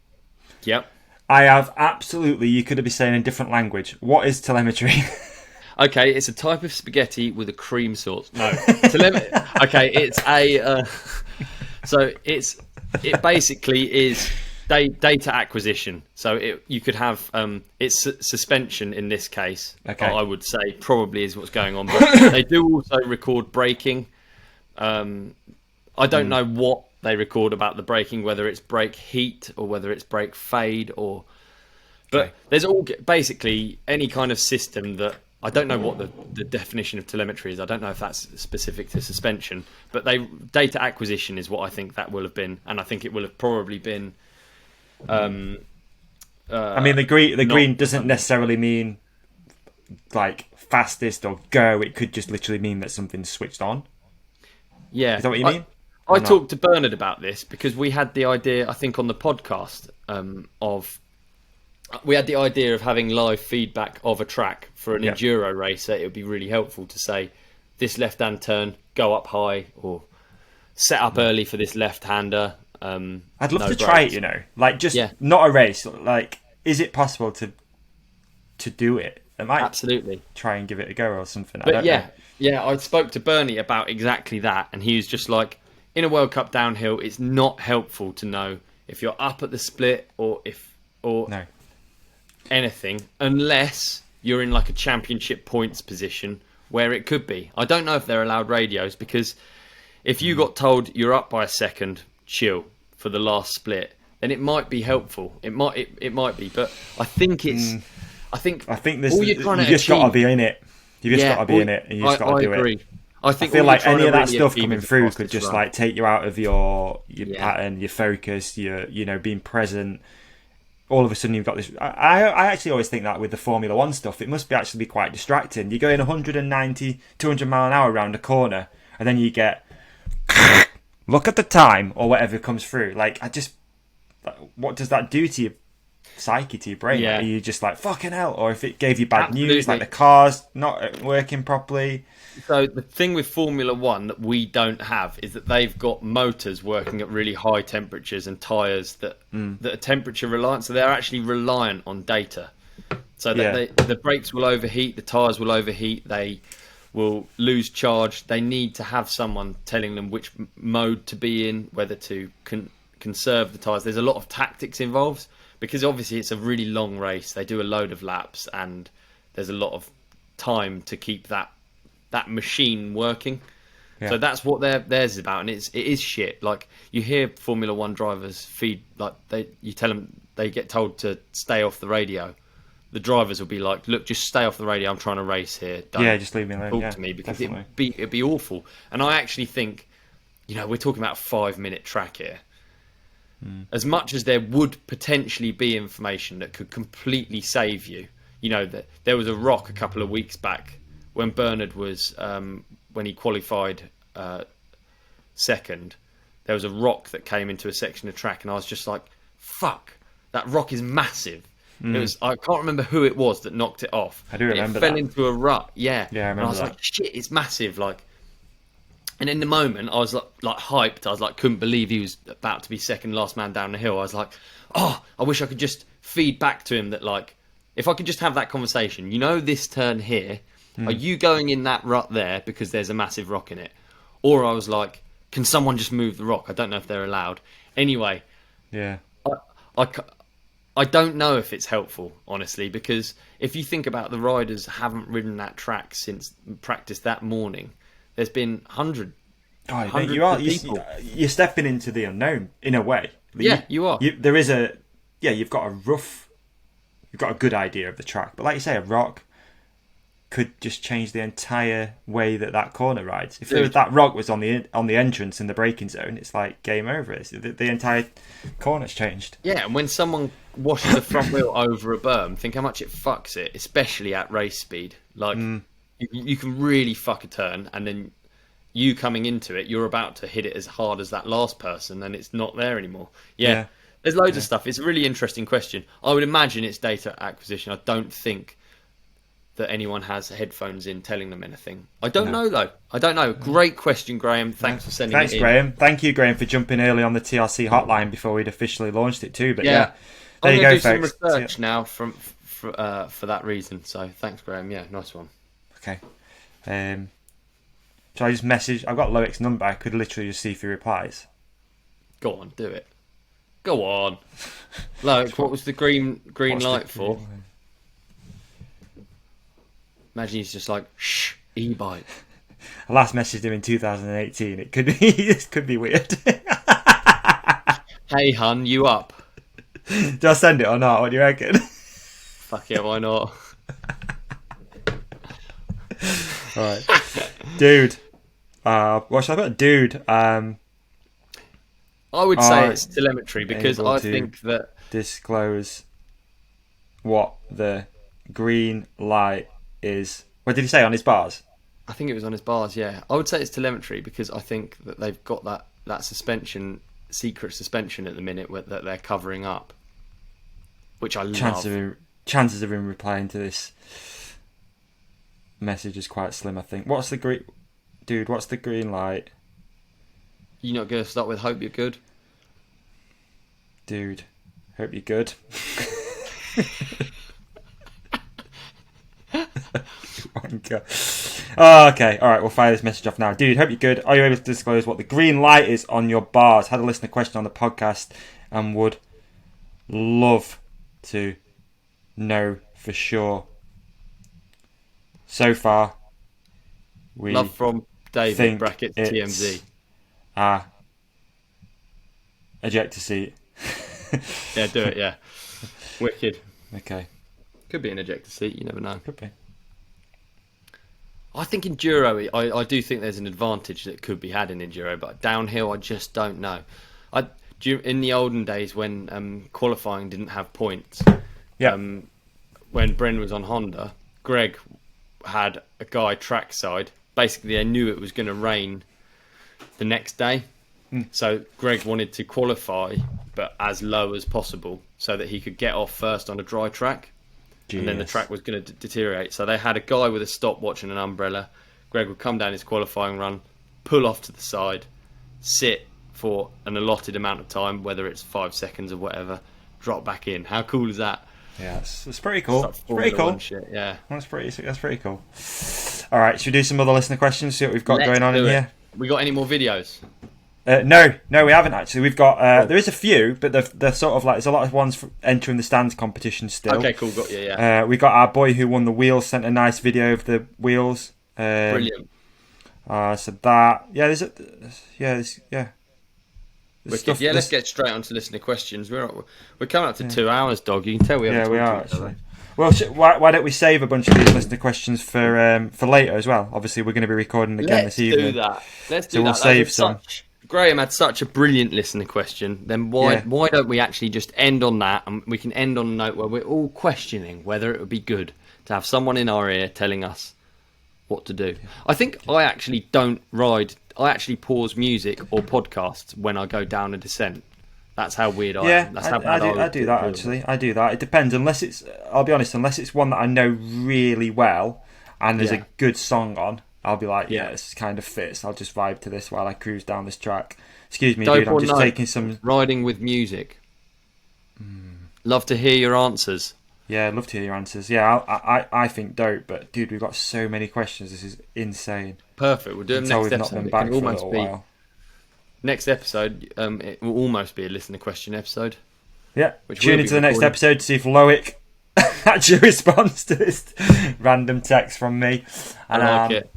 Yep. I have absolutely... You could be saying in a different language. What is telemetry? Okay, it's a type of spaghetti with a cream sauce. No. Okay, it's a... so it basically is data acquisition. So you could have it's suspension in this case. Okay. I would say probably is what's going on. But they do also record braking. I don't know what they record about the braking, whether it's brake heat or whether it's brake fade or. But there's basically any kind of system that. I don't know what the definition of telemetry is. I don't know if that's specific to suspension, but data acquisition is what I think that will have been, and I think it will have probably been. I mean, the green doesn't necessarily mean like fastest or go. It could just literally mean that something's switched on. Yeah, is that what you mean? I talked to Bernard about this because we had the idea, I think, on the podcast we had the idea of having live feedback of a track for an enduro racer. It would be really helpful to say, this left-hand turn, go up high, or set up early for this left-hander. I'd love to try it, you know, like just not a race. Like, is it possible to do it? I might absolutely try and give it a go or something. But I don't know. I spoke to Beney about exactly that, and he was just like, in a World Cup downhill, it's not helpful to know if you're up at the split or no. anything, unless you're in like a championship points position where it could be. I don't know if they're allowed radios, because if you got told you're up by a second, chill for the last split, then it might be helpful. It might be, but I think it's. I think this. You just got to be in it. You just got to be in it, and you just got to do agree. it. I feel like any of that stuff coming through could just like take you out of your pattern, your focus, your being present. All of a sudden, you've got this. I actually always think that with the Formula One stuff, it must be actually quite distracting. You're going 190, 200 mile an hour around a corner, and then you get look at the time or whatever comes through. Like, what does that do to your psyche, to your brain? Are you just like fucking hell? Or if it gave you bad news, like the car's not working properly. So the thing with Formula One that we don't have is that they've got motors working at really high temperatures and tyres that are temperature reliant. So they're actually reliant on data. So that the brakes will overheat, the tyres will overheat, they will lose charge. They need to have someone telling them which mode to be in, whether to conserve the tyres. There's a lot of tactics involved, because obviously it's a really long race. They do a load of laps, and there's a lot of time to keep that machine working. So that's what theirs is about, and it is shit. Like, you hear Formula One drivers you tell them, they get told to stay off the radio. The drivers will be like, look, just stay off the radio, I'm trying to race here. Don't just leave me alone. Talk to me, because it'd be awful. And I actually think, we're talking about a 5-minute track here. As much as there would potentially be information that could completely save you, that there was a rock a couple of weeks back when Bernard was, when he qualified second, there was a rock that came into a section of track, and I was just like, fuck, that rock is massive. It was, I can't remember who it was that knocked it off. I do remember that. It fell that. into a rut, Yeah, I remember and I was like, shit, it's massive, like. And in the moment, I was like hyped. I was like, couldn't believe he was about to be second last man down the hill. I was like, oh, I wish I could just feed back to him that, like, if I could just have that conversation. This turn here, are you going in that rut there because there's a massive rock in it? Or I was like, can someone just move the rock? I don't know if they're allowed. Anyway, I don't know if it's helpful, honestly, because if you think about the riders haven't ridden that track since practice that morning. There's been hundreds of people. You're stepping into the unknown in a way. You are. You've got a good idea of the track, but like you say, a rock could just change the entire way that corner rides. If that rock was on the entrance in the braking zone, it's like game over. The entire corner's changed. Yeah, and when someone washes a front wheel over a berm, think how much it fucks it, especially at race speed. Like. You can really fuck a turn, and then you coming into it, you're about to hit it as hard as that last person, and it's not there anymore. There's loads of stuff. It's a really interesting question. I would imagine it's data acquisition. I don't think that anyone has headphones in telling them anything. I don't know, though. I don't know. Great question, Graham. Thanks for sending it in. Thanks, Graham. Thank you, Graham, for jumping early on the TRC hotline before we'd officially launched it too. But there you go, folks. I'm going to do some research now for that reason. So thanks, Graham. Yeah, nice one. Okay. So I just message. I've got Loic's number. I could literally just see if he replies. Go on, do it. Go on. Loic, what was the green light for? Imagine he's just like, shh, e-bike. I last messaged him in 2018. It could be. This could be weird. Hey, hun, you up? Do I send it or not? What do you reckon? Fuck yeah, why not? Right, dude. What should I put? Dude. I would say it's telemetry, because I think that disclose what the green light is. What did he say on his bars? I think it was on his bars. Yeah, I would say it's telemetry, because I think that they've got that suspension, secret suspension at the minute that they're covering up, which I love. Chances of him replying to this message is quite slim, I think. What's the green light? You're not going to start with hope you're good? Dude, hope you're good. Oh, okay. All right, we'll fire this message off now. Dude, hope you're good. Are you able to disclose what the green light is on your bars? Had a listener question on the podcast and would love to know for sure. So far, we love from David brackets TMZ. Ejector seat. Yeah, do it. Yeah, wicked. Okay. Could be an ejector seat. You never know. Could be. I think enduro, I do think there's an advantage that could be had in enduro, but downhill, I just don't know. In the olden days when qualifying didn't have points, when Bren was on Honda, Greg had a guy trackside. Basically, they knew it was going to rain the next day, so Greg wanted to qualify, but as low as possible, so that he could get off first on a dry track. And then the track was going to deteriorate. So they had a guy with a stopwatch and an umbrella. Greg would come down his qualifying run, pull off to the side, sit for an allotted amount of time, whether it's 5 seconds or whatever, drop back in. How cool is that? Yeah, it's pretty cool. It's pretty cool. Shit, yeah, that's pretty cool. All right, should we do some other listener questions? See what we've got going on in here. We got any more videos? No, we haven't actually. We've got there is a few, but they're sort of like there's a lot of ones for entering the stands competition still. Okay, cool. Got you. Yeah. We got our boy who won the wheels sent a nice video of the wheels. Brilliant. So that there's stuff, let's get straight on to listener questions. We're coming up to 2 hours, dog. You can tell we are actually. Well, why don't we save a bunch of these listener questions for later as well? Obviously, we're going to be recording again this evening. Let's do that. We'll save some. Graham had such a brilliant listener question. Then why don't we actually just end on that, and we can end on a note where we're all questioning whether it would be good to have someone in our ear telling us what to do. I think I actually don't ride. I actually pause music or podcasts when I go down a descent. That's how weird I am. That's how bad I do that actually. I do that. It depends. I'll be honest. Unless it's one that I know really well and there's a good song on, I'll be like, this kind of fits. I'll just vibe to this while I cruise down this track. Excuse me, dude. I'm just taking some riding with music. Love to hear your answers. Yeah, I'd love to hear your answers. Yeah, I think dope, but dude, we've got so many questions. This is insane. Perfect. We'll do them next episode. Not been back for a little while. Next episode, it will almost be a listener question episode. Yeah, tune into the next episode to see if Loic actually responds to this random text from me. And, I like it.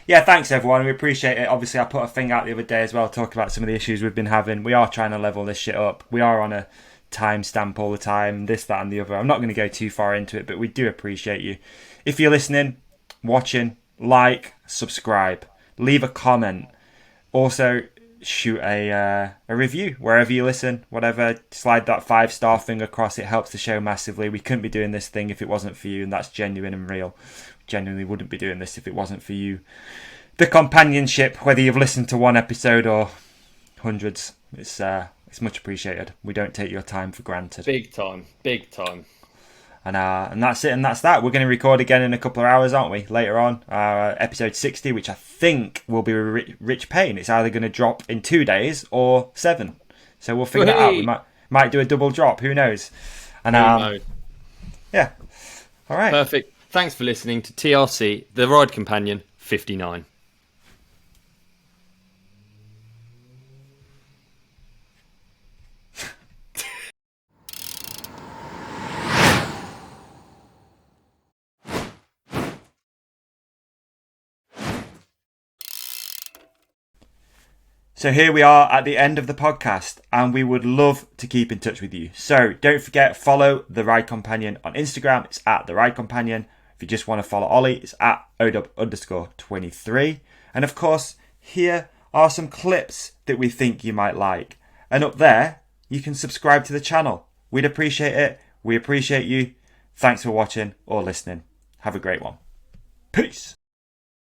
Yeah, thanks everyone. We appreciate it. Obviously, I put a thing out the other day as well, talking about some of the issues we've been having. We are trying to level this shit up. We are on a timestamp all the time, this, that, and the other. I'm not going to go too far into it, but we do appreciate you. If you're listening, watching, like, subscribe, leave a comment. Also, shoot a review wherever you listen, whatever. Slide that 5-star thing across. It helps the show massively. We couldn't be doing this thing if it wasn't for you, and that's genuine and real. Genuinely wouldn't be doing this if it wasn't for you. The companionship, whether you've listened to one episode or hundreds, it's much appreciated. We don't take your time for granted. Big time. And that's it, and that's that. We're going to record again in a couple of hours, aren't we? Later on, episode 60, which I think will be Rich Payne. It's either going to drop in 2 days or 7. So we'll figure that out. We might do a double drop. Who knows? And yeah. All right. Perfect. Thanks for listening to TRC, the Ride Companion 59. So here we are at the end of the podcast, and we would love to keep in touch with you. So don't forget, follow The Ride Companion on Instagram. It's at The Ride Companion. If you just want to follow Olly, it's at OW_23. And of course, here are some clips that we think you might like. And up there, you can subscribe to the channel. We'd appreciate it. We appreciate you. Thanks for watching or listening. Have a great one. Peace.